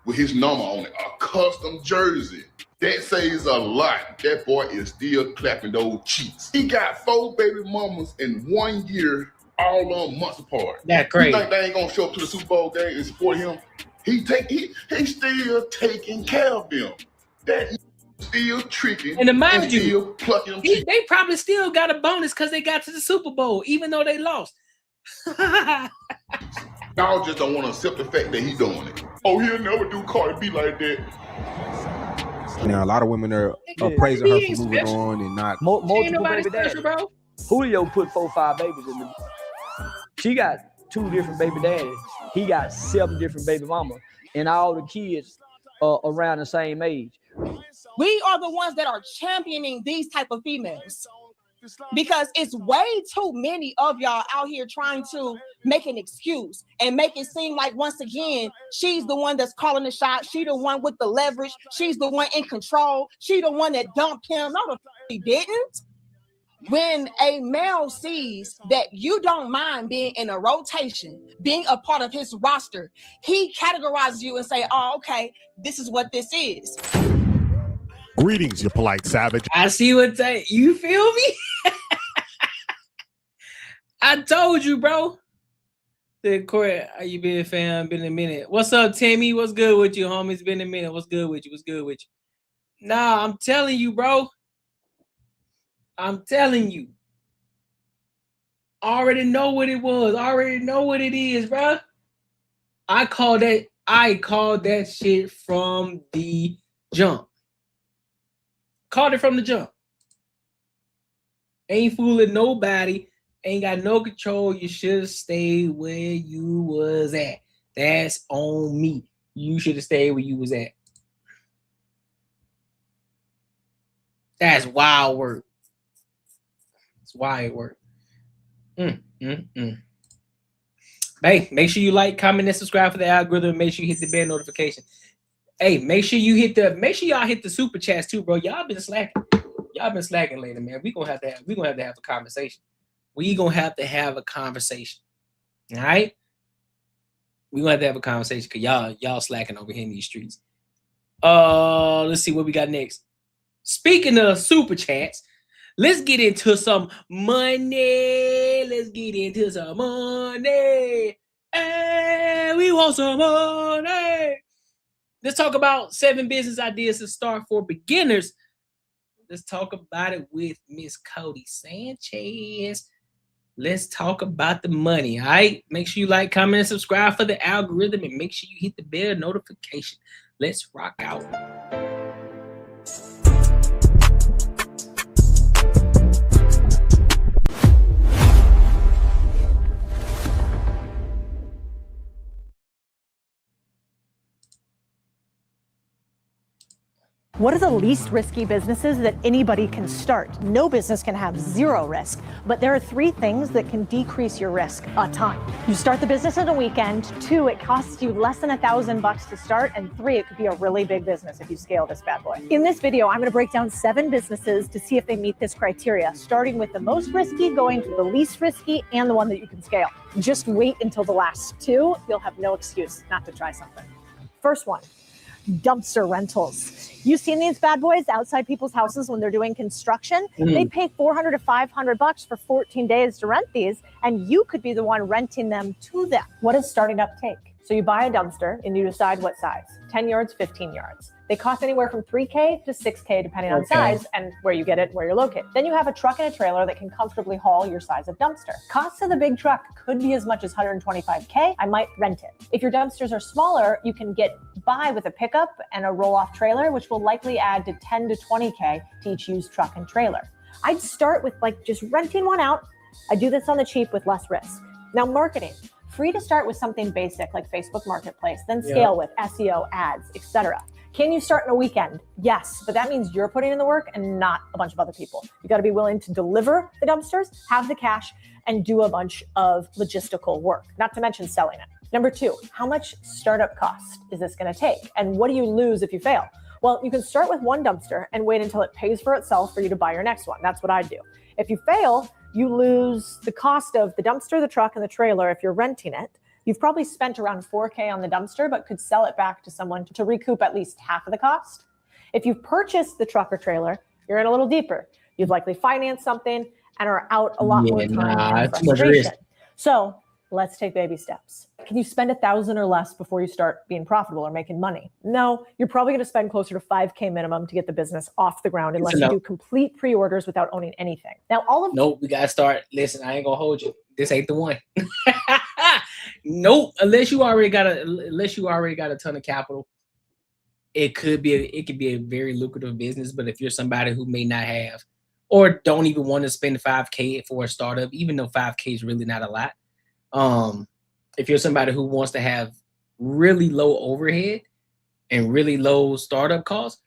with his number on it. A custom jersey. That says a lot. That boy is still clapping those cheeks. He got 4 baby mamas in 1 year, all on months apart. That's crazy. You think they ain't gonna show up to the Super Bowl game and support him? He's still taking care of them. That still tricking and mind you, still plucking them. They probably still got a bonus because they got to the Super Bowl, even though they lost. Y'all just don't want to accept the fact that he's doing it. Oh, he'll never do Cardi B like that. Now, a lot of women are praising her for moving on and not. Multiple baby daddies. Julio put 4 or 5 babies in the. She got 2 different baby daddies. He got 7 different baby mamas, and all the kids are around the same age. We are the ones that are championing these type of females because it's way too many of y'all out here trying to make an excuse and make it seem like, once again, she's the one that's calling the shot. She the one with the leverage. She's the one in control. She the one that dumped him. No, the he didn't. When a male sees that you don't mind being in a rotation, being a part of his roster, he categorizes you and say, oh, okay, this is what this is. Greetings, you polite savage. I see what you feel me? I told you, bro. The court, how you been, fam? Been a minute. What's up, Timmy? What's good with you, homie? It's been a minute. What's good with you? What's good with you? Nah, I'm telling you, bro. I'm telling you. I already know what it was. I already know what it is, bro. I called that shit from the jump. Called it from the jump. Ain't fooling nobody. Ain't got no control. You should have stayed where you was at. That's on me. You should have stayed where you was at. That's wild work. That's wild work. Hey, make sure you like, comment, and subscribe for the algorithm. Make sure you hit the bell notification. Hey, make sure y'all hit the super chats too, bro. Y'all been slacking. Y'all been slacking lately, man. We're gonna have to have a conversation. We're gonna have to have a conversation. All right? We're gonna have to have a conversation because y'all slacking over here in these streets. Let's see what we got next. Speaking of super chats, let's get into some money. Let's get into some money. Hey, we want some money. Let's talk about 7 business ideas to start for beginners. Let's talk about it with Miss Cody Sanchez. Let's talk about the money, all right? Make sure you like, comment, and subscribe for the algorithm, and make sure you hit the bell notification. Let's rock out. What are the least risky businesses that anybody can start? No business can have 0 risk, but there are 3 things that can decrease your risk a ton. You start the business on a weekend. 2, it costs you less than $1,000 to start. And 3, it could be a really big business if you scale this bad boy. In this video, I'm going to break down 7 businesses to see if they meet this criteria, starting with the most risky, going to the least risky, and the one that you can scale. Just wait until the last 2. You'll have no excuse not to try something. First one. Dumpster rentals. You've seen these bad boys outside people's houses when they're doing construction. They pay $400 to $500 for 14 days to rent these, and you could be the one renting them to them. What does starting up take? So you buy a dumpster and you decide what size, 10 yards, 15 yards. They cost anywhere from $3K to $6K depending on size and where you get it, where you're located. Then you have a truck and a trailer that can comfortably haul your size of dumpster. Costs of the big truck could be as much as $125K. I might rent it. If your dumpsters are smaller, you can get by with a pickup and a roll-off trailer, which will likely add to 10 to 20K to each used truck and trailer. I'd start with just renting one out. I do this on the cheap with less risk. Now, marketing. Free to start with something basic like Facebook Marketplace, then scale with SEO, ads, etc. Can you start in a weekend? Yes, but that means you're putting in the work and not a bunch of other people. You got to be willing to deliver the dumpsters, have the cash, and do a bunch of logistical work, not to mention selling it. Number 2, how much startup cost is this going to take? And what do you lose if you fail? Well, you can start with one dumpster and wait until it pays for itself for you to buy your next one. That's what I do. If you fail, you lose the cost of the dumpster, the truck, and the trailer if you're renting it. You've probably spent around $4K on the dumpster, but could sell it back to someone to recoup at least half of the cost. If you've purchased the truck or trailer, you're in a little deeper. You've likely financed something and are out a lot more time and frustration. So let's take baby steps. Can you spend $1,000 or less before you start being profitable or making money? No, you're probably going to spend closer to $5K minimum to get the business off the ground unless you do complete pre-orders without owning anything. Now, Nope, we got to start. Listen, I ain't going to hold you. This ain't the one. Nope, unless you already got a ton of capital. It could be a very lucrative business, but if you're somebody who may not have or don't even want to spend $5K for a startup, even though $5K is really not a lot. If you're somebody who wants to have really low overhead and really low startup costs,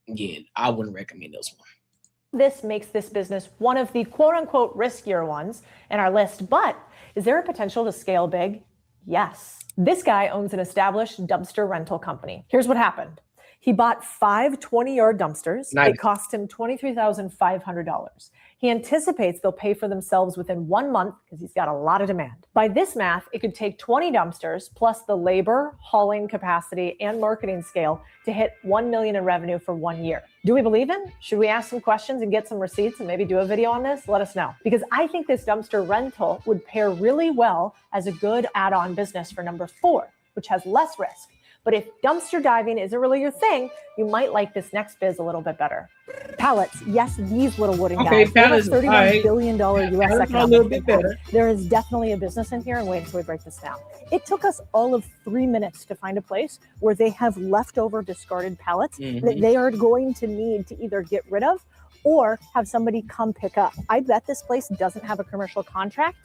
yeah, I wouldn't recommend this one. This makes this business one of the quote unquote riskier ones in our list, but is there a potential to scale big? Yes. This guy owns an established dumpster rental company. Here's what happened. He bought 5 20-yard dumpsters. Nice. It cost him $23,500. He anticipates they'll pay for themselves within 1 month because he's got a lot of demand. By this math, it could take 20 dumpsters plus the labor, hauling capacity, and marketing scale to hit $1 million in revenue for 1 year. Do we believe him? Should we ask some questions and get some receipts and maybe do a video on this? Let us know. Because I think this dumpster rental would pair really well as a good add-on business for number 4, which has less risk. But if dumpster diving isn't really your thing, you might like this next biz a little bit better. Pallets, yes, these little wooden guys. Pallets, $31 billion U.S. economic impact. There is definitely a business in here, and wait until we break this down. It took us all of 3 minutes to find a place where they have leftover discarded pallets that they are going to need to either get rid of or have somebody come pick up. I bet this place doesn't have a commercial contract.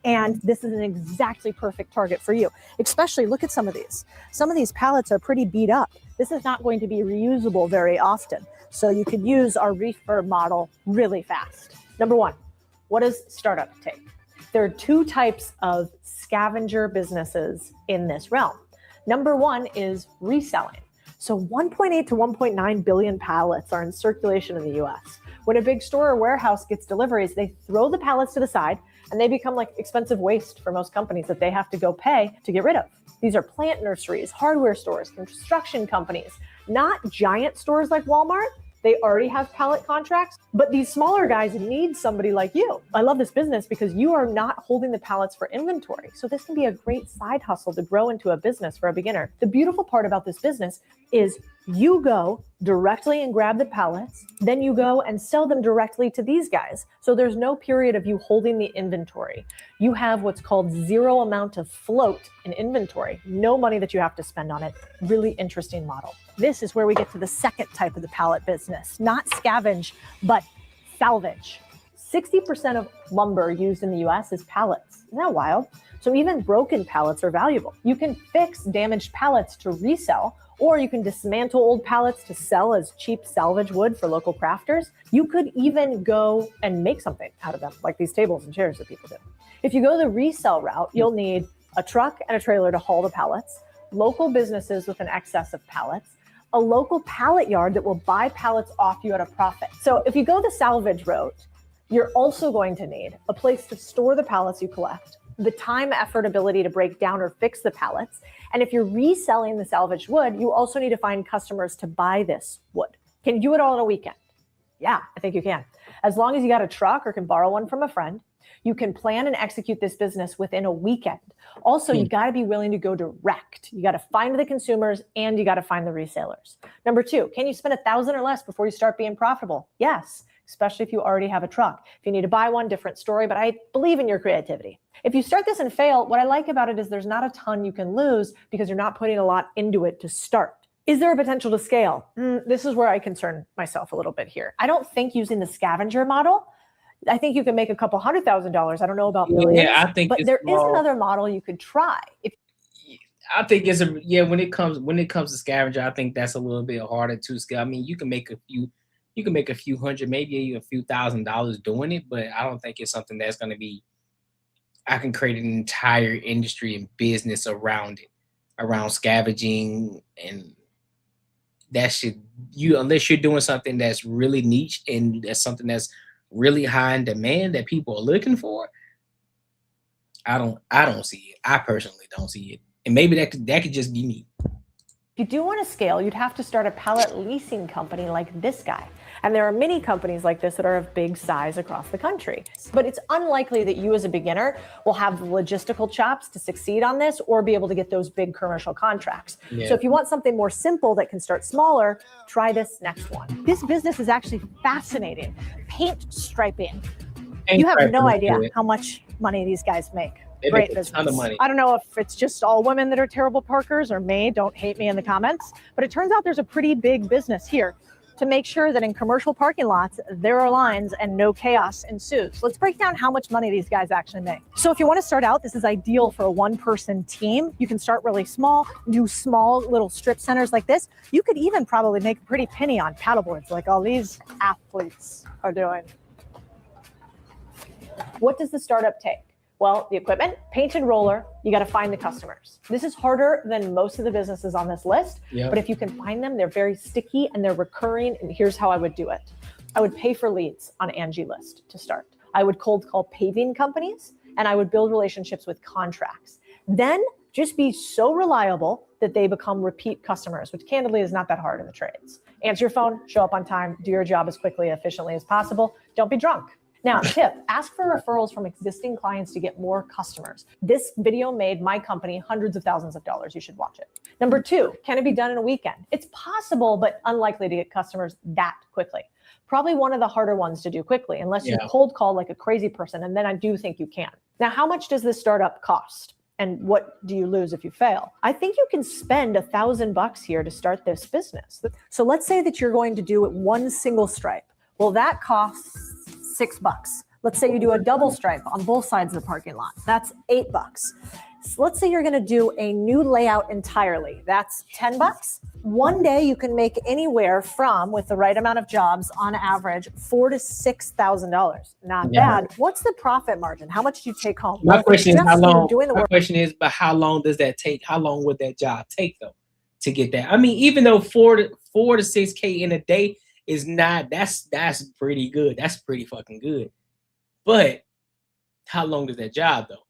And this is an exactly perfect target for you. Especially, look at some of these. Some of these pallets are pretty beat up. This is not going to be reusable very often. So you could use our refurb model really fast. Number 1, what does startup take? There are 2 types of scavenger businesses in this realm. Number 1 is reselling. So 1.8 to 1.9 billion pallets are in circulation in the US. When a big store or warehouse gets deliveries, they throw the pallets to the side and they become like expensive waste for most companies that they have to go pay to get rid of. These are plant nurseries, hardware stores, construction companies, not giant stores like Walmart. They already have pallet contracts, but these smaller guys need somebody like you. I love this business because you are not holding the pallets for inventory. So this can be a great side hustle to grow into a business for a beginner. The beautiful part about this business is you go directly and grab the pallets, then you go and sell them directly to these guys. So there's no period of you holding the inventory. You have what's called 0 amount of float in inventory, no money that you have to spend on it. Really interesting model. This is where we get to the second type of the pallet business, not scavenge, but salvage. 60% of lumber used in the US is pallets. Isn't that wild? So even broken pallets are valuable. You can fix damaged pallets to resell, or you can dismantle old pallets to sell as cheap salvage wood for local crafters. You could even go and make something out of them, like these tables and chairs that people do. If you go the resell route, you'll need a truck and a trailer to haul the pallets, local businesses with an excess of pallets, a local pallet yard that will buy pallets off you at a profit. So if you go the salvage route, you're also going to need a place to store the pallets you collect, the time, effort, ability to break down or fix the pallets. And if you're reselling the salvaged wood, you also need to find customers to buy this wood. Can you do it all in a weekend? Yeah, I think you can. As long as you got a truck or can borrow one from a friend, you can plan and execute this business within a weekend. Also, you got to be willing to go direct. You got to find the consumers and you got to find the resellers. Number 2, can you spend $1,000 or less before you start being profitable? Yes, especially if you already have a truck. If you need to buy one, different story, but I believe in your creativity. If you start this and fail, what I like about it is there's not a ton you can lose because you're not putting a lot into it to start. Is there a potential to scale? This is where I concern myself a little bit here. I don't think using the scavenger model, I think you can make a couple $100,000. I don't know about millions, yeah, I think but there is another model you could try. I think it's when it comes to scavenger, I think that's a little bit harder to scale. I mean, you can make a few hundred, maybe even a few $1,000s doing it, but I don't think it's something that's going to be. I can create an entire industry and business around it, around scavenging, and that unless you're doing something that's really niche and that's something that's really high in demand that people are looking for, I don't see it. I personally don't see it. And maybe that could just be me. If you do want to scale, you'd have to start a pallet leasing company like this guy. And there are many companies like this that are of big size across the country. But it's unlikely that you as a beginner will have the logistical chops to succeed on this or be able to get those big commercial contracts. Yeah. So if you want something more simple that can start smaller, try this next one. This business is actually fascinating. Paint striping. You have no idea how much money these guys make. They Great make a ton of business. money. I don't know if it's just all women that are terrible parkers or me. Don't hate me in the comments. But it turns out there's a pretty big business here to make sure that in commercial parking lots, there are lines and no chaos ensues. Let's break down how much money these guys actually make. So if you want to start out, this is ideal for a one-person team. You can start really small, do small little strip centers like this. You could even probably make a pretty penny on paddleboards like all these athletes are doing. What does the startup take? Well, the equipment, paint and roller, you got to find the customers. This is harder than most of the businesses on this list, Yep. but if you can find them, they're very sticky and they're recurring. And here's how I would do it. I would pay for leads on Angie List to start. I would cold call paving companies and I would build relationships with contracts. Then just be so reliable that they become repeat customers, which candidly is not that hard in the trades. Answer your phone, show up on time, do your job as quickly and efficiently as possible. Don't be drunk. Now, tip, ask for referrals from existing clients to get more customers. This video made my company hundreds of thousands of dollars. You should watch it. Number 2, can it be done in a weekend? It's possible, but unlikely to get customers that quickly. Probably one of the harder ones to do quickly, unless you cold call like a crazy person, and then I do think you can. Now, how much does this startup cost? And what do you lose if you fail? I think you can spend $1,000 here to start this business. So let's say that you're going to do it one single stripe. Well, that costs $6. Let's say you do a double stripe on both sides of the parking lot. That's $8. So let's say you're going to do a new layout entirely. That's $10. One day you can make anywhere from, with the right amount of jobs, on average, $4,000 to $6,000. Not bad. What's the profit margin? How much do you take home? My question is how long? Doing the My work. question is, but how long does that take? How long would that job take though to get that? I mean, even though $4,000 to $6,000 in a day is not, that's pretty good. That's pretty fucking good. But how long does that job though?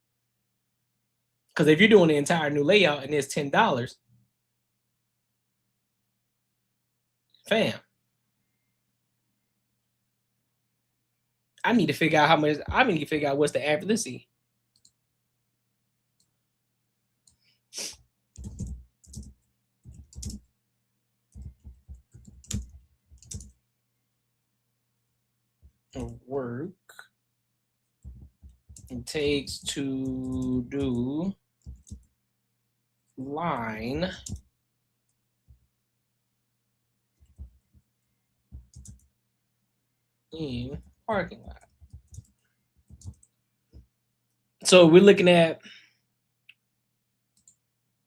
Because if you're doing the entire new layout and it's $10, fam, I need to figure out how much. I need to figure out what's the average. Let's see. Work it takes to do line in parking lot. So we're looking at,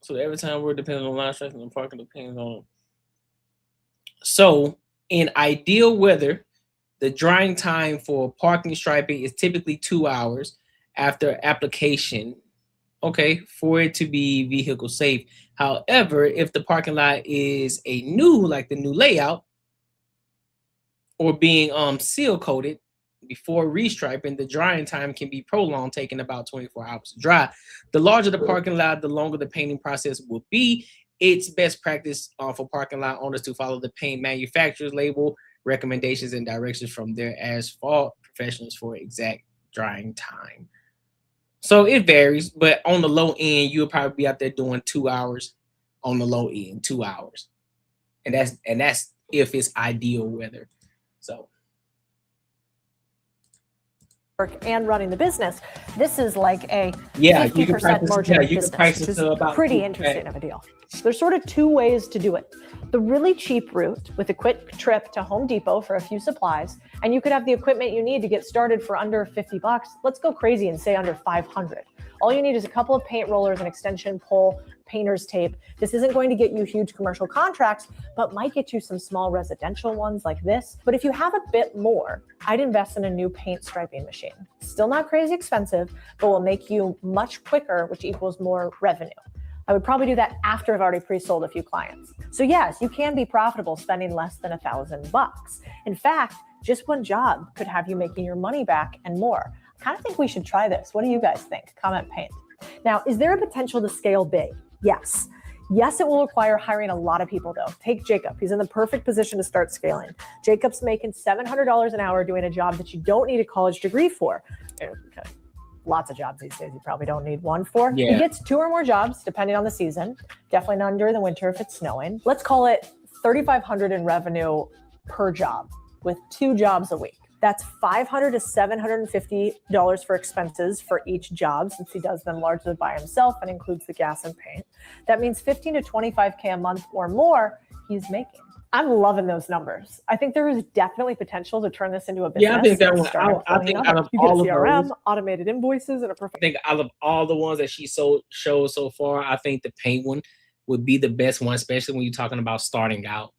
so every time we're depending on line striping and parking depends on. So in ideal weather, the drying time for parking striping is typically 2 hours after application, okay, for it to be vehicle safe. However, if the parking lot is a new, like the new layout, or being seal coated before restriping, the drying time can be prolonged, taking about 24 hours to dry. The larger the parking lot, the longer the painting process will be. It's best practice for parking lot owners to follow the paint manufacturer's label recommendations and directions from their asphalt professionals for exact drying time. So it varies, but on the low end, you'll probably be out there doing 2 hours on the low end, 2 hours. And that's if it's ideal weather. So and running the business, this is like a 50% margin of you business, can price which it is to about pretty interesting of a deal. There's sort of 2 ways to do it. The really cheap route with a quick trip to Home Depot for a few supplies, and you could have the equipment you need to get started for under $50. Let's go crazy and say under $500. All you need is a couple of paint rollers, an extension pole, painter's tape. This isn't going to get you huge commercial contracts, but might get you some small residential ones like this. But if you have a bit more, I'd invest in a new paint striping machine. Still not crazy expensive, but will make you much quicker, which equals more revenue. I would probably do that after I've already pre-sold a few clients. So yes, you can be profitable spending less than $1,000. In fact, Just one job could have you making your money back and more. I kind of think we should try this. What do you guys think? Comment paint. Now, is there a potential to scale big? Yes. Yes, it will require hiring a lot of people though. Take Jacob. He's in the perfect position to start scaling. Jacob's making $700 an hour doing a job that you don't need a college degree for. Okay. Lots of jobs these days you probably don't need one for. Yeah. He gets 2 or more jobs depending on the season. Definitely none during the winter if it's snowing. Let's call it $3,500 in revenue per job with 2 jobs a week. That's $500 to $750 for expenses for each job, since he does them largely by himself and includes the gas and paint. That means $15 to $25K a month or more he's making. I'm loving those numbers. I think there is definitely potential to turn this into a business. Yeah, I think that one. I think out of all of CRM, those, automated invoices, and a perfect. I think out of all the ones that she showed so far, I think the paint one would be the best one, especially when you're talking about starting out.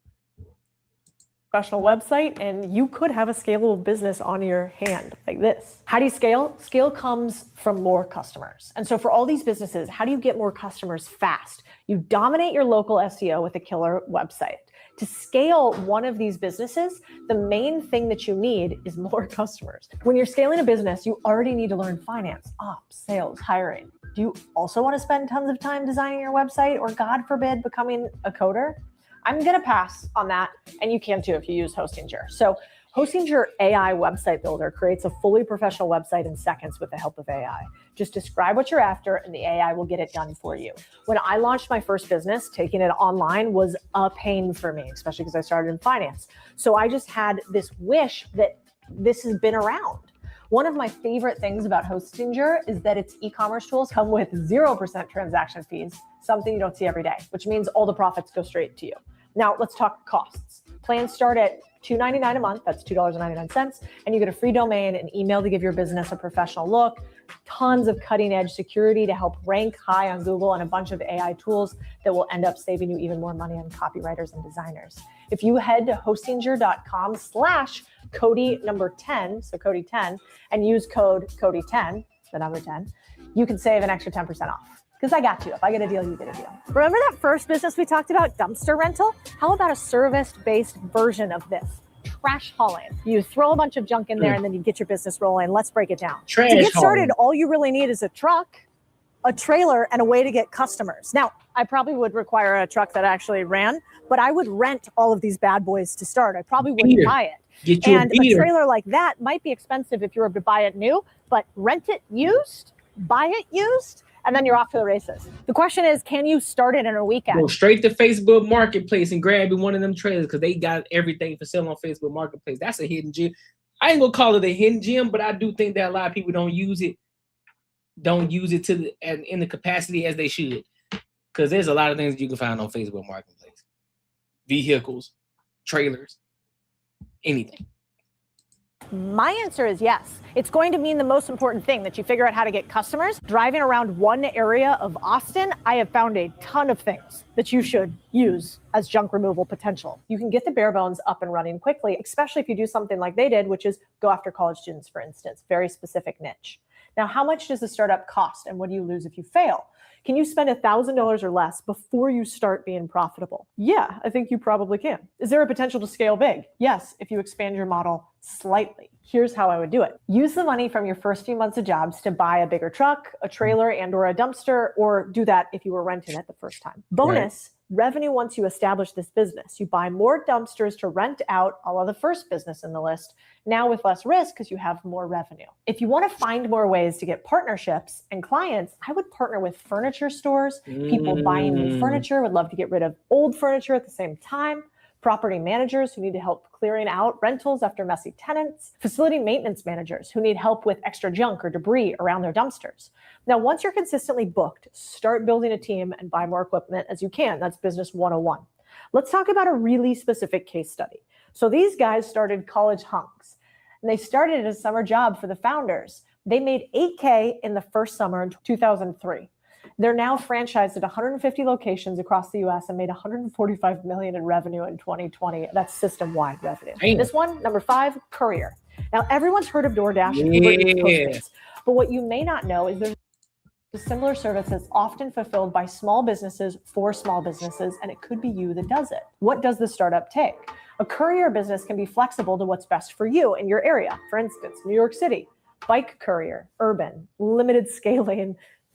Professional website, and you could have a scalable business on your hand like this. How do you scale? Scale comes from more customers. And so for all these businesses, how do you get more customers fast? You dominate your local SEO with a killer website. To scale one of these businesses, the main thing that you need is more customers. When you're scaling a business, you already need to learn finance, ops, sales, hiring. Do you also want to spend tons of time designing your website or, God forbid, becoming a coder? I'm going to pass on that, and you can too if you use Hostinger. So Hostinger AI website builder creates a fully professional website in seconds with the help of AI. Just describe what you're after and the AI will get it done for you. When I launched my first business, taking it online was a pain for me, especially because I started in finance. So I just had this wish that this has been around. One of my favorite things about Hostinger is that its e-commerce tools come with 0% transaction fees, something you don't see every day, which means all the profits go straight to you. Now let's talk costs. Plans start at $2.99 a month, that's $2.99, and you get a free domain, an email to give your business a professional look, tons of cutting edge security to help rank high on Google, and a bunch of AI tools that will end up saving you even more money on copywriters and designers. If you head to hostinger.com/Cody10, so Cody 10, and use code Cody10, the number 10, you can save an extra 10% off. Because I got you. If I get a deal, you get a deal. Remember that first business we talked about, dumpster rental? How about a service-based version of this? Trash hauling. You throw a bunch of junk in there and then you get your business rolling. Let's break it down. To get started, all you really need is a truck, a trailer, and a way to get customers. Now, I probably would require a truck that actually ran, but I would rent all of these bad boys to start. I probably wouldn't buy it. And a trailer like that might be expensive if you were to buy it new, but rent it used, buy it used, and then you're off to the races. The question is, can you start it in a weekend? Go straight to Facebook Marketplace and grab one of them trailers because they got everything for sale on Facebook Marketplace. That's a hidden gem. I ain't gonna call it a hidden gem, but I do think that a lot of people don't use it in the capacity as they should. Because there's a lot of things you can find on Facebook Marketplace. Vehicles, trailers, anything. My answer is yes. It's going to mean the most important thing, that you figure out how to get customers. Driving around one area of Austin, I have found a ton of things that you should use as junk removal potential. You can get the bare bones up and running quickly, especially if you do something like they did, which is go after college students, for instance, very specific niche. Now, how much does the startup cost and what do you lose if you fail? Can you spend $1,000 or less before you start being profitable? Yeah, I think you probably can. Is there a potential to scale big? Yes, if you expand your model slightly. Here's how I would do it. Use the money from your first few months of jobs to buy a bigger truck, a trailer, and or a dumpster, or do that if you were renting it the first time. Bonus, revenue once you establish this business. You buy more dumpsters to rent out, a la the first business in the list, now with less risk because you have more revenue. If you want to find more ways to get partnerships and clients, I would partner with furniture stores. People buying new furniture would love to get rid of old furniture at the same time. Property managers who need to help clearing out rentals after messy tenants, facility maintenance managers who need help with extra junk or debris around their dumpsters. Now, once you're consistently booked, start building a team and buy more equipment as you can. That's business 101. Let's talk about a really specific case study. So these guys started College Hunks, and they started it as a summer job for the founders. They made $8K in the first summer in 2003. They're now franchised at 150 locations across the US and made $145 million in revenue in 2020. That's system-wide revenue. Damn. This one, number 5, Courier. Now, everyone's heard of DoorDash and Uber Eats Postmates, but what you may not know is there's a similar service that's often fulfilled by small businesses for small businesses, and it could be you that does it. What does the startup take? A courier business can be flexible to what's best for you in your area. For instance, New York City, bike courier, urban, limited scaling,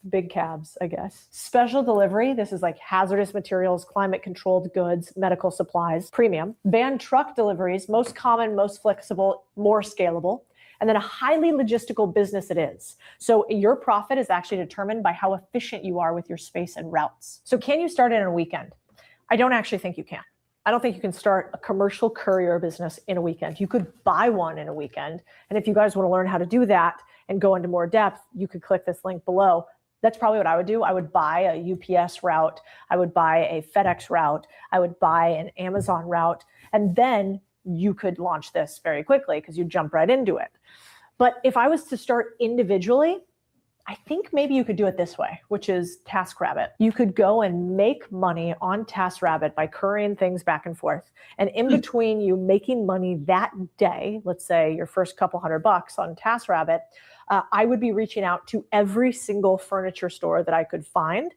big cabs, I guess. Special delivery, this is like hazardous materials, climate controlled goods, medical supplies, premium. Van truck deliveries, most common, most flexible, more scalable. And then a highly logistical business it is. So your profit is actually determined by how efficient you are with your space and routes. So can you start it in a weekend? I don't actually think you can. I don't think you can start a commercial courier business in a weekend. You could buy one in a weekend. And if you guys want to learn how to do that and go into more depth, you could click this link below. That's probably what I would do. I would buy a UPS route. I would buy a FedEx route. I would buy an Amazon route. And then you could launch this very quickly because you jump right into it. But if I was to start individually, I think maybe you could do it this way, which is TaskRabbit. You could go and make money on TaskRabbit by couriering things back and forth. And in between you making money that day, let's say your first couple $100 on TaskRabbit, I would be reaching out to every single furniture store that I could find.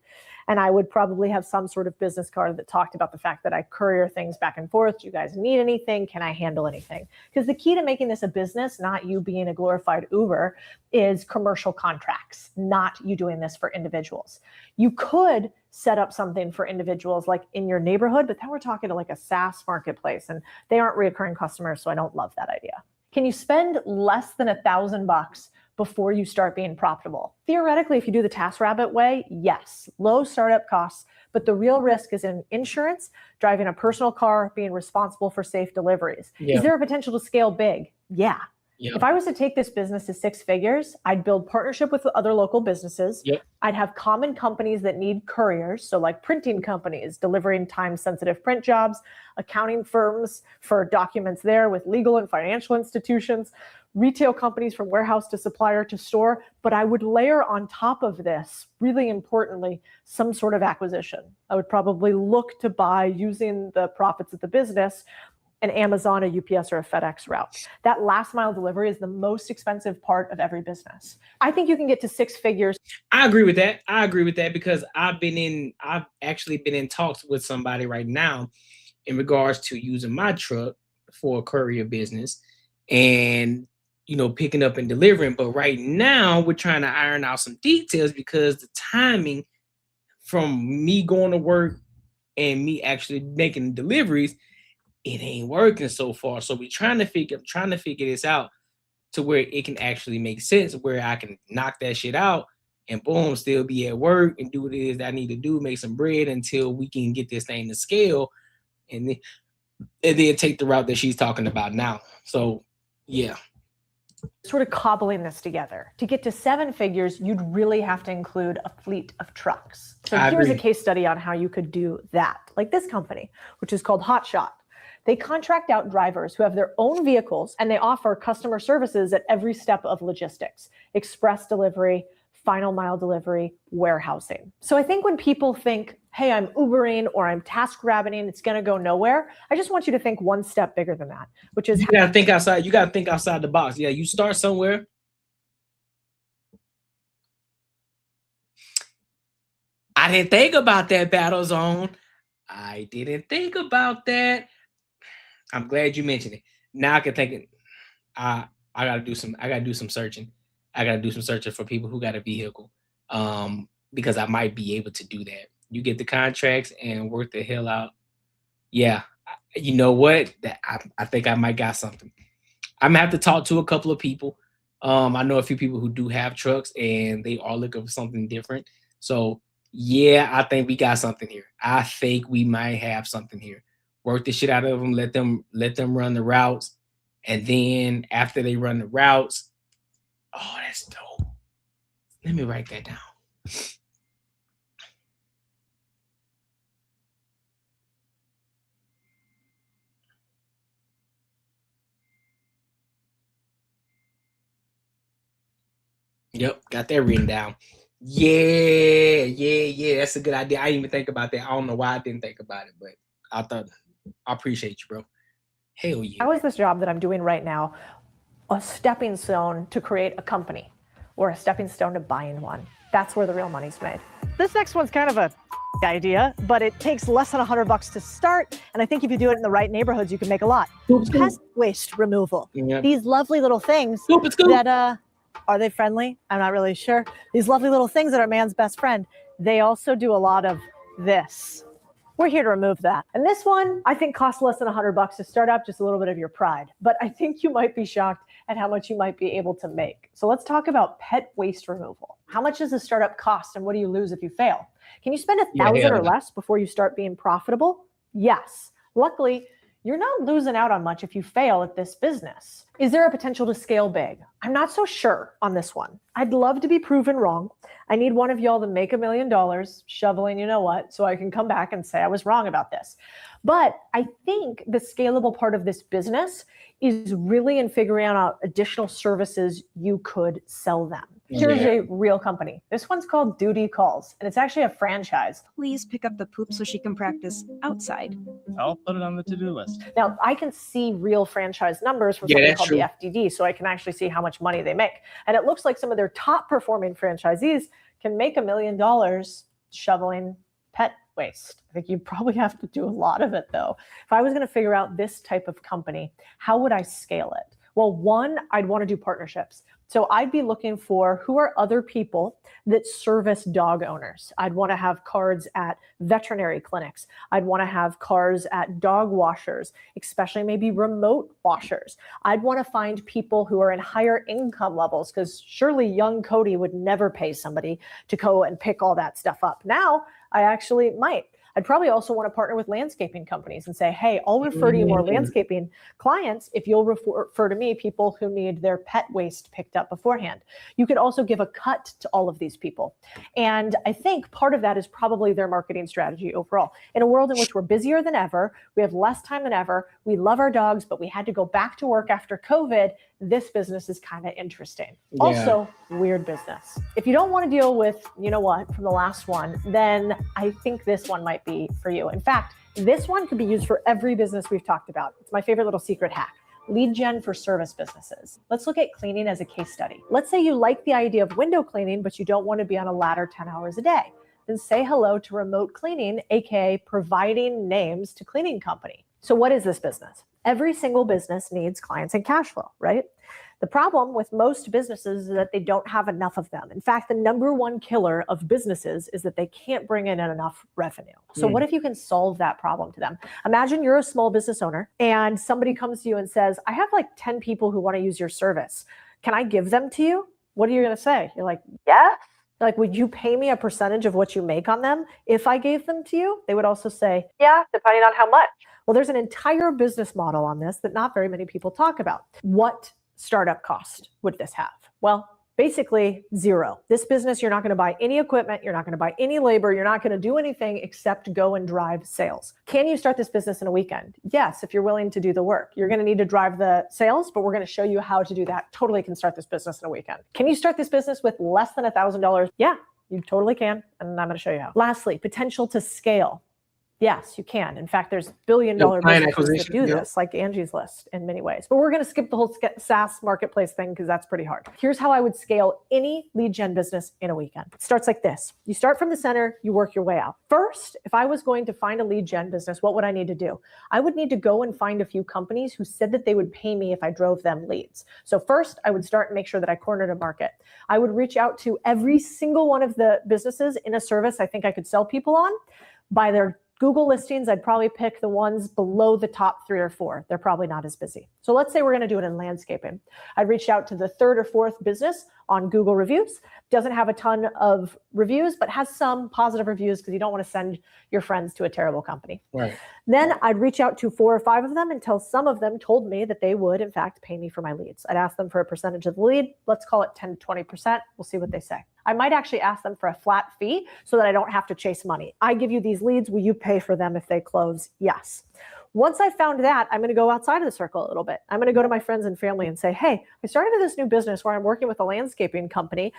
And I would probably have some sort of business card that talked about the fact that I courier things back and forth. Do you guys need anything? Can I handle anything? Because the key to making this a business, not you being a glorified Uber, is commercial contracts, not you doing this for individuals. You could set up something for individuals like in your neighborhood, but then we're talking to like a SaaS marketplace and they aren't reoccurring customers. So I don't love that idea. Can you spend less than $1,000 before you start being profitable? Theoretically, if you do the TaskRabbit way, yes, low startup costs, but the real risk is in insurance, driving a personal car, being responsible for safe deliveries. Yeah. Is there a potential to scale big? Yeah. Yeah. If I was to take this business to 6 figures, I'd build partnership with other local businesses. Yep. I'd have common companies that need couriers. So like printing companies, delivering time-sensitive print jobs, accounting firms for documents there with legal and financial institutions, retail companies from warehouse to supplier to store. But I would layer on top of this, really importantly, some sort of acquisition. I would probably look to buy, using the profits of the business, an Amazon, a UPS, or a FedEx route. That last mile delivery is the most expensive part of every business. I think you can get to 6 figures. I agree with that. I agree with that because I've actually been in talks with somebody right now in regards to using my truck for a courier business and, you know, picking up and delivering. But right now we're trying to iron out some details because the timing from me going to work and me actually making deliveries, it ain't working so far. So we're trying to figure this out to where it can actually make sense, where I can knock that shit out and boom, still be at work and do what it is that I need to do, make some bread until we can get this thing to scale and then take the route that she's talking about now. So yeah. Sort of cobbling this together. To get to 7 figures, you'd really have to include a fleet of trucks. So here's a case study on how you could do that. Like this company, which is called Hotshot. They contract out drivers who have their own vehicles and they offer customer services at every step of logistics, express delivery, final mile delivery, warehousing. So I think when people think, hey, I'm Ubering or I'm TaskRabbiting, it's going to go nowhere. I just want you to think one step bigger than that, which is you got to think outside. You got to think outside the box. Yeah, you start somewhere. I didn't think about that, Battle Zone. I didn't think about that. I'm glad you mentioned it. Now I can think it. I gotta do some searching. I gotta do some searching for people who got a vehicle. Because I might be able to do that. You get the contracts and work the hell out. Yeah. You know what? I think I might got something. I'm gonna have to talk to a couple of people. I know a few people who do have trucks and they are looking for something different. So yeah, I think we got something here. I think we might have something here. Work the shit out of them, let them run the routes. And then after they run the routes, oh, that's dope. Let me write that down. Yep, got that written down. Yeah. That's a good idea. I didn't even think about that. I don't know why I didn't think about it, but I appreciate you, bro. Hell yeah. How is this job that I'm doing right now a stepping stone to create a company or a stepping stone to buying one? That's where the real money's made. This next one's kind of a idea, but it takes less than $100 to start. And I think if you do it in the right neighborhoods, you can make a lot. Pest waste removal. Yeah. These lovely little things that, are they friendly? I'm not really sure. These lovely little things that are man's best friend. They also do a lot of this. We're here to remove that. And this one, I think, costs less than $100 to start up, just a little bit of your pride. But I think you might be shocked at how much you might be able to make. So let's talk about pet waste removal. How much does a startup cost and what do you lose if you fail? Can you spend $1,000 or less before you start being profitable? Yes. Luckily, you're not losing out on much if you fail at this business. Is there a potential to scale big? I'm not so sure on this one. I'd love to be proven wrong. I need one of y'all to make $1 million shoveling, you know what, so I can come back and say I was wrong about this. But I think the scalable part of this business is really in figuring out additional services you could sell them. Here's a real company. This one's called Duty Calls, and it's actually a franchise. Please pick up the poop so she can practice outside. I'll put it on the to-do list. Now, I can see real franchise numbers from something called the FDD, so I can actually see how much money they make. And it looks like some of their top performing franchisees can make $1 million shoveling pet waste. I think you probably have to do a lot of it, though. If I was going to figure out this type of company, how would I scale it? Well, one, I'd want to do partnerships. So I'd be looking for who are other people that service dog owners. I'd want to have cards at veterinary clinics. I'd want to have cards at dog washers, especially maybe remote washers. I'd want to find people who are in higher income levels, because surely young Cody would never pay somebody to go and pick all that stuff up. Now, I actually might. I'd probably also want to partner with landscaping companies and say, hey, I'll refer to you more landscaping clients if you'll refer to me people who need their pet waste picked up beforehand. You could also give a cut to all of these people. And I think part of that is probably their marketing strategy overall. In a world in which we're busier than ever, we have less time than ever, we love our dogs, but we had to go back to work after COVID, this business is kind of interesting. Yeah. Also, weird business. If you don't want to deal with, you know what, from the last one, then I think this one might be for you. In fact, this one could be used for every business we've talked about. It's my favorite little secret hack. Lead gen for service businesses. Let's look at cleaning as a case study. Let's say you like the idea of window cleaning, but you don't want to be on a ladder 10 hours a day. Then say hello to remote cleaning, aka providing names to cleaning company. So what is this business? Every single business needs clients and cash flow, right? The problem with most businesses is that they don't have enough of them. In fact, the number one killer of businesses is that they can't bring in enough revenue. So what if you can solve that problem to them? Imagine you're a small business owner and somebody comes to you and says, I have like 10 people who want to use your service. Can I give them to you? What are you going to say? You're like, yes. Like, would you pay me a percentage of what you make on them if I gave them to you? They would also say, yeah, depending on how much. Well, there's an entire business model on this that not very many people talk about. What startup cost would this have? Well, basically zero. This business, you're not going to buy any equipment. You're not going to buy any labor. You're not going to do anything except go and drive sales. Can you start this business in a weekend? Yes, if you're willing to do the work. You're going to need to drive the sales, but we're going to show you how to do that. Totally can start this business in a weekend. Can you start this business with less than $1,000? Yeah, you totally can. And I'm going to show you how. Lastly, potential to scale. Yes, you can. In fact, there's billion-dollar businesses that do this, like Angie's List in many ways. But we're going to skip the whole SaaS marketplace thing because that's pretty hard. Here's how I would scale any lead gen business in a weekend. It starts like this. You start from the center, you work your way out. First, if I was going to find a lead gen business, what would I need to do? I would need to go and find a few companies who said that they would pay me if I drove them leads. So first, I would start and make sure that I cornered a market. I would reach out to every single one of the businesses in a service I think I could sell people on by their Google listings. I'd probably pick the ones below the top 3 or 4. They're probably not as busy. So let's say we're going to do it in landscaping. I'd reach out to the 3rd or 4th business on Google reviews. Doesn't have a ton of reviews, but has some positive reviews because you don't want to send your friends to a terrible company. Right. Then I'd reach out to 4 or 5 of them until some of them told me that they would, in fact, pay me for my leads. I'd ask them for a percentage of the lead. Let's call it 10 to 20%. We'll see what they say. I might actually ask them for a flat fee so that I don't have to chase money. I give you these leads. Will you pay for them if they close? Yes. Once I found that, I'm going to go outside of the circle a little bit. I'm going to go to my friends and family and say, hey, I started this new business where I'm working with a landscaping company.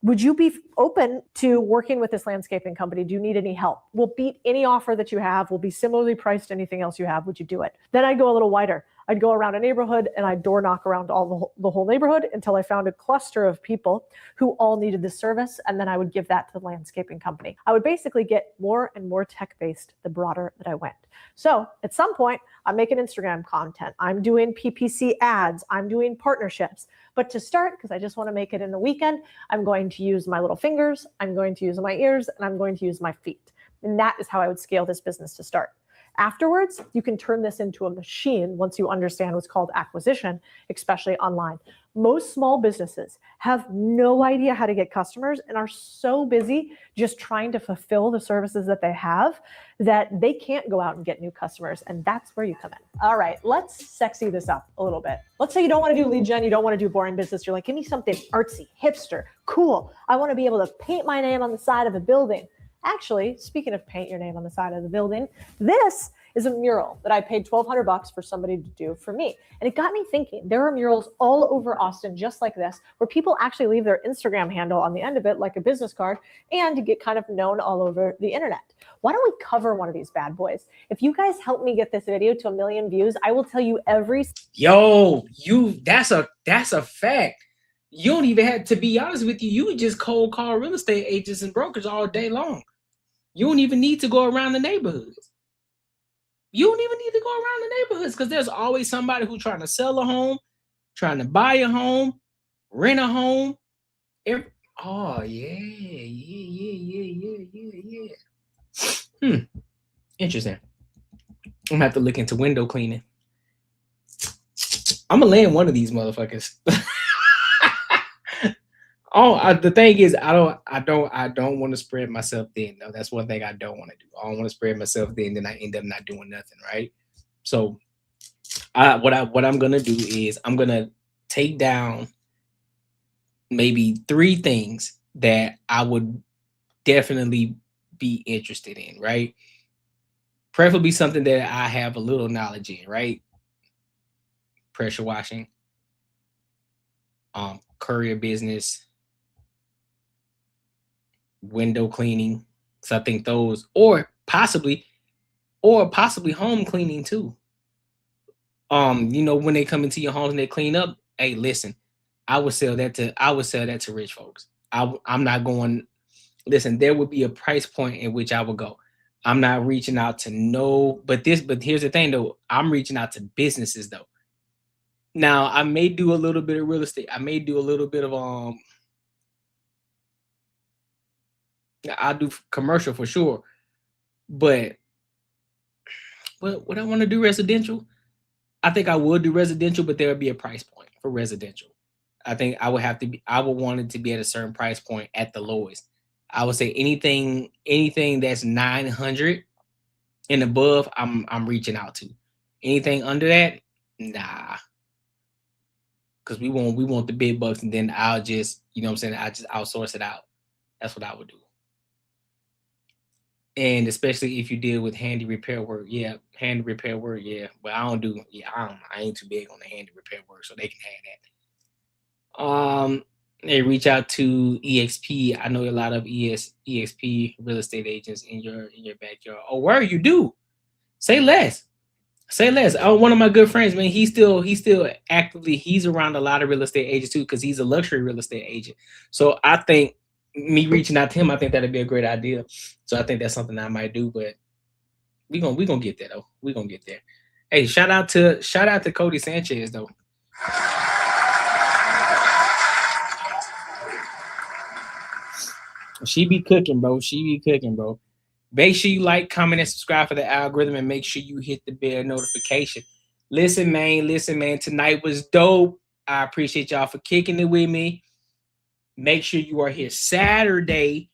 Would you be open to working with this landscaping company? Do you need any help? We'll beat any offer that you have. We'll be similarly priced to anything else you have. Would you do it? Then I go a little wider. I'd go around a neighborhood and I'd door knock around all the whole neighborhood until I found a cluster of people who all needed this service. And then I would give that to the landscaping company. I would basically get more and more tech-based the broader that I went. So at some point, I'm making Instagram content. I'm doing PPC ads. I'm doing partnerships. But to start, because I just want to make it in the weekend, I'm going to use my little fingers, I'm going to use my ears, and I'm going to use my feet. And that is how I would scale this business to start. Afterwards, you can turn this into a machine once you understand what's called acquisition, especially online. Most small businesses have no idea how to get customers and are so busy just trying to fulfill the services that they have that they can't go out and get new customers. And that's where you come in. All right, let's sexy this up a little bit. Let's say you don't want to do lead gen, you don't want to do boring business. You're like, give me something artsy, hipster, cool. I want to be able to paint my name on the side of a building. Actually, speaking of paint your name on the side of the building, this is a mural that I paid $1,200 for somebody to do for me. And it got me thinking, there are murals all over Austin just like this, where people actually leave their Instagram handle on the end of it, like a business card, and to get kind of known all over the internet. Why don't we cover one of these bad boys? If you guys help me get this video to 1 million views, I will tell you every... Yo, that's a fact. You don't even have to be honest with you. You would just cold call real estate agents and brokers all day long. You don't even need to go around the neighborhoods. You don't even need to go around the neighborhoods because there's always somebody who's trying to sell a home, trying to buy a home, rent a home. Oh, yeah. Interesting. I'm going to have to look into window cleaning. I'm going to land one of these motherfuckers. The thing is, I don't want to spread myself thin. No, that's one thing I don't want to do. I don't want to spread myself thin, then I end up not doing nothing, right? So, what I'm gonna do is I'm gonna take down maybe 3 things that I would definitely be interested in, right? Preferably something that I have a little knowledge in, right? Pressure washing, courier business, window cleaning. So I think those, or possibly home cleaning too. You know, when they come into your homes and they clean up, hey, listen, I would sell that to rich folks. I'm not going, listen, there would be a price point in which I would go. I'm not reaching out to but here's the thing though, I'm reaching out to businesses though. Now I may do a little bit of real estate. I may do a little bit of I'll do commercial for sure, but what I want to do residential, I think I would do residential, but there would be a price point for residential. I think I would want it to be at a certain price point at the lowest. I would say anything that's 900 and above, I'm reaching out to. Anything under that, nah. Because we want the big bucks, and then I'll just, you know what I'm saying, I just outsource it out. That's what I would do. And especially if you deal with handy repair work, yeah, handy repair work, yeah. But I ain't too big on the handy repair work, so they can have that. They reach out to EXP. I know a lot of EXP real estate agents in your backyard. Oh, where you do? Say less. Say less. Oh, one of my good friends, man, he's still actively, he's around a lot of real estate agents too, because he's a luxury real estate agent. So I think me reaching out to him, I think that'd be a great idea. So I think that's something I might do, but we gonna get there though. We gonna get there. Hey, shout out to Cody Sanchez though. She be cooking, bro. Make sure you like, comment, and subscribe for the algorithm, and make sure you hit the bell notification. Listen, man. Tonight was dope. I appreciate y'all for kicking it with me. Make sure you are here Saturday,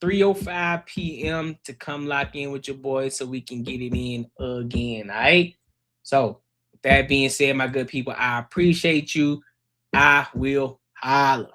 3:05 p.m. to come lock in with your boys so we can get it in again, all right? So, with that being said, my good people, I appreciate you. I will holla.